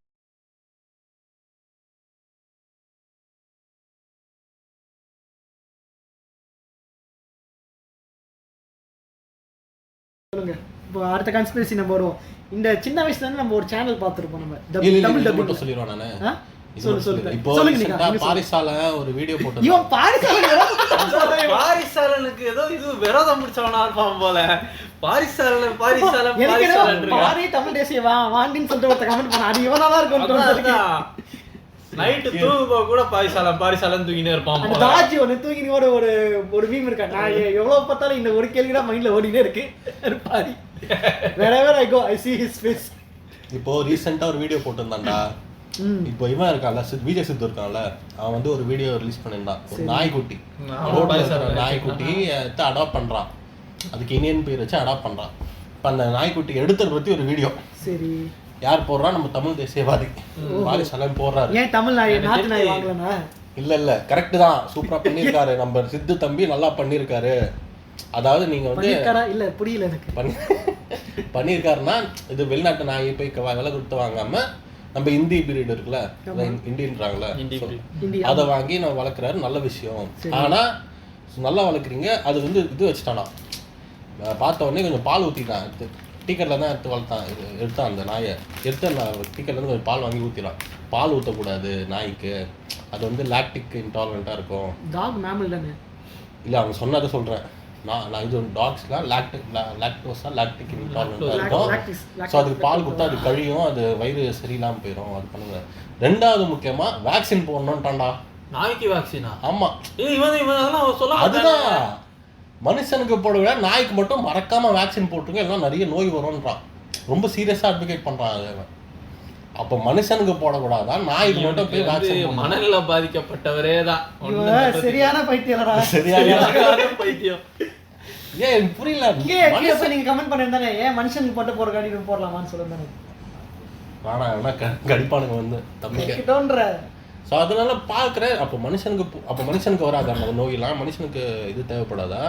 சொல்லுங்க. இப்போ அடுத்த கன்ஸ்பிரசி நம்ம வருவோம். இந்த சின்ன வயசுல இருந்து நம்ம ஒரு சேனல் பார்த்திருப்போம். நம்ம தமிழ் டப்பிங் சொல்லிடுவோம். நானு சொல்லுங்க. இப்போ பாரிசால ஒரு வீடியோ போட்டு இவன் பாரிசாலனுக்கு ஏதோ இது விரோதம் முடிச்சவனா இருப்பான் போல. பாரிசாலன் பாரி தமிழ் தேசிய வாண்டின்னு சொல்லிட்டு ஒருத்த கமெண்ட் பண்ணா. அது இவனாதான் இருக்கும். நைட்டு தூங்குபோ கூட பாரிசாலன் தூங்கினே இருப்பான். அந்த தாஜி ஒன்று தூங்கினோட ஒரு மீம் இருக்கா. நான் எவ்வளவு பார்த்தாலும் இந்த ஒரு கேள்வி தான் மைண்ட்ல ஓடினே இருக்கு. Pari wherever I go I see his face. இப்போ ரீசெண்டா ஒரு வீடியோ போட்டிருந்தான்டா. இப்போ இவன் இருக்கான்ல விஜய் சித்து இருக்கான்ல, அவன் வந்து ஒரு வீடியோ ரிலீஸ் பண்ணியிருந்தான். ஒரு நாய்க்குட்டி அடாப்ட் பண்றான். அதுக்கு இனியன் பேர் வச்சு அடாப்ட் பண்றான். இப்போ அந்த நாய்க்குட்டி எடுத்ததை பத்தி ஒரு வீடியோ சரி யார் போடுறா? நம்ம தமிழ் தேசியவாதி பாரிசாலன் போடுறாரு. ஏன் தமிழ் நாட்டு நாய் வாங்கலனா? இல்ல கரெக்ட் தான், சூப்பரா பண்ணிருக்காரு நம்ம சித்து தம்பி, நல்லா பண்ணிருக்காரு. அதாவது நீங்க வந்து இல்ல புரியல எனக்கு. பண்ணிருக்காருன்னா இது வெளிநாட்டு நாயை போய் விலை கொடுத்து வாங்காம நம்ம இந்தி பீரியட் இருக்குல்ல, இந்தியன்றாங்களே, அதை வாங்கி நம்ம வளர்க்குறாரு. நல்ல விஷயம். ஆனா நல்லா வளர்க்குறீங்க. அது வந்து இது வச்சுட்டானா, பார்த்த உடனே கொஞ்சம் பால் ஊற்றிட்டான். டீக்கரில் தான் எடுத்தான் அந்த நாயை டீக்கர்லேருந்து கொஞ்சம் பால் வாங்கி ஊற்றிடலாம். பால் ஊற்றக்கூடாது நாய்க்கு, அது வந்து லாக்டிக் இன்டாலரண்ட்டாக இருக்கும். டாக் மேமல் தானே? இல்லை அவங்க சொன்னதை சொல்கிறேன். நான் இது டாக்ஸ்லாம் லாக்டிக் இன்டாலரண்ட்டாக இருக்கும். ஸோ அதுக்கு பால் கொடுத்தா அது கழியும், அது வயிறு சரியில்லாமல் போயிடும். அது பண்ணுங்க. ரெண்டாவது முக்கியமாக வேக்சின் போடணுன்ட்டான்டா. நாய்க்கு வேக்சினா? ஆமாம். அதுதான் மனுஷனுக்கு போடுற, நாய்க்கு மட்டும் மறக்காம வேக்சின் போட்டுருங்க, எல்லாம் நிறைய நோய் வரும்ன்றான். ரொம்ப சீரியஸா அட்வொகேட் பண்றான். அப்ப மனுஷனுக்கு போடக்கூடாதான், நாய்க்கு மட்டும் போய் வேக்சின். மனநல பாதிக்கப்பட்டவரே தான். சரியான பைத்தியம்டா. சரியான பைத்தியம். ஏன் எனக்கு புரியல. நீங்க கமெண்ட் பண்ணிருந்தானே, ஏன் மனுஷனுக்கு போட்டு போற காடி போடலாமான்னு சொல்லுங்க. ஆனா கடிப்பானுங்க வந்து தம்பிக்கிட்டோன்ற. ஸோ அதனால பார்க்குறேன். அப்போ மனுஷனுக்கு வராது அந்த நோயெல்லாம். மனுஷனுக்கு இது தேவைப்படாதா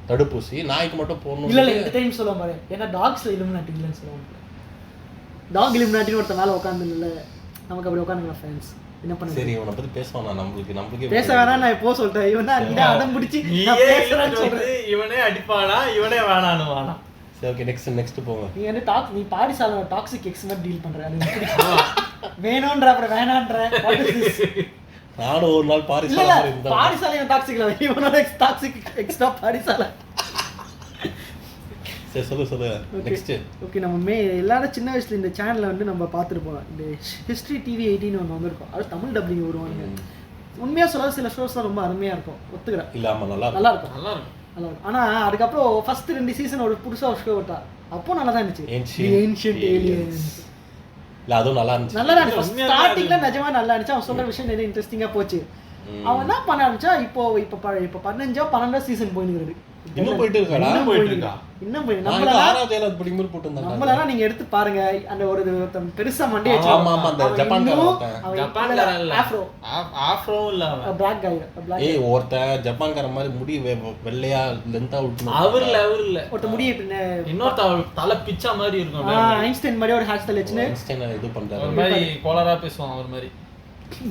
தடுப்பூசி? நாய்க்கு மட்டும் போடணும். இல்லை இந்த டைம் சொல்ல மாதிரி ஏன்னா டாக்ஸில் இலுமினாட்டி இல்லைன்னு சொல்லுவாங்க. டாக் இலுமினாட்டின்னு ஒருத்த மேலே உட்காந்து இல்லை, நமக்கு அப்படி உட்காந்துங்க ஃப்ரெண்ட்ஸ். என்ன பண்ண சரி, இவனை பற்றி பேசுவானா? நம்மளுக்கு பேச வேணாம். நான் எப்போ சொல்லிட்டேன், இவன் தான் அடம் பிடிச்சி இவனே அடிப்பானா, இவனே வேணான்னு வானா. சரி ஓகே, நெக்ஸ்ட் போங்க. நீ வந்து நீ பாரிசால டாக்ஸிக் எக்ஸ் மாதிரி டீல் பண்ற. வேணும்ன்ற அப்புறம் வேணான்ற. நானும் ஒரு நாள் பாரிசால டாக்ஸிக்ல இவனோட டாக்ஸிக் எக்ஸ்ட்ரா பாரிசால. சரி சொல்லு நெக்ஸ்ட். ஓகே, நம்ம எல்லாரும் சின்ன வயசுல இந்த சேனல்ல வந்து நம்ம பார்த்துருப்போம். இந்த ஹிஸ்ட்ரி டிவி 18 ஒன்று வந்திருக்கும். அது தமிழ் டப்பிங் வருவாங்க. உண்மையா சொல்ல சில ஷோஸ் தான் ரொம்ப அருமையா இருக்கும், ஒத்துக்கிறேன். இல்லாம நல்லா இருக்கும். ஆனா அதுக்கப்புறம் ஃபர்ஸ்ட் 2 சீசன் ஒரு புதுசா ஷோ விட்டா, அப்போ நல்லா தான் இருந்துச்சு. ஏன்ஷியன்ட் ஏலியன்ஸ் இல்ல, அதுவும் நல்லா இருந்துச்சு. நல்லா இருந்துச்சு. ஸ்டார்டிங்ல நிஜமா நல்லா இருந்துச்சு. அவன் சொல்ற விஷயம் நிறைய இன்ட்ரெஸ்டிங்கா போச்சு. அவன் என்ன பண்ண ஆரம்பிச்சா, இப்போ 15 12 சீசன் போயிருக்கு. இன்னும் போயிட்டு இருக்கா? இன்னும் போய் நம்மள நீங்க எடுத்து பாருங்க. அந்த ஒரு பெருசா மண்டி வச்சு. ஆமா அந்த ஜப்பான்காரன் ஆஃப்ரோ இல்ல பிளாக் கை. ஏய் ஒருத்தன் ஜப்பான்காரன் மாதிரி முடி வெள்ளையா லெந்தா விட்டு. அவர் இல்ல ஒருத்த முடி பின்ன இன்னொரு தலை பிச்சா மாதிரி இருக்கும். ஐன்ஸ்டைன் மாதிரி ஒரு ஹேர் ஸ்டைல் வச்சுன்னு ஐன்ஸ்டைன் இது பண்றாரு. ஒரு மாதிரி கோலரா பேசுவான் அவர் மாதிரி.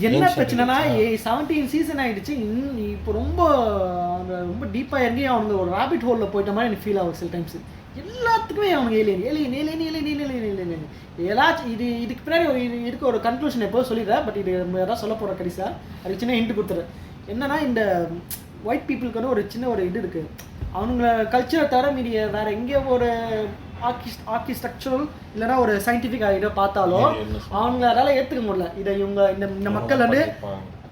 என்ன பிரச்சனைனா 17 சீசன் ஆயிடுச்சு. இப்போ ரொம்ப டீப்பா இறங்கி அவங்க ஒரு ராபிட் ஹோல்ல போயிட்ட மாதிரி எனக்கு ஃபீல் ஆகுது சில டைம்ஸ். எல்லாத்துக்குமே அவங்க ஏலியன் ஏதாச்சும் இதுக்கு பின்னாடி இதுக்கு ஒரு கன்க்ளூஷன் எப்போ சொல்லிடுறேன். பட் இது யாராவது சொல்ல போகிற கடைசியா அதுக்கு சின்ன ஹிண்ட் கொடுத்துறேன். என்னன்னா, இந்த ஒயிட் பீப்புளுக்கு வந்து ஒரு சின்ன ஒரு இது இருக்கு. அவங்கள கல்ச்சரை தவிர மீறிய வேற எங்கேயோ ஒரு ஆர்கிஸ்ட்ரக்சரல் இல்லைன்னா ஒரு சயின்டிஃபிக் இதை பார்த்தாலும் அவங்களால ஏற்றுக்க முடியல. இதை இவங்க இந்த மக்கள் வந்து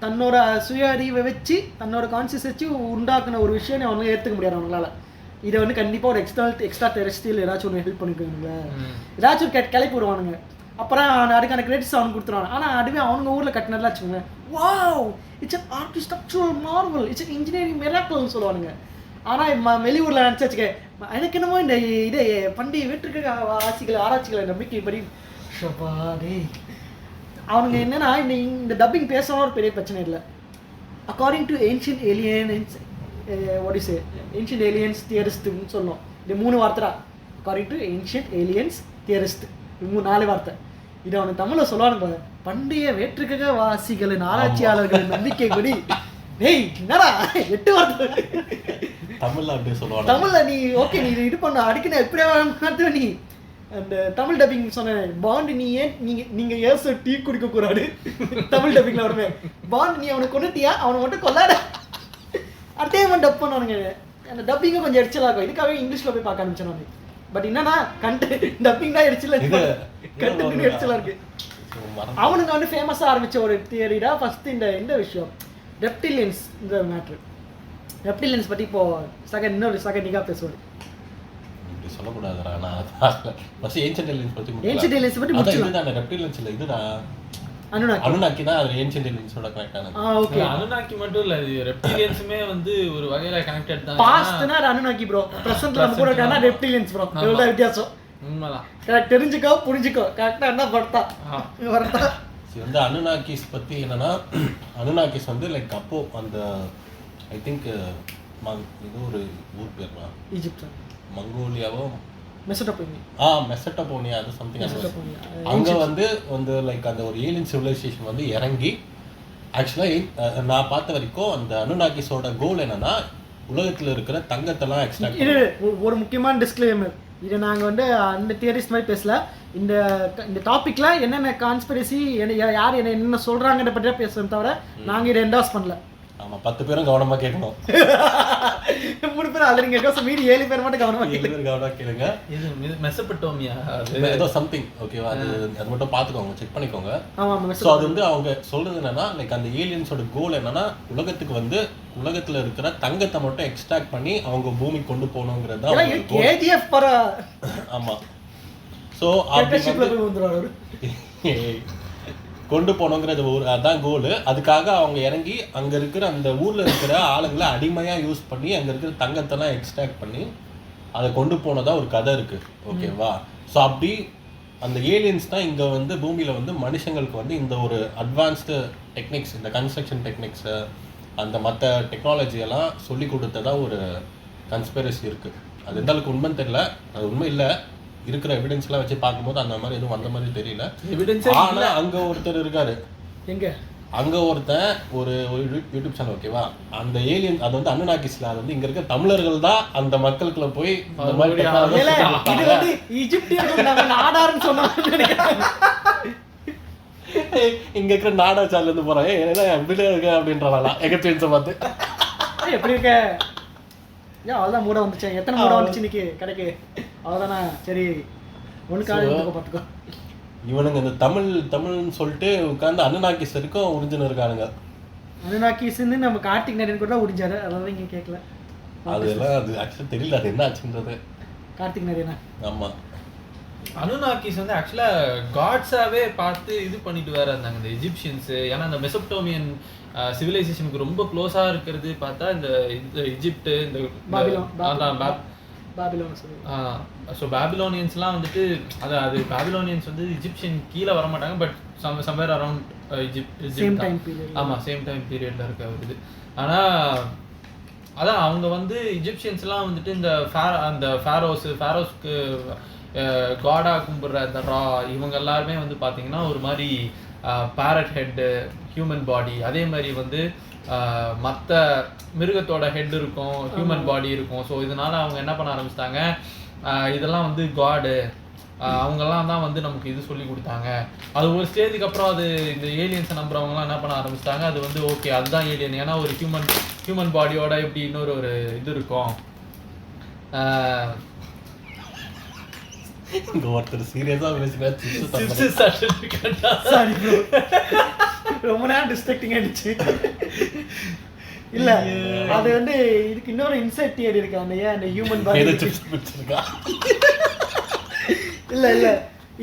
தன்னோட சுய அறிவை வச்சு தன்னோட கான்சியஸ் வச்சு உண்டாக்குன ஒரு விஷயம் அவங்க ஏற்றுக்க முடியாது அவங்களால. இதை வந்து கண்டிப்பாக ஒரு எக்ஸ்ட்ரா டெரெஸ்ட்ரியல் ஏதாச்சும் ஒன்று ஹெல்ப் பண்ணிக்கோங்க, ஏதாச்சும் கிளப்பி விடுவானுங்க. அப்புறம் அதுக்கான கிரெடிட்ஸ் அவனுக்கு கொடுத்துருவாங்க. ஆனால் அதுவே அவங்க ஊரில் கட்டினதெல்லாம் வச்சுக்கோங்க, wow it's an architectural marvel, it's an engineering மிராக்கிள்னு சொல்லுவானுங்க. ஆனால் வெளியூரில் நினச்சி வச்சுக்க எனக்கு என்னமோ இந்த இதை பண்டைய வீட்டுக்கு ஆராய்ச்சிகளை நம்பிக்கைப்படி அவனுங்க என்னன்னா இந்த டப்பிங் பேசணும் ஒரு பெரிய பிரச்சனை இல்லை. According to ancient aliens what is ancient aliens தியரிஸ்ட்னு சொல்லணும். இந்த 3 வார்த்தை தான். According to ancient aliens theorist 4 வார்த்தை. இதை அவனுக்கு தமிழில் சொல்லுவானுங்க, பண்டைய வேற்றுக்க வாசிகளின் ஆராய்ச்சியாளர்களின் நம்பிக்கைப்படி. டேய் என்னடா 8 வார்த்தை தமிழ்ல அப்படியே சொல்லுவாங்க. தமிழ்ல நீ ஓகே நீ இது பண்ண அடிக்கணும் எப்படியா நீ அந்த தமிழ் டப்பிங் சொன்னேன் பாண்ட் நீ ஏன் நீங்கள் ஏன் சார் டீ குடிக்க கூடாது தமிழ் டப்பிங்கில் வருமே பாண்ட் நீ அவனை கொண்டுட்டியா அவனை மட்டும் கொல்லாட அதே மாதிரி டப் பண்ணுவானுங்க. அந்த டப்பிங்கும் கொஞ்சம் எரிச்சலாக இருக்கும். இதுக்காகவே இங்கிலீஷில் போய் பார்க்க ஆரம்பிச்சேன் நான். பட் என்னன்னா டப்பிங் தான் எரிச்சல கண்டென்ட் எரிச்சலாக இருக்கு. அவனுங்க வந்து ஃபேமஸாக ஆரம்பித்த ஒரு தியரிடா ஃபஸ்ட்டு இந்த விஷயம் ரெப்டிலியன்ஸ். இந்த மேட்ரு ரெப்டிலியன்ஸ் பற்றி இப்போ இன்னொரு நிகா பேசுவார். இப்படி சொல்லக்கூடாதுடா. நான் ஃபர்ஸ்ட் ஏன்ஷியன்ட் ஏலியன்ஸ் பற்றி முடிச்சிடலாம். ரெப்டிலியன்ஸ் இல்லை இதுடா அனுநாக்கி தான் அது ஏன்ஷியன்ட் ஏலியன்ஸோட கனெக்டானது. ஓகே அனுநாக்கி மட்டும் இல்ல, இது ரெப்டிலியன்ஸுமே வந்து ஒரு வகையில கனெக்டட் தான். பாஸ்ட்னா அனுநாக்கி ப்ரோ, பிரசன்ட்ல நம்ம கூட இருக்கானா ரெப்டிலியன்ஸ் ப்ரோ. இவ்வளவு வித்தியாசம். உண்மைதான். கரெக்ட் தெரிஞ்சுக்கோ புரிஞ்சுக்கோ. கரெக்டா என்ன பர்த்தா வரதா. சரி வந்து அனுநாக்கிஸ் பத்தி என்னன்னா அனுநாக்கிஸ் வந்து லைக் அப்போ அந்த ஐ திங்க் இது ஒரு ஊர் பேர் தான் ஈஜிப்ட் மங்கோலியாவோ மெசட்டோபோமியா அது சம்திங். அங்க வந்து லைக் அந்த ஒரு ஏலியன் சிவிலைசேஷன் வந்து இறங்கி ஆக்சுவலாக நான் பார்த்த வரைக்கும் அந்த அனுநாக்கிஸோட கோல் என்னன்னா உலகத்துல இருக்கிற தங்கத்தெல்லாம் எக்ஸ்ட்ராக்ட். இது ஒரு முக்கியமான டிஸ்க்ளைமர். இதை நாங்கள் வந்து அந்த தியரிஸ்ட் மாதிரி பேசல. இந்த டாப்பிக்ல என்னென்ன கான்ஸ்பிரசி யார் என்ன சொல்றாங்கன்ற பற்றி தான் பேசுறோம் தவிர நாங்கள் இதை என்டாஸ் பண்ணல. ஆமா 10 பேரும் கவனமா கேட்கணும். 3 பேர் ஆல்ரெடி கேட்க மீதி 7 பேர் மட்டும் கவனமா கேளுங்க. இது மெசபடோமியா ஏதோ சம்திங் ஓகேவா, அது மட்டும் பாத்துக்கோங்க, செக் பண்ணிக்கோங்க. ஆமா. சோ அது வந்து அவங்க சொல்றது என்னன்னா லைக் அந்த ஏலியன்ஸோட கோல் என்னன்னா உலகத்துக்கு வந்து உலகத்துல இருக்கிற தங்கத்தை மட்டும் எக்ஸ்ட்ராக்ட் பண்ணி அவங்க பூமிக்கு கொண்டு போகணுங்கிறது தான் கேஜிஎஃப் பர. ஆமா. சோ கொண்டு போனோங்கிறது அதான் கோலு. அதுக்காக அவங்க இறங்கி அங்க இருக்கிற அந்த ஊர்ல இருக்கிற ஆளுங்களை அடிமையா யூஸ் பண்ணி அங்க இருக்கிற தங்கத்தெல்லாம் எக்ஸ்ட்ராக்ட் பண்ணி அதை கொண்டு போனதா ஒரு கதை இருக்கு. ஓகேவா. ஸோ அப்படி அந்த ஏலியன்ஸ் தான் இங்க வந்து பூமியில வந்து மனுஷங்களுக்கு வந்து இந்த ஒரு அட்வான்ஸ்டு டெக்னிக்ஸ், இந்த கன்ஸ்ட்ரக்ஷன் டெக்னிக்ஸ், அந்த மற்ற டெக்னாலஜி எல்லாம் சொல்லி கொடுத்ததா ஒரு கன்ஸ்பிரசி இருக்கு. அது எந்த அளவுக்கு உண்மைன்னு தெரியல. அது உண்மை இல்லை. இருக்கிற எவிடன்ஸ்லாம் வச்சு பார்க்கும்போது அந்த மாதிரி எதுவும் வந்த மாதிரி தெரியல. ஆனா அங்க ஒருத்தர் இருக்காரு. எங்க அங்க ஒருத்தன் ஒரு யூடியூப் சேனல் ஓகேவா, அந்த ஏலியன் அது வந்து அனுநாக்கிஸ்ல அது வந்து இங்க இருக்க தமிழர்கள் தான் அந்த மக்களுக்குள்ள போய் இந்த மாதிரி இங்க இருக்கிற நாடா சேனல் இருந்து போறாங்க எப்படி இருக்க அப்படின்றவாங்க எக்ஸ்பீரியன்ஸை பார்த்து எப்படி இருக்க. ஏன் அவ்வளோதான் மூட வந்துச்சு. எத்தனை மூட வந்துச்சு இன்னைக்கு கடைக்கு அவ்வளோதானா. சரி ஒன்றுக்காக பார்த்துக்கோ. இவனுங்க இந்த தமிழ்னு சொல்லிட்டு உட்காந்து அனுநாக்கிஸ் வரைக்கும் உறிஞ்சுன்னு இருக்கானுங்க. அனுநாக்கிஸ்ன்னு நம்ம கார்த்திக் நாராயணன் கூட உறிஞ்சாரு. அதெல்லாம் இங்கே கேட்கல. அதெல்லாம் அது ஆக்சுவலாக தெரியல அது என்ன ஆச்சுன்றது. கார்த்திக் நாராயணா. ஆமா. அனுநாக்கிஸ் வந்து ஆக்சுவலா காட்ஸாவே பார்த்து இது பண்ணிட்டு வேற இருந்தாங்க இந்த எஜிப்சியன்ஸ். ஏன்னா இந்த மெசபடோமியன் சிவிலைசேஷனுக்கு ரொம்ப க்ளோஸா இருக்கிறது பார்த்தா இந்த எஜிப்ட், இந்த ஸோ பேபிலோனியன்ஸ்லாம் வந்துட்டு அது பேபிலோனியன்ஸ் வந்து எஜிப்சியன் கீழே வர மாட்டாங்க. But somewhere around Egypt. ஆமாம் சேம் டைம் பீரியட்ல இருக்க வருது. ஆனால் அதான் அவங்க வந்து எஜிப்சியன்ஸ்லாம் வந்துட்டு அந்த ஃபேரோஸ்க்கு காடா கும்பிட்ற அந்த ரா இவங்க எல்லாருமே வந்து பார்த்தீங்கன்னா ஒரு மாதிரி பேரட் ஹெட்டு, ஹியூமன் பாடி, அதே மாதிரி வந்து மற்ற மிருகத்தோட ஹெட் இருக்கும், ஹியூமன் பாடி இருக்கும். ஸோ இதனால அவங்க என்ன பண்ண ஆரம்பிச்சிட்டாங்க, இதெல்லாம் வந்து காடு, அவங்கெல்லாம் தான் வந்து நமக்கு இது சொல்லி கொடுத்தாங்க. அது ஒரு ஸ்டேஜுக்கு அப்புறம் அது இந்த ஏலியன்ஸை நம்புறவங்கலாம் என்ன பண்ண ஆரம்பிச்சிட்டாங்க, அது வந்து ஓகே அதுதான் ஏலியன். ஏன்னா ஒரு ஹியூமன் பாடியோட எப்படி இன்னொரு ஒரு இது இருக்கும். இங்க ஒருத்தர் சீரியஸா பேசுறாரு. ரொம்ப நேரம் டிஸ்ட்ராக்டிங் ஆயிடுச்சு. இல்ல அது வந்து இதுக்கு இன்னொரு இன்சைட் தியரி இருக்கு. அந்த ஹியூமன் பாடி இல்ல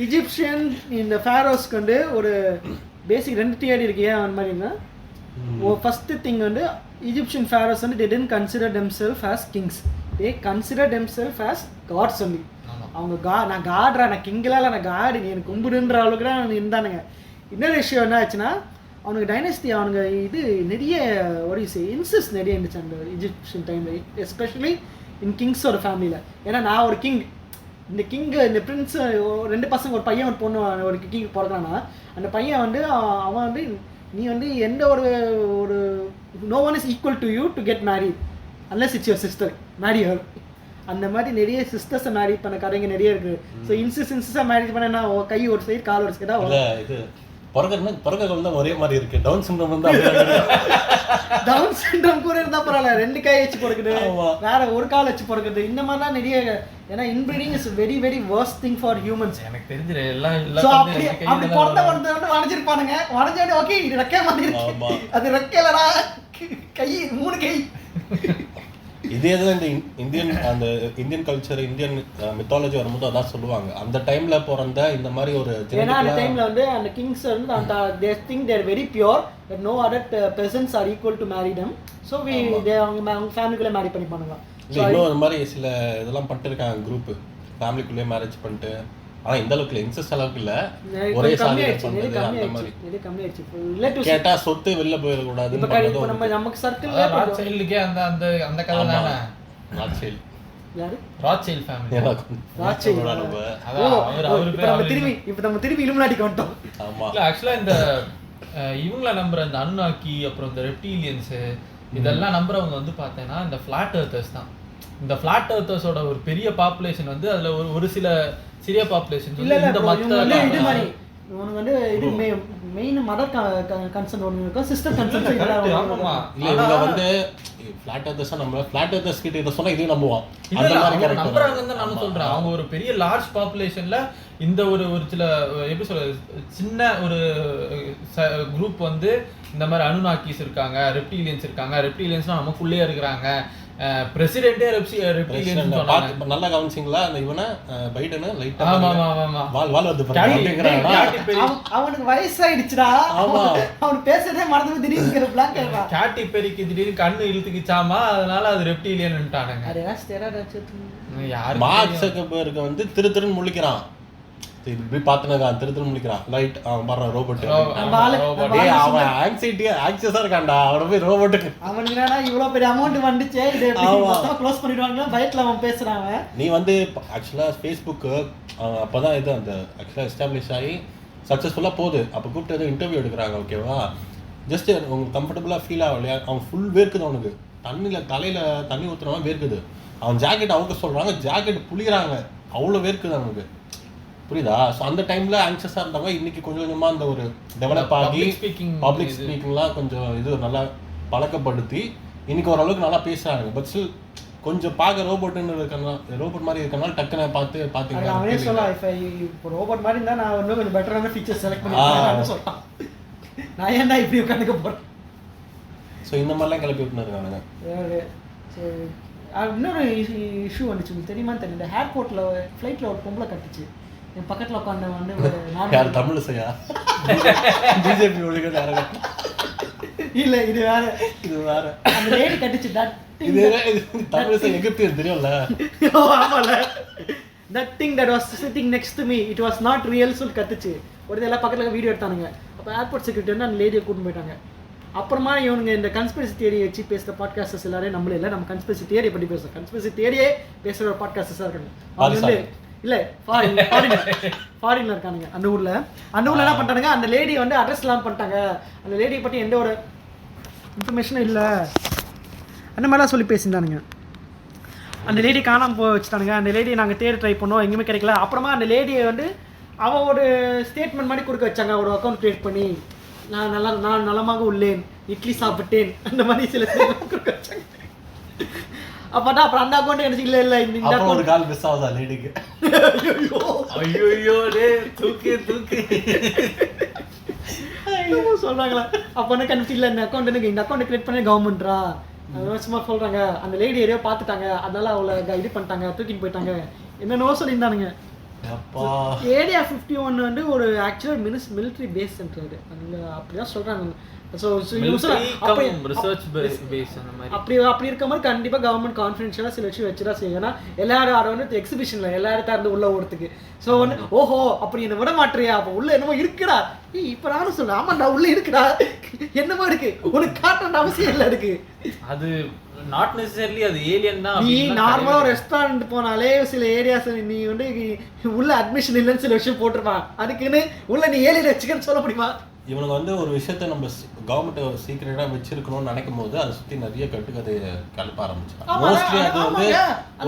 இஜிப்சியன் இந்த ஃபேரோஸ்க்கு வந்து ஒரு பேசிக் 2 தியரி இருக்கு. ஏன் அந்த மாதிரின்னா, ஃபர்ஸ்ட் திங் வந்து இஜிப்சியன் ஃபேரோஸ் வந்து they didn't consider themselves as kings, they consider themselves as gods only. அவங்க நான் காட்ரா, நான் கிங்கெலாம் இல்லை, நான் காடு, நீ எனக்கு கும்பிடுன்ற அளவுக்கு தான் இருந்தானுங்க. இன்னொரு விஷயம் என்ன ஆச்சுன்னா, அவனுக்கு டைனஸ்டி அவனுங்க இது நிறைய ஒரு இன்சஸ் நிறைய இருந்துச்சு அந்த இஜிப்சியன் டைமில், எஸ்பெஷலி இன் கிங்ஸோட ஃபேமிலியில். ஏன்னா நான் ஒரு கிங், இந்த கிங்கு இந்த பிரின்ஸ் 2 பசங்க ஒரு பையன் ஒரு பொண்ணு ஒரு கிங் பிறக்கிறான்னா, அந்த பையன் வந்து அவன் வந்து நீ வந்து எந்த ஒரு no one is equal to you to get married unless it's your sister, marry her. அந்த மாதிரி நிறைய சிஸ்டர்ஸை மேரேஜ் பண்ண கதைங்க நிறைய இருக்குது. ஸோ இன்சிஸாக மேரேஜ் பண்ணா கை ஒரு சைடு கால் ஒரு சைடா இது பிறகு ஒரே மாதிரி இருக்கு. டவுன் சிண்ட்ரோம் தான் டவுன் சிண்ட்ரோம் கூட இருந்தா பரவாயில்ல, 2 கை வச்சு பிறகுது, வேற ஒரு கால் வச்சு பிறகுது, இந்த மாதிரிலாம் நிறைய. ஏன்னா inbreeding is very very worst thing for humans. எனக்கு தெரிஞ்சு எல்லாம் அப்படி பிறந்த வளைஞ்சிருப்பானுங்க, வளைஞ்சாடி ஓகே இது ரெக்கே மாதிரி இருக்கு, அது ரெக்கலடா கை 3 கை. இதே தான் இந்த இந்தியன் கல்ச்சர், இந்தியன் மித்தாலஜி வரும்போது அதான் சொல்லுவாங்க. அந்த டைம்ல பிறந்த இந்த மாதிரி ஒரு, ஏன்னா அந்த டைம்ல வந்து அந்த கிங்ஸ் வந்து அந்த they think they are very pure that no other peasants are equal to marry them, so அவங்க ஃபேமிலிக்குள்ள மேரி பண்ணி பண்ணுவாங்க. இன்னும் அந்த மாதிரி சில இதெல்லாம் பண்ணிருக்காங்க குரூப், ஃபேமிலிக்குள்ளே மேரேஜ் பண்ணிட்டு. ஆனா இந்த அளவுக்கு இன்சஸ்ட் அளவுக்கு இல்ல, ஒரே சாதியில பண்றது அந்த மாதிரி இது கம்மியாச்சு. கேட்டா சொத்து வெளில போயிட கூடாது. இப்போ நம்ம நமக்கு சர்க்கிள்ல ராட்சைல்டுக்கே அந்த கதை தானே. ராட்சைல்ட் யாரு? Rothschild family. ராட்சைல்ட் நம்ம திரும்பி இலுமினாட்டிக்கு வந்துட்டோம். ஆமா இல்ல ஆக்சுவலா இந்த இவங்கள நம்புற இந்த அனுநாக்கி அப்புறம் இந்த ரெப்டீலியன்ஸ் இதெல்லாம் நம்புறவங்க வந்து பார்த்தேன்னா இந்த ஃபிளாட் எர்த்தர்ஸ் தான். இந்த ஃபிளாட் எர்த்தர்ஸோட ஒரு பெரிய பாப்புலேஷன் வந்து அதுல ஒரு சில சிறிய பாப்புலேஷன் இல்ல இந்த மத்த இது மாதிரி உனக்கு வந்து இது மெயின் மதர் கன்சர்ன் ஒன்று இருக்கும், சிஸ்டர் கன்சர்ன் ஆமாமா. இல்ல இவங்க வந்து ஃபிளாட் எர்த்தர்ஸ் நம்ம ஃபிளாட் எர்த்தர்ஸ் கிட்ட இத சொன்னா இதையும் நம்புவான். அந்த மாதிரி கரெக்ட் நம்புறாங்கன்னு தான் நான் சொல்றேன். அவங்க ஒரு பெரிய லார்ஜ் பாப்புலேஷன்ல இந்த ஒரு சில எப்படி சொல்றது சின்ன ஒரு குரூப் வந்து இந்த மாதிரி அனுநாக்கிஸ் இருக்காங்க, ரெப்டீலியன்ஸ் இருக்காங்க. ரெப்டீலியன்ஸ்னா நமக்குள்ளே இருக்கிறாங்க. பிரசிடென்ட்டே ரெப்டீலியன்ஸ் சொன்னாங்க. நல்லா கவனிச்சிங்களா? அந்த இவனை பைடனை லைட்டா ஆமா வால் வந்து பாருங்க. அவனுக்கு வயசாயிடுச்சுடா, அவன் பேசுறதே மறந்து திடீர்னு பிளாக் ஆயிடுறான். கேட்டி பெரிக்கு திடீர்னு கண்ணு இழுத்துக்கிச்சாமா, அதனால அது ரெப்டீலியன்ட்டானுங்க. அது ஸ்டெராய்டு யாரு மார்க் ஜக்கர்பர்க் வந்து திருன்னு முழிக்கிறான். இப்படி பாத்துனதான் திருன்னு முழிக்கிறான். லைட் அவன் பாரு ரோபோட். அவன் ஆங்ஸியஸா இருக்கான்டா. அவன போய் ரோபோட்டுக்கு அவனுக்கு என்னடா இவ்வளவு பெரிய அமௌண்ட் வந்துச்சே, இதை மொத்தமா க்ளோஸ் பண்ணிடுவாங்க பயத்துல அவன் பேசுறான். நீ வந்து ஆக்சுவலா ஃபேஸ்புக் அப்பதான் இது அந்த ஆக்சுவலா எஸ்டாப்ளிஷ் ஆகி சக்சஸ்ஃபுல்லா போகுது. அப்ப கூப்பிட்டு ஏதோ இன்டர்வியூ எடுக்கிறாங்க. ஓகேவா, ஜஸ்ட் உங்களுக்கு கம்ஃபர்டபுளா ஃபீல் ஆகலையா? அவன் ஃபுல் வேர்க்குது. அவனுக்கு தலையில தண்ணி ஊத்துறவன் வேர்க்குது. அவன் ஜாக்கெட் அவங்க சொல்றாங்க, ஜாக்கெட் புளிகிறாங்க, அவ்வளோ வேர்க்குது அவனுக்கு. புரியுதா? ஸோ அந்த டைம்ல ஆங்ஷியஸா இருந்தாங்க. இன்னைக்கு கொஞ்சம் கொஞ்சமா அந்த ஒரு டெவலப் ஆகி பப்ளிக் ஸ்பீக்கிங்லாம் கொஞ்சம் இது நல்லா பழக்கப்படுத்தி இன்னைக்கு ஓரளவுக்கு நல்லா பேசுறாங்க. பட் ஸ்டில் கொஞ்சம் பார்க்க ரோபோட்னு இருக்கனால, ரோபோட் மாதிரி இருக்கனால டக்குன்னு பார்த்தீங்க. அவனே சொல்லலாம், இப்போ ரோபோட் மாதிரி இருந்தா நான் இன்னும் கொஞ்சம் பெட்டரான ஃபீச்சர் செலக்ட் பண்ணி சொல்லலாம். நான் ஏன்டா இப்படி உட்காந்துக்க போறேன். ஸோ இந்த மாதிரிலாம் கிளப்பி விட்டுன்னு இருக்கானுங்க. இன்னொரு இஷ்யூ வந்துச்சு, உங்களுக்கு தெரியுமான்னு தெரியல. இந்த ஏர்போர்ட்ல ஃப்ளைட்ல ஒரு பொம்பளை கட்டுச்சு, என் பக்கத்துல உட்காந்து வந்து யார் தமிழ் செய்யா பிஜேபி ஒழுங்கு இல்ல இது வேற அந்த லேடி கட்டுச்சு. இது தமிழ் செய்ய எகிப்தியன் தெரியும்ல. ஆமால, that thing that was sitting next to me, it was not real சொல்லி கத்துச்சு. ஒரு எல்லாம் பக்கத்துல வீடியோ எடுத்தானுங்க. அப்போ ஏர்போர்ட் செக்யூரிட்டி வந்து அந்த லேடியை கூட்டிட்டு போயிட்டாங்க. அப்புறமா இவனுங்க இந்த கன்ஸ்பிரசி தியரி வச்சு பேசுகிற பாட்காஸ்டர்ஸ் எல்லாரையும் நம்மளே இல்லை, நம்ம கன்ஸ்பிரசி தியரியை பற்றி பேசுகிறோம். கன்ஸ்பிரசி தியரியே பேசுகிற ஒரு பாட்காஸ்டர்ஸாக இருக்காங்க. அவங்க வந்து இல்லை ஃபாரின்ல இருக்கானுங்க. அந்த ஊரில் என்ன பண்ணிட்டானுங்க, அந்த லேடியை வந்து அட்ரஸ் இல்லாமல் பண்ணிட்டாங்க. அந்த லேடியை பற்றி எந்த ஒரு இன்ஃபர்மேஷனும் இல்லை, அந்த மாதிரிலாம் சொல்லி பேசியிருந்தானுங்க. அந்த லேடி காணாமல் போய் வச்சுட்டானுங்க. அந்த லேடியை நாங்கள் தேடி ட்ரை பண்ணோம், எங்கேயுமே கிடைக்கல. அப்புறமா அந்த லேடியை வந்து அவன் ஒரு ஸ்டேட்மெண்ட் மாதிரி கொடுக்க வச்சாங்க, ஒரு அக்கௌண்ட் க்ரியேட் பண்ணி. நான் நலமாக உள்ளேன், இட்லி சாப்பிட்டேன், அந்த மாதிரி சில கொடுக்க வச்சாங்க. அப்பதான் அப்புறம் அந்த அக்கௌண்ட் எனக்கு இல்லை இந்த ஒரு கால் மிஸ் ஆகுதா லேடிக்கு. ஐயோ டே தூக்கு சொல்றாங்களா அப்போ என்ன கன்ஃபியூஸ் இல்லை, இந்த அக்கௌண்ட் கிரியேட் பண்ணி கவர்மெண்ட்ரா சும்மா சொல்றாங்க, அந்த லேடி ஏரியா பார்த்துட்டாங்க, அதனால அவளை இது பண்ணிட்டாங்க, தூக்கிட்டு போயிட்டாங்க, என்னென்னவோ சொல்லியிருந்தானுங்க. ஏரியா 51 வந்து ஒரு ஆக்சுவல் மிலிட்டரி பேஸ் சென்டர், அங்கே அப்படிதான் சொல்றாங்க. அப்படி இருக்க மாதிரி கண்டிப்பா கவர்மெண்ட் கான்ஃபிடென்ஷியலா சில விஷயம் வச்சுதான் செய்யும். ஏன்னா எல்லாரும் அதை வந்து எக்ஸிபிஷன்ல எல்லாரும் திறந்து உள்ள ஓடுறதுக்கு. ஸோ வந்து ஓஹோ அப்படி என்ன விட மாட்டியா, அப்ப உள்ள என்னமோ இருக்குடா, இப்ப நானும் சொல்றேன் ஆமாண்டா உள்ள இருக்குடா, என்னமோ இருக்கு, உனக்கு காட்ட அவசியம் இல்லை இருக்கு. அது நாட் நெசசரிலி அது ஏலியன் தான். நீ நார்மலா ஒரு ரெஸ்டாரண்ட் போனாலே சில ஏரியாஸ் நீ வந்து உள்ள அட்மிஷன் இல்லைன்னு சில விஷயம் போட்டிருப்பான், அதுக்குன்னு உள்ள நீ ஏலியன் வச்சுக்கன்னு சொல்ல முடியுமா? இவனுக்கு வந்து ஒரு விஷயத்த நம்ம கவர்மெண்ட் சீக்கிரட்டா வச்சிருக்கணும்னு நினைக்கும் போது அதை சுத்தி நிறைய கட்டுக்கதை கலப்ப ஆரம்பிச்சாங்க. மோஸ்ட்லி அது வந்து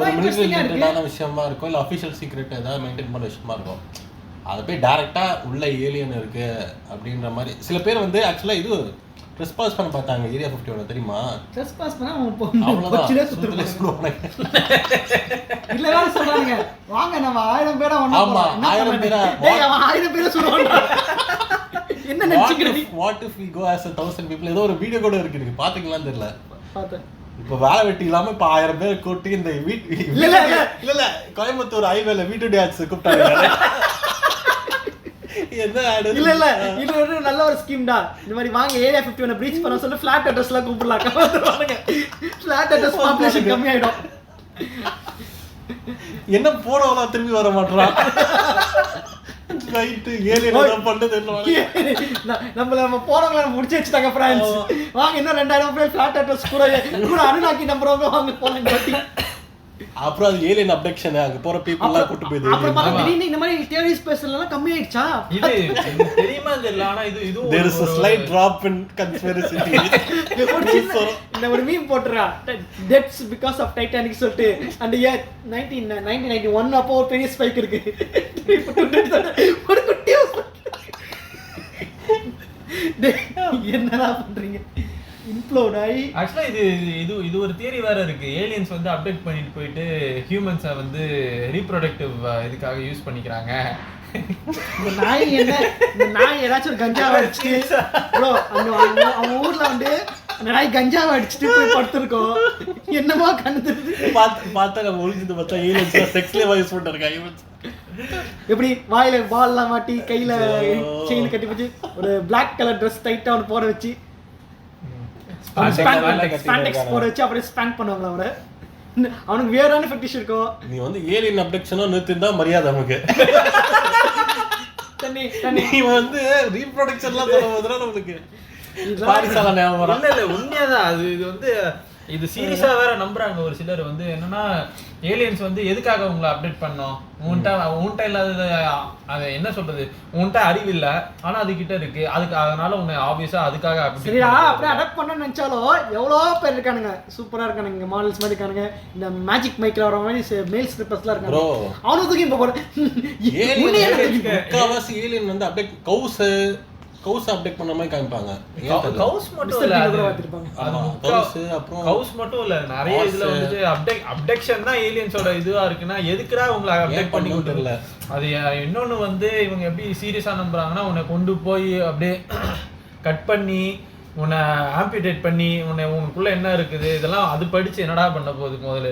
ஒரு மிலிட்டரி ரிலேட்டடான விஷயமா இருக்கும், இல்லை அஃபிஷியல் சீக்ரெட் ஏதாவது மெயின்டைன் பண்ண விஷயமா இருக்கும். அதை போய் டைரக்டா உள்ள ஏலியன் இருக்கு அப்படின்ற மாதிரி சில பேர் வந்து ஆக்சுவலா இது ட்ரெஸ்பாஸ் பண்ண பார்த்தாங்க ஏரியா 51 தெரியுமா? ட்ரெஸ்பாஸ் பண்ணா அவ்வளவுதான் சொல்லுவாங்க. இல்ல சொல்றாங்க வாங்க நம்ம 1000 பேரா ஒண்ணா போலாம். ஆமா 1000 பேரா டேய் அவன் 1000 பேரா சொல்றான்டா. என்ன நினைச்சிக்கிறீ? What if we go as 1000 people? ஏதோ ஒரு வீடியோ கூட இருக்கு, நீங்க பாத்தீங்களான்னு தெரியல. பார்த்தேன். இப்போ வேலை வெட்டி இல்லாம இப்ப 1000 பேர் கூட்டி இந்த இல்ல கோயம்புத்தூர் ஹைவேல வீட்டு டான்ஸ் கூப்பிட்டாங்க. என்ன ஆடு? இல்ல இது ஒரு நல்ல ஒரு ஸ்கீம் டா. இந்த மாதிரி வாங்க ஏரியா 51 பிரீச் பண்ண சொல்ல ஃபிளாட் அட்ரஸ்ல கூப்பிடலாம். கமாந்துவாங்க. ஃபிளாட் அட்ரஸ் பாப்புலேஷன் கம்மி ஆயிடும். என்ன போறவனா திரும்பி வர மாட்டறான். ரைட் ஏலியன் என்ன பண்றது நம்ம போறவங்கள முடிச்சு வச்சிட்டாங்க फ्रेंड्स. வாங்க இன்னும் 2000 பேர் ஃபிளாட் அட்ரஸ் கூட அனுநாக்கி நம்பறவங்க வாங்க போலாம். அப்புறம் அது ஏலியன் அப்டக்ஷன் அங்க போற பீப்பிள் எல்லாம் கூட்டி போய் அப்புறம் திடீர்னு இந்த மாதிரி தியரிஸ் பேசலாம் கம்மி ஆயிடுச்சா? இது தெரியுமா தெரியல, ஆனா இது there is a slight drop in conspiracy theory. இந்த ஒரு meme போட்டுறா deaths because of Titanic சொல்லிட்டு அந்த இயர் 1991 அப்போ ஒரு பெரிய ஸ்பைக் இருக்கு. ஒரு குட்டி என்னடா பண்றீங்க? இம்ப்ளோட் ஆகி ஆக்சுவலா இது ஒரு தியரி வேற இருக்கு. ஏலியன்ஸ் வந்து அப்டேட் பண்ணிட்டு போயிட்டு ஹியூமன்ஸை வந்து ரீப்ரொடக்டிவ் இதுக்காக யூஸ் பண்ணிக்கிறாங்க. இந்த நாய் ஏதாச்சும் ஒரு கஞ்சாவை அடிச்சுட்டு ப்ரோ அவங்க ஊர்ல வந்து அந்த நாய் கஞ்சாவை அடிச்சுட்டு போய் படுத்திருக்கோம். என்னமோ கண்டு பார்த்தா நம்ம ஒளிஞ்சது பார்த்தா ஏலியன்ஸ் செக்ஸ்ல யூஸ் பண்ணிருக்காங்க. எப்படி வாயில பால்லாம் மாட்டி கையில செயின் கட்டி வச்சு ஒரு பிளாக் கலர் ட்ரெஸ் டைட்டா ஒன்று போட வச்சு ஸ்பாண்டெக்ஸ் போட வச்சு அப்படியே ஸ்பாங்க் பண்ணுவாங்களா அவரை. அவனுக்கு வேறான ஃபெட்டிஷ் இருக்கும். நீ வந்து ஏலியன் அப்டக்ஷனா நிறுத்திருந்தா மரியாதை நமக்கு. நீ வந்து ரீப்ரொடக்ஷன்லாம் சொல்ல போதுனா நமக்கு பாரிசால ஞாபகம் இல்ல உண்மையாதான். இது வந்து இது சீரியஸா வேற நம்புறாங்க ஒரு சிலர். வந்து என்னன்னா ஏலியன்ஸ் வந்து எதுக்காக உங்களை அப்டேட் பண்ணோம், உன்கிட்ட இல்லாதது அது என்ன சொல்றது, உன்கிட்ட அறிவு இல்ல ஆனா அது கிட்ட இருக்கு, அதுக்கு அதனால உன்னை ஆப்வியஸா அதுக்காக சரிடா அப்படியே அடாப்ட் பண்ண நினைச்சாலும் எவ்வளோ பேர் இருக்கானுங்க, சூப்பரா இருக்கானுங்க, மாடல்ஸ் மாதிரி இருக்கானுங்க. இந்த மேஜிக் மைக்ல வர மாதிரி மேல் ஸ்ட்ரிப்பர்ஸ்லாம் இருக்காங்க. அவனுக்கு தூக்கி இப்போ போறேன். ஏலியன் வந்து அப்டேட் கவுஸ் அப்டேட் பண்ண மாதிரி காமிப்பாங்க. கவுஸ் மட்டும் இல்ல, கவுஸ் மட்டும் இல்ல, நிறைய இதுல வந்து அப்டேக்ஷன் தான் ஏலியன்ஸோட இதுவா இருக்குன்னா எதுக்குடா உங்களை அப்டேட் பண்ணி கொடுத்துடல. அது இன்னொன்னு வந்து இவங்க எப்படி சீரியஸா நம்புறாங்கன்னா உன்னை கொண்டு போய் அப்படியே கட் பண்ணி உன்னை ஆம்பிடேட் பண்ணி உனக்குள்ள என்ன இருக்குது இதெல்லாம் அது படிச்சு என்னடா பண்ண போகுது, முதல்ல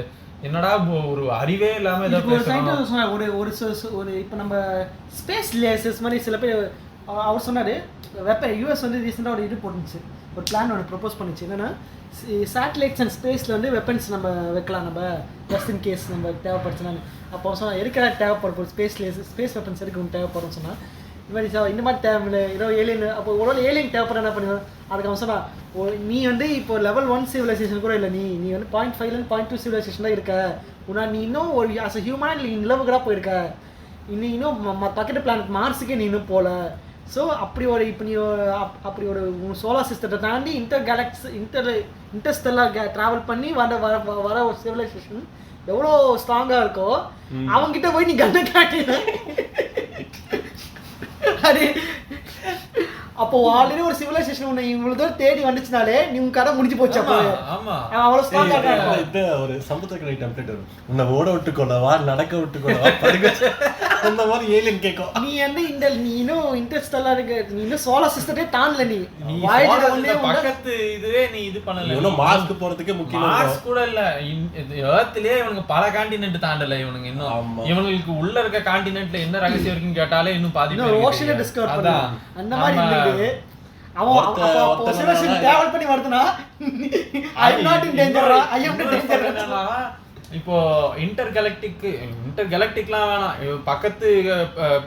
என்னடா ஒரு அறிவே இல்லாம ஒரு இப்போ நம்ம ஸ்பேஸ் லேசஸ் மாதிரி சில பேர் அவர் சொன்னார். யூஎஸ் வந்து ரீசெண்டாக ஒரு இது போட்டுச்சு, ஒரு பிளான் ஒன்று ப்ரொப்போஸ் பண்ணிச்சு. என்னென்னா சேட்டலைட்ஸ் அண்ட் ஸ்பேஸில் வந்து வெப்பன்ஸ் நம்ம வைக்கலாம், நம்ம ஜஸ்ட் இன் கேஸ் நம்ம தேவைப்படுச்சுனான்னு. அப்போ சொன்னால் எதுக்காக தேவைப்படும் ஸ்பேஸ் வெப்பன்ஸ் எதுக்கு ஒன்று தேவைப்படும் சொன்னால் இந்த மாதிரி தேவையில்லை ஏதோ ஏலியன். அப்போ ஒரு ஏலியன் தேவைப்பட என்ன பண்ணுவேன் அதுக்கு அவன் சொன்னால் நீ வந்து இப்போ level 1 சிவிலைசேஷன் கூட இல்லை, நீ வந்து 0.5 0.2 சிவிலைசேஷன் தான் இருக்க. நீ இன்னும் ஒரு ஆஸ் அ ஹியூமன் நீ நிலவுக்கு தான் போயிருக்க, இன்னும் பக்கத்து பிளானட் மார்ஸுக்கே நீ இன்னும் போகல. ஸோ அப்படி ஒரு இப்போ நீ அப்படி ஒரு சோலார் சிஸ்டத்தை தாண்டி இன்டர்ஸ்டெல்லாம் ட்ராவல் பண்ணி வர ஒரு சிவிலைசேஷன் எவ்வளோ ஸ்ட்ராங்காக இருக்கோ அவங்ககிட்ட போய் நீ கண்ணை காட்டின. அது அப்போ ஆல்ரெடி ஒரு சிவிலைசேஷன் உன்னை இவ்வளவு தூரம் தேடி வந்துச்சுனாலே நீ உன் கதை முடிஞ்சு போச்சு. அப்போ அவ்வளவு ஸ்ட்ராங்கா இருக்காங்க. ஒரு சமுத்திரக்கரை டெம்ப்ளேட் உன்னை ஓட விட்டுக்கொள்ளவா, நடக்க விட்டுக்கொள்ளவா, படுக்க அந்த மாதிரி ஏலியன் கேட்கும். நீ வந்து நீ இன்னும் இன்டர்ஸ்டெல்லார் இருக்கு, நீ இன்னும் சோலார் சிஸ்டமே தாண்டல. நீ பக்கத்து இதுவே நீ இது பண்ணல. இன்னும் மார்ஸ்க்கு போறதுக்கே முக்கியம். மார்ஸ் கூட இல்ல, எர்த்லயே இவனுக்கு பல கான்டினென்ட் தாண்டல இவனுங்க. இன்னும் இவங்களுக்கு உள்ள இருக்க கான்டினென்ட்ல என்ன ரகசியம் இருக்குன்னு கேட்டாலே இன்னும் பாதி ஓஷனை டிஸ்கவர் பண்ணா அந்த மாதிரி இருந்துது. அவன் டிராவல் பண்ணி வருதுனா I am not in danger, I am in danger. இப்போ இன்டர்கெலக்டிக்லாம் வேணாம், பக்கத்து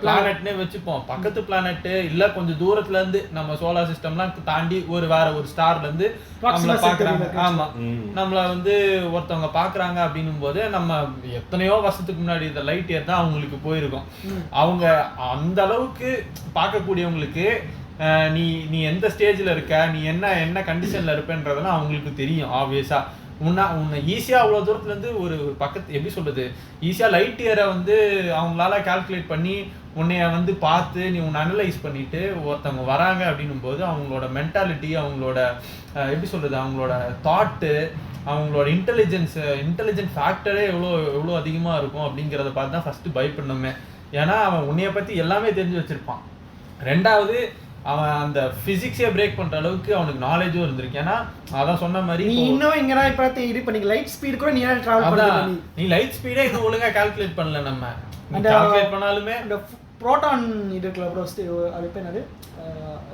பிளானட்னே வச்சுப்போம். பக்கத்து பிளானட் இல்ல கொஞ்சம் தூரத்துல இருந்து நம்ம சோலார் சிஸ்டம்லாம் தாண்டி வேற ஒரு ஸ்டார்ல இருந்து நம்மள பாக்குறாங்க. ஆமா, நம்மள வந்து ஒருத்தவங்க பாக்குறாங்க அப்படின்னும் போது நம்ம எத்தனையோ வருஷத்துக்கு முன்னாடி இந்த லைட் இயர் தான் அவங்களுக்கு போயிருக்கோம். அவங்க அந்த அளவுக்கு பார்க்கக்கூடியவங்களுக்கு நீ எந்த ஸ்டேஜ்ல இருக்க, நீ என்ன கண்டிஷன்ல இருப்பேன்றதெல்லாம் அவங்களுக்கு தெரியும். ஆப்வியஸா உன்னை ஈஸியா அவ்வளவு தூரத்துல இருந்து ஒரு பக்கத்து எப்படி சொல்றது, ஈஸியா லைட் இயரை வந்து அவங்களால கால்குலேட் பண்ணி உன்னைய வந்து பார்த்து நீ உன்னை அனலைஸ் பண்ணிட்டு ஒருத்தவங்க வராங்க அப்படின்னும் போது அவங்களோட மென்டாலிட்டி, அவங்களோட எப்படி சொல்றது, அவங்களோட தாட்டு, அவங்களோட இன்டெலிஜென்ட் ஃபேக்டரே எவ்வளோ அதிகமா இருக்கும் அப்படிங்கிறத பார்த்து தான் ஃபர்ஸ்ட் பயப்படணுமே. ஏன்னா அவன் உன்னைய பத்தி எல்லாமே தெரிஞ்சு வச்சிருப்பான். ரெண்டாவது அவன் அந்த பிசிக்ஸே பிரேக் பண்ற அளவுக்கு அவனுக்கு நாலேஜும் இருந்திருக்கு. ஏன்னா அதான் சொன்ன மாதிரி நீ இன்னும் எங்கடா இப்ப இது பண்ணி லைட் ஸ்பீட் கூட நீ ஏன் டிராவல் பண்ணல, நீ லைட் ஸ்பீடே இன்னும் ஒழுங்கா கால்குலேட் பண்ணல. நம்ம கால்குலேட் பண்ணாலுமே அந்த புரோட்டான் இருக்குல ப்ரோ, அது பேர் என்னது,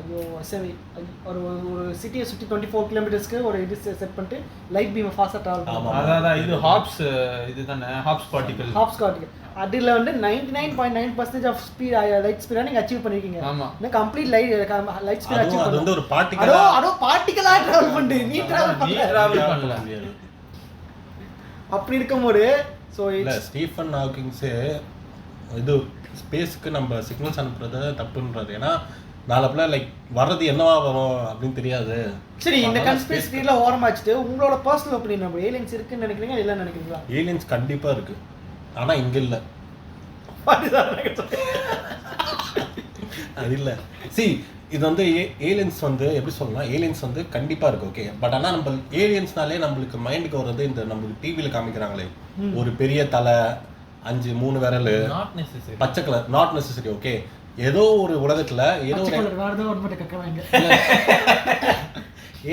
ஐயோ சரி, ஒரு சிட்டியை சுற்றி 24 கிலோமீட்டர்ஸ்க்கு ஒரு இது செட் பண்ணிட்டு லைட் பீம் ஃபாஸ்டா டிராவல் பண்ணுவாங்க. அதான் இது ஹாப்ஸ் இதுதானே, ஹாப்ஸ் பார்ட்டிகல். அதுல வந்து 99.9% ஆஃப் ஸ்பீட் லைட் ஸ்பீடா நீங்க அச்சீவ் பண்ணிருக்கீங்க. ஆமா, இந்த கம்ப்ளீட் லைட் ஸ்பீட் அச்சீவ் அது வந்து ஒரு பார்ட்டிகல். அதோ பார்ட்டிகலா டிராவல் பண்ணு, நீ டிராவல் பண்ணல. அப்படி இருக்கும்போது சோ இல்ல ஸ்டீஃபன் ஹாக்கிங்ஸ் இது ஸ்பேஸ்க்கு நம்ம சிக்னல்ஸ் அனுப்புறது தப்புன்றது. ஏன்னா நாளப்பல லைக் வர்றது என்னவா வரும் அப்படின்னு தெரியாது. சரி, இந்த கன்ஸ்பிரசி தியரில ஓரமாச்சிட்டு உங்களோட பர்சனல் ஒபினியன், நம்ம ஏலியன்ஸ் இருக்குன்னு நினைக்கிறீங்க இல்ல நினைக்கிறீங்களா? ஏலியன்ஸ் கண்டிப்பா இருக்கு, ஆனா இங்க இல்ல. அது இல்ல. சி இது வந்து ஏலியன்ஸ் வந்து எப்படி சொல்லலாம், ஏலியன்ஸ் வந்து கண்டிப்பா இருக்கு, ஓகே. பட் ஆனா நம்ம ஏலியன்ஸ்னாலே நம்மளுக்கு மைண்டுக்கு வர்றது இந்த நம்மளுக்கு டிவில காமிக்கிறாங்களே ஒரு பெரிய தலை, 5-3 விரல், பச்சை கலர், நாட் நெசசரி, ஓகே. ஏதோ ஒரு உலகத்துல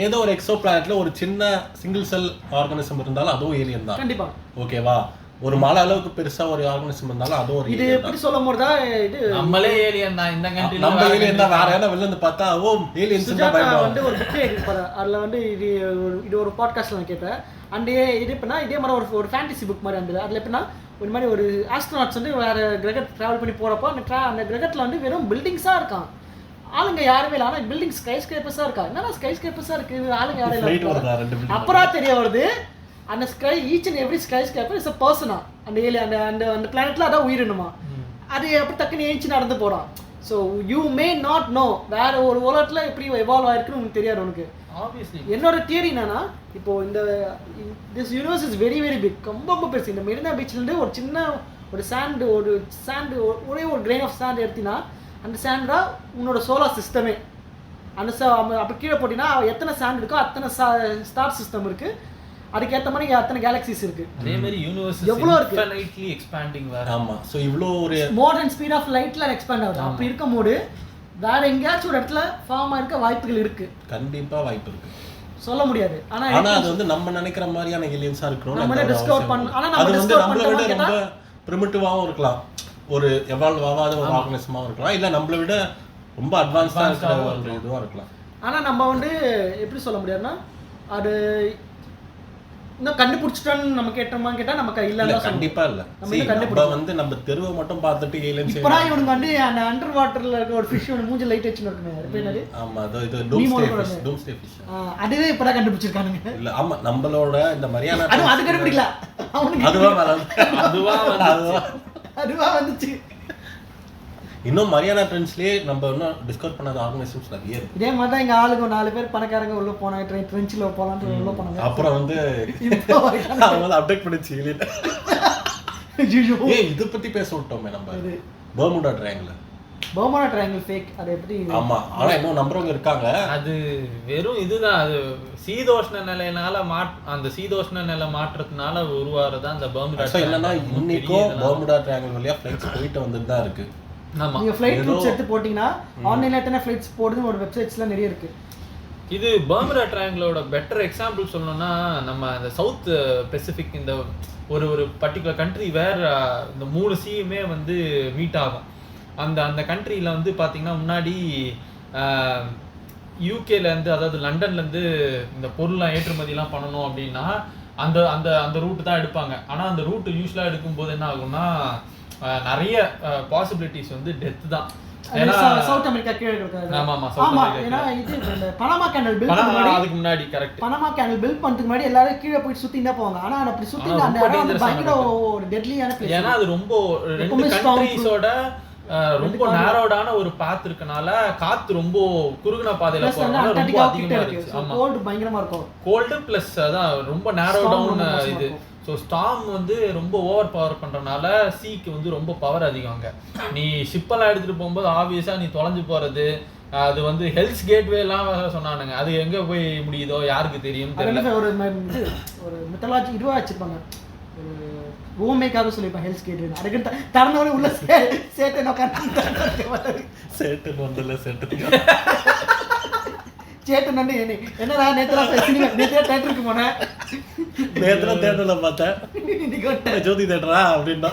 ஏதோ ஒரு எக்ஸோ பிளானட்ல ஒரு சின்ன சிங்கிள் செல் ஆர்கானிசம் இருந்தாலும் அதுவும் ஏலியன் தான் கண்டிப்பா, ஓகேவா. ஒரு மலை அளவுக்கு பெருசா ஒரு ஆர்கானிசம் இருந்தாலும் அதுவும் ஒரு இது எப்படி சொல்லும்போது தான் இது நம்மளே ஏலியன் தான். இந்த கண்ட்ரில நம்ம ஏலியன் தான். வேற யாரா வெளில இருந்து பார்த்தா ஓ ஏலியன்ஸ் தான் பயமா வந்து ஒரு புக் எழுதிருப்பாரு. அதுல வந்து இது ஒரு பாட்காஸ்ட்ல நான் கேட்டேன். அண்ட் இது எப்படின்னா இதே மாதிரி ஒரு ஃபேண்டசி புக் மாதிரி இருந்தது. அதுல எப்படின்னா ஒரு மாதிரி ஒரு ஆஸ்ட்ரோநாட்ஸ் வந்து வேற கிரகத்தை டிராவல் பண்ணி போறப்போ அந்த கிரகத்துல வந்து வெறும் பில்டிங்ஸா இருக்கான், ஆளுங்க யாருமே இல்லை. ஆனால் பில்டிங் ஸ்கை ஸ்கிரேப்பர்ஸா இருக்கா. என்னன்னா ஸ்கை ஸ்கிரேப்பர்ஸா இருக்கு, ஆளுங்க யாரும் இல்லை. அப்புறம் தெரிய வருது அந்த sky each and every skyscraper is a persona. அந்த ஏலியன் அந்த பிளானட்ல அதான் உயிரினுமா. அது எப்படி டக்குன்னு ஏஞ்சி நடந்து போறான். So you may not know வேற ஒரு உலகத்துல எப்படி எவால்வ் ஆயிருக்குன்னு உனக்கு தெரியாது. உனக்கு என்னோட தியரி என்னன்னா, இப்போ இந்த this universe is very very big, ரொம்ப பெருசு. இந்த மெரினா பீச்லேருந்து ஒரு சின்ன ஒரு சாண்டு ஒரே ஒரு கிரெயின் ஆஃப் சாண்ட் எடுத்தினா அந்த சாண்ட் தான் உன்னோட சோலார் சிஸ்டமே. அந்த அப்போ கீழே போட்டினா எத்தனை சாண்ட் இருக்கோ அத்தனை ஸ்டார் சிஸ்டம் இருக்கு, அதுக்கேற்ற மாதிரி அத்தனை கேலக்சிஸ் இருக்கு. அதே மாதிரி யூனிவர்ஸ் எவ்வளோ இருக்கு, இன்ஃபைனைட்லி எக்ஸ்பேண்டிங் வேற. ஆமா, சோ இவ்ளோ ஒரு மோர் தென் ஸ்பீட் ஆஃப் லைட்ல எக்ஸ்பேண்ட் ஆகுது. அப்படி இருக்கும்போது வேற எங்கேயாச்சும் ஒரு இடத்துல ஃபார்ம் ஆயிருக்க வாய்ப்புகள் இருக்கு, கண்டிப்பா வாய்ப்பு இருக்கு, சொல்ல முடியாது. ஆனா அது வந்து நம்ம நினைக்கிற மாதிரியான ஏலியன்ஸா இருக்கணும். நம்ம டிஸ்கவர் பண்ண, ஆனா நம்ம அது வந்து டிஸ்கவர் நம்மள விட பண்ணா ரொம்ப பிரிமிட்டிவாவும் இருக்கலாம், ஒரு எவால்வ் ஆகாத ஒரு ஆர்கனிசமாவும் இருக்கலாம், இல்ல நம்மள விட ரொம்ப அட்வான்ஸ்டா இருக்கிற ஒரு இதுவா இருக்கலாம். ஆனா நம்ம வந்து எப்படி சொல்ல முடியாதுன்னா அது இன்னும் கண்டுபிடிச்சிட்டோன்னு நம்ம கேட்டா நமக்கு இல்ல, கண்டிப்பா இல்ல. நம்ம வந்து நம்ம தெருவை மட்டும் பார்த்துட்டு ஏலியன்ஸ் இப்பதான் இவனுக்கு வந்து அந்த அண்டர் வாட்டர்ல இருக்க ஒரு ஃபிஷ் ஒன்று மூஞ்சி லைட் வச்சுன்னு இருக்குங்க. ஆமா, இது டூம்ஸ்டே ஃபிஷ். அதுவே இப்பதான் கண்டுபிடிச்சிருக்கானுங்க. இல்ல ஆமா, நம்மளோட இந்த மரியாதை அது கண்டுபிடிக்கல, அதுவா வந்துச்சு. இன்னும் மரியானா ட்ரெண்ட்ஸ்லயே நம்ம இன்னும் டிஸ்கவர் பண்ணாத ஆர்கனைசேஷன்ஸ் நிறைய இருக்கு. இதே மாதிரி தான் எங்க ஆளுங்க 4 பேர் பணக்காரங்க உள்ள போனாங்க, ட்ரெஞ்சில் போலான்னு உள்ள போனாங்க. அப்புறம் வந்து அவங்க அப்டேட் பண்ணிச்சு ஏலியன். இத பத்தி பேச விட்டோமே நம்ம, Bermuda triangle. Bermuda triangle fake அது எப்படி ஆமா, ஆனா இன்னும் நம்புறவங்க இருக்காங்க. அது வெறும் இதுதான். அது சீதோஷ்ண நிலையினால அந்த சீதோஷ்ண நிலை மாற்றத்தினால உருவாறதா அந்த பர்முடா. என்னன்னா இன்னைக்கும் பர்முடா ட்ரையாங்கிள் வழியா ஃப்ளைட்ஸ் போயிட்டு வந்துட்டு தான் இருக்கு. ஆமா, நீங்க ஃப்ளைட் ரூட்ஸ் எடுத்து போட்டீங்கன்னா ஆன்லைன்ல எத்தனை ஃப்ளைட்ஸ் போடுதுன்னு ஒரு வெப்சைட்ஸ்ல நிறைய இருக்கு. இது பர்முடா ட்ரையாங்கிளோட பெட்டர் எக்ஸாம்பிள் சொல்லணும்னா நம்ம இந்த சவுத் பெசிபிக் இந்த ஒரு பர்டிகுலர் கண்ட்ரி வேற இந்த 3 சீயுமே வந்து மீட் ஆகும். அந்த கண்ட்ரியில் வந்து பார்த்தீங்கன்னா முன்னாடி யூகேலேருந்து அதாவது லண்டன்லேருந்து இந்த பொருள்லாம் ஏற்றுமதிலாம் பண்ணணும் அப்படின்னா அந்த அந்த அந்த ரூட்டு தான் எடுப்பாங்க. ஆனால் அந்த ரூட்டு யூஸ்வலாக எடுக்கும்போது என்ன ஆகும்னா நிறைய பாசிபிலிட்டிஸ் வந்து டெத்து தான். ஏன்னா சவுத் அமெரிக்கா கீழே இருக்காது. ஆமா, ஆமா, ஏன்னா இது இந்த பனாமா கேனல் பில்ட் பண்ணி அதுக்கு முன்னாடி கரெக்ட் பனாமா கேனல் பில்ட் பண்ணதுக்கு முன்னாடி எல்லாரும் கீழே போய் சுத்தி தான் போவாங்க. ஆனா அப்படி சுத்தி அந்த இடம் வந்து பயங்கர ஒரு டெட்லியான பிளேஸ். ஏன்னா அது ரொம்ப ரெண்டு கண்ட்ரீஸோட ரொம்ப நேரோடான ஒரு பாத் இருக்கனால காத்து ரொம்ப குறுகின பாதையில போறனால ரொம்ப அதிகமா இருக்கு. ஆமா, கோல்ட் பயங்கரமா இருக்கும். கோல்ட் பிளஸ் அதான் ரொம்ப நேரோ டவுன் இது. ஸோ ஸ்டார்ம் வந்து ரொம்ப ஓவர் பவர் பண்றதுனால சீக்கு வந்து ரொம்ப பவர் அதிகம். அங்க நீ ஷிப்பெல்லாம் எடுத்துட்டு போகும்போது ஆப்வியஸா நீ தொலைஞ்சு போறது, அது வந்து ஹெல்ஸ் கேட்வே எல்லாம் சொன்னானுங்க. அது எங்க போய் முடியுதோ யாருக்கு தெரியும் தெரியல. ஒரு மித்தாலஜி இதுவா வச்சிருப்பாங்க, ஓமேக்காக சொல்லிருப்பாங்க ஹெல்ஸ் கேட். அதுக்கு திறந்தவனே உள்ள சேட்டன் சேட்டன் வந்துல சேட்டன் வந்து என்னடா நேத்ரா தேட்டருக்கு போனேன், நேத்ரா தேட்டர்ல பார்த்தேன் ஜோதி தேட்டரா அப்படின்னா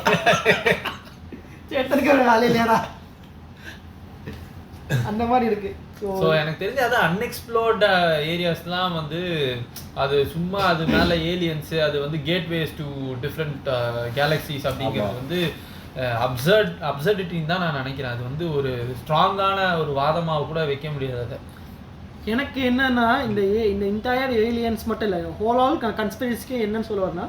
சேட்டனுக்கு வேலை இல்லையாடா அந்த மாதிரி இருக்கு. ஸோ எனக்கு தெரிஞ்சு அது அன்எக்ஸ்ப்ளோர்ட் ஏரியாஸ்லாம் வந்து அது சும்மா அது மேலே ஏலியன்ஸு அது வந்து கேட்வேஸ் டு டிஃப்ரெண்ட் கேலக்சிஸ் அப்படிங்கிறது வந்து அப்சர்டிட்டின்னு தான் நான் நினைக்கிறேன். அது வந்து ஒரு ஸ்ட்ராங்கான ஒரு வாதமாக கூட வைக்க முடியாது. அதை எனக்கு என்னன்னா இந்த இன்டயர் ஏலியன்ஸ் மட்டும் இல்லை, ஹோல் ஆல் கன்ஸ்பிரசிக்கே என்னன்னு சொல்லுவார்னா,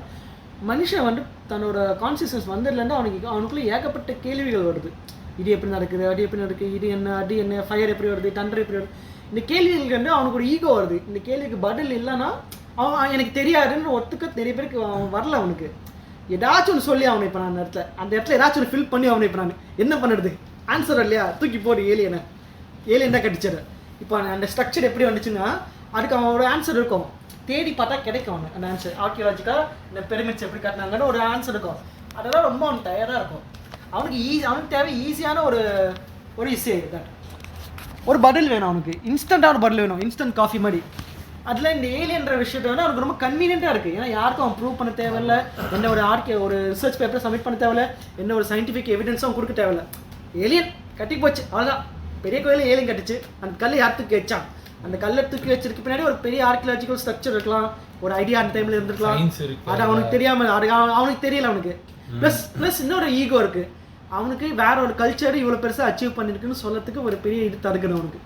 மனுஷன் வந்து தன்னோட கான்சியஸ்னஸ் வந்ததுலேருந்து அவனுக்குள்ளே ஏகப்பட்ட கேள்விகள் வருது. இது எப்படி நடக்குது, அடி எப்படி நடக்குது, இது என்ன, அடி என்ன, ஃபயர் எப்படி வருது, தண்டர் எப்படி வருது, இந்த கேள்விகளுக்கு வந்து அவனுக்கு ஒரு ஈகோ வருது. இந்த கேள்விக்கு பதில் இல்லைன்னா அவன் எனக்கு தெரியாதுன்னு ஒத்துக்க நிறைய பேருக்கு அவன் வரல. அவனுக்கு ஏதாச்சும் ஒன்று சொல்லி அவனை இப்போ நான் அந்த இடத்துல ஏதாச்சும் ஒன்று ஃபில் பண்ணி அவனை இப்போ நான் என்ன பண்ணுறது, ஆன்சர் இல்லையா, தூக்கி போடு ஏலியன் தான் கட்டிச்சிட. இப்போ அந்த ஸ்ட்ரக்சர் எப்படி வந்துச்சுன்னா அதுக்கு அவனோட ஆன்சர் இருக்கும், தேடி பார்த்தா கிடைக்கும் அவனுக்கு அந்த ஆன்சர். ஆர்கியாலஜிக்காக இந்த பிரமிட்ஸ் எப்படி கட்டினாங்கன்னு ஒரு ஆன்சர் இருக்கும். அதெல்லாம் ரொம்ப அவனுக்கு டயர்டாக இருக்கும். அவனுக்கு தேவை ஈஸியான ஒரு இசை தான், ஒரு பதில் வேணும் அவனுக்கு, இன்ஸ்டண்ட்டாக ஒரு பதில் வேணும், இன்ஸ்டன்ட் காஃபி மாதிரி. அதில் இந்த ஏலியன்ற விஷயத்த வந்து அவனுக்கு ரொம்ப கன்வீனியண்ட்டாக இருக்குது. ஏன்னா யாருக்கும் அவன் ப்ரூவ் பண்ண தேவையில்லை, என்ன ஒரு ரிசர்ச் பேப்பரை சப்மிட் பண்ண தேவையில்லை, என்ன ஒரு சயின்டிஃபிக் எவிடன்ஸும் அவன் கொடுக்க தேவையில்லை. ஏலியன் கட்டி போச்சு அவ்வளோதான். பெரிய கோயிலில் ஏலியன் கட்டிச்சு, அந்த கல்லை யார் தூக்கி வச்சான், அந்த கல்லை தூக்கி வச்சிருக்கு பின்னாடி ஒரு பெரிய ஆர்கியாலஜிக்கல் ஸ்ட்ரக்சர் இருக்கலாம், ஒரு ஐடியா அந்த டைமில் இருந்திருக்கலாம். அது அவனுக்கு தெரியாமல் அவனுக்கு தெரியல. அவனுக்கு ப்ளஸ் இன்னொரு ஈகோ இருக்குது. அவனுக்கு வேற ஒரு கல்ச்சர் இவ்வளோ பெருசாக அச்சீவ் பண்ணியிருக்குன்னு சொல்லத்துக்கு ஒரு பெரிய இது தடுக்கணும் அவனுக்கு.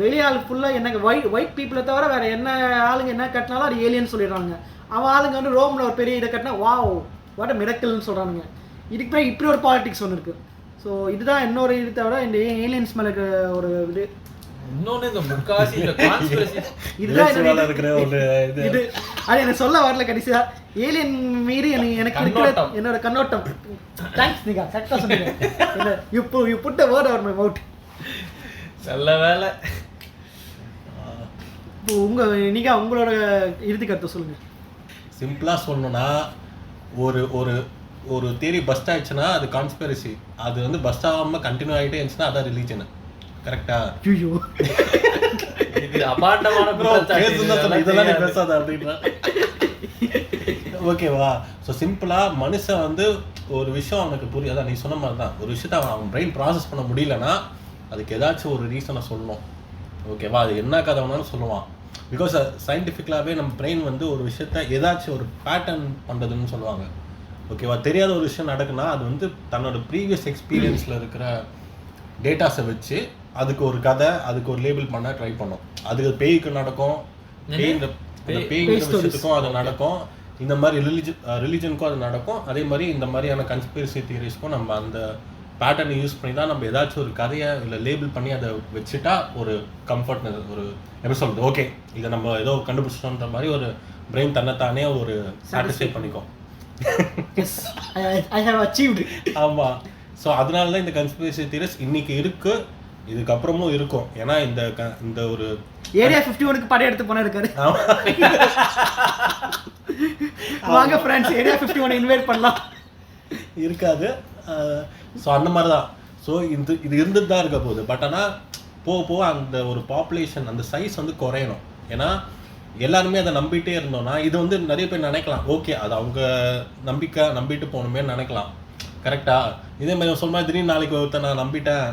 வெளியாள் ஃபுல்லாக என்ன ஒயிட் பீப்புளை தவிர வேறு என்ன ஆளுங்க என்ன கட்டினாலும் அது ஏலியன் சொல்லிடுறாங்க. அவன் ஆளுங்க வந்து ரோமில் ஒரு பெரிய இதை கட்டினா வாவ் வாட் மிரக்கல்னு சொல்கிறானுங்க. இதுக்கு போய் இப்படி ஒரு பாலிடிக்ஸ் ஒன்று இருக்குது. ஸோ இதுதான் இன்னொரு இது தவிர இந்த ஏலியன்ஸ் மேலே ஒரு இது. இன்னொன்று இந்த முக்காசி இந்த கான்ஸ்பிரசி இதுதான் இது அது எனக்கு சொல்ல வரல. கடைசியா ஏலியன் மீறி எனக்கு இருக்கிற என்னோட கண்ணோட்டம். தேங்க்ஸ் நீங்க கரெக்டாக சொன்னீங்க. You put a word over my mouth. நல்ல வேலை. இப்போ நீங்க உங்களோட இறுதி கருத்தை சொல்லுங்க. சிம்பிளா சொல்லணும்னா ஒரு ஒரு ஒரு தியரி பஸ்ட் ஆயிடுச்சுன்னா அது கான்ஸ்பிரசி, அது வந்து பஸ்ட் ஆகாமல் கண்டினியூ ஆகிட்டே இருந்துச்சுன்னா அதான் ரிலீஜன். கரெக்டா? ஐயோ இது அபாண்டமான இதெல்லாம் நீ பேசாத அப்படின்னா ஓகேவா? ஸோ சிம்பிளாக மனுஷன் வந்து ஒரு விஷயம் அவனுக்கு புரியும். அதான் நீ சொன்ன மாதிரி தான், ஒரு விஷயத்த அவன் பிரெயின் ப்ராசஸ் பண்ண முடியலன்னா அதுக்கு ஏதாச்சும் ஒரு ரீசனை சொல்லணும். ஓகேவா? அது என்ன கதை வேணாலும் சொல்லுவான். பிகாஸ் சயின்டிஃபிக்கலாகவே நம்ம பிரெயின் வந்து ஒரு விஷயத்த ஏதாச்சும் ஒரு பேட்டர்ன் பண்ணுறதுன்னு சொல்லுவாங்க. ஓகேவா? தெரியாத ஒரு விஷயம் நடக்குன்னா அது வந்து தன்னோட ப்ரீவியஸ் எக்ஸ்பீரியன்ஸில் இருக்கிற டேட்டாஸை வச்சு அதுக்கு ஒரு கதை, அதுக்கு ஒரு லேபிள் பண்ண ட்ரை பண்ணும். அதுக்கு பேய்க்கு நடக்கும், பேய்ங்கிற விஷயத்துக்கும் அது நடக்கும், இந்த மாதிரி ரிலிஜனுக்கும் அது நடக்கும். அதே மாதிரி இந்த மாதிரியான கன்ஸ்பிரசி தியரிஸ்க்கும் நம்ம அந்த பேட்டர்னை யூஸ் பண்ணி தான் நம்ம ஏதாச்சும் ஒரு கதையை இல்லை லேபிள் பண்ணி அதை வச்சுட்டா ஒரு கம்ஃபர்ட், ஒரு எப்படி சொல்கிறது, ஓகே இதை நம்ம ஏதோ கண்டுபிடிச்சிட்டோன்ற மாதிரி ஒரு பிரெயின் தன்னைத்தானே ஒரு சாட்டிஸ்ஃபை பண்ணிக்கும். I have achieved. ஆமாம். ஸோ அதனால தான் இந்த கன்ஸ்பிரசி தியரிஸ் இன்னைக்கு இருக்கு, இதுக்கப்புறமும் இருக்கும். ஏன்னா இந்த ஒரு ஏரியா 51க்கு படம் எடுத்து போனா இருக்காரு. வாங்க ஃப்ரெண்ட்ஸ், ஏரியா 51 இன்வைட் பண்ணலாம். இருக்காது. ஸோ அந்த மாதிரி தான். ஸோ இது இருந்துட்டு தான் இருக்க போகுது. பட் ஆனால் போக அந்த ஒரு பாப்புலேஷன் அந்த சைஸ் வந்து குறையணும். ஏன்னா எல்லாருமே அதை நம்பிட்டே இருந்தோம்னா இது வந்து நிறைய பேர் நினைக்கலாம், ஓகே அது அவங்க நம்பிட்டு போகணுமே நினைக்கலாம், கரெக்டா? இதே மாதிரி சொல்ல மாதிரி திடீர்னு நாளைக்கு ஒருத்தர் நான்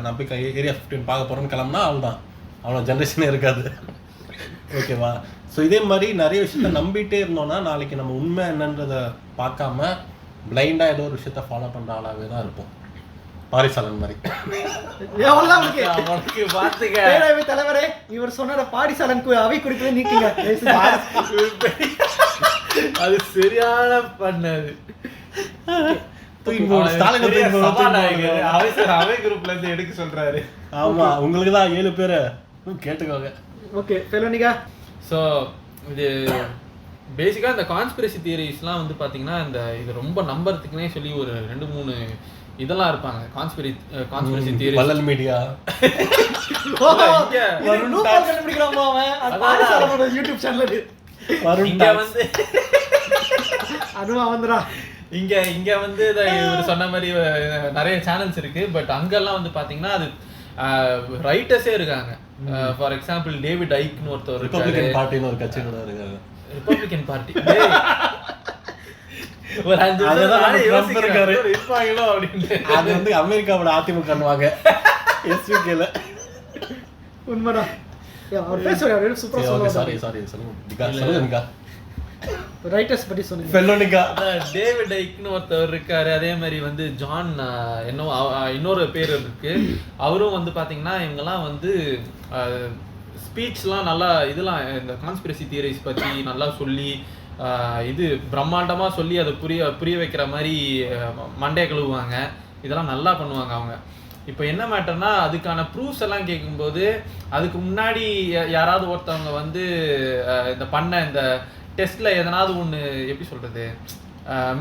நம்பிக்கை ஏரியா 15 பார்க்க போகிறேன்னு கிளம்புனா அவ்வளோதான், அவ்வளோ ஜென்ரேஷனே இருக்காது. ஓகேவா? ஸோ இதே மாதிரி நிறைய விஷயத்த நம்பிட்டே இருந்தோம்னா நாளைக்கு நம்ம உண்மை என்னன்றதை பார்க்காம பிளைண்டாக ஏதோ ஒரு விஷயத்த ஃபாலோ பண்ணுற ஆளாகவே தான் இருப்போம். பாரிசாலன் மாதிரி. தலைவரே, இவர் சொன்ன பாரிசாலன் அவை குறிப்பிட நீக்கிங்க. அது சரியான பண்ணது. அவை குரூப்ல இருந்து எடுக்க சொல்றாரு. ஆமா, உங்களுக்கு தான் 7 பேரு கேட்டுக்கோங்க. ஓகே ஃபெலோனிகா. ஸோ இது பேசிக்காக இந்த கான்ஸ்பிரசி தியரிஸ்லாம் வந்து பார்த்தீங்கன்னா இது ரொம்ப நம்புறதுக்குன்னே சொல்லி ஒரு 2-3 இதெல்லாம் இருப்பாங்க. கான்ஸ்பிரசி தியரி வள்ளல் மீடியா யூடியூப் சேனல் இங்க வந்து அதுவா வந்துடா. இங்க வந்து இவர் சொன்ன மாதிரி நிறைய சேனல்ஸ் இருக்கு. பட் அங்கெல்லாம் வந்து பாத்தீங்கன்னா அது ரைட்டர்ஸே இருக்காங்க. ஃபார் எக்ஸாம்பிள் டேவிட் ஐக்னு ஒருத்தர் இருக்காரு. ரிபப்ளிகன் பார்ட்டின்னு ஒரு கட்சி கூட இருக்காங்க. ரிபப்ளிகன் பார்ட்டி ஒரு 5 இருக்காரு இருப்பாங்களோ அப்படின்னு. அது வந்து அமெரிக்காவோட அதிமுகன்னுவாங்க. எஸ்யூகேல உண்மைதான். அவர் பேசுவாரு சூப்பரா சொல்லுவாங்க. சாரி சொல்லுங்க. ரைட்டர்ஸ் பத்தி சொன்னீங்க. ஃபெலோனிகா. டேவிட் ஐக்னு ஒருத்தர் இருக்காரு. அதே மாதிரி வந்து ஜான் இன்னொரு பேர் இருக்கு. அவரும் வந்து பாத்தீங்கன்னா இவங்கெல்லாம் வந்து ஸ்பீச்லாம் நல்லா இதெல்லாம் இந்த கான்ஸ்பிரசி தியரிஸ் பத்தி நல்லா சொல்லி இது பிரம்மாண்டமா சொல்லி அதை புரிய வைக்கிற மாதிரி மண்டைய கழுவுவாங்க. இதெல்லாம் நல்லா பண்ணுவாங்க அவங்க. இப்போ என்ன மேட்டர்னா அதுக்கான ப்ரூஃப்ஸ் எல்லாம் கேட்கும்போது அதுக்கு முன்னாடி யாராவது ஒருத்தவங்க வந்து இந்த டெஸ்ட்ல எதனாவது ஒன்று எப்படி சொல்றது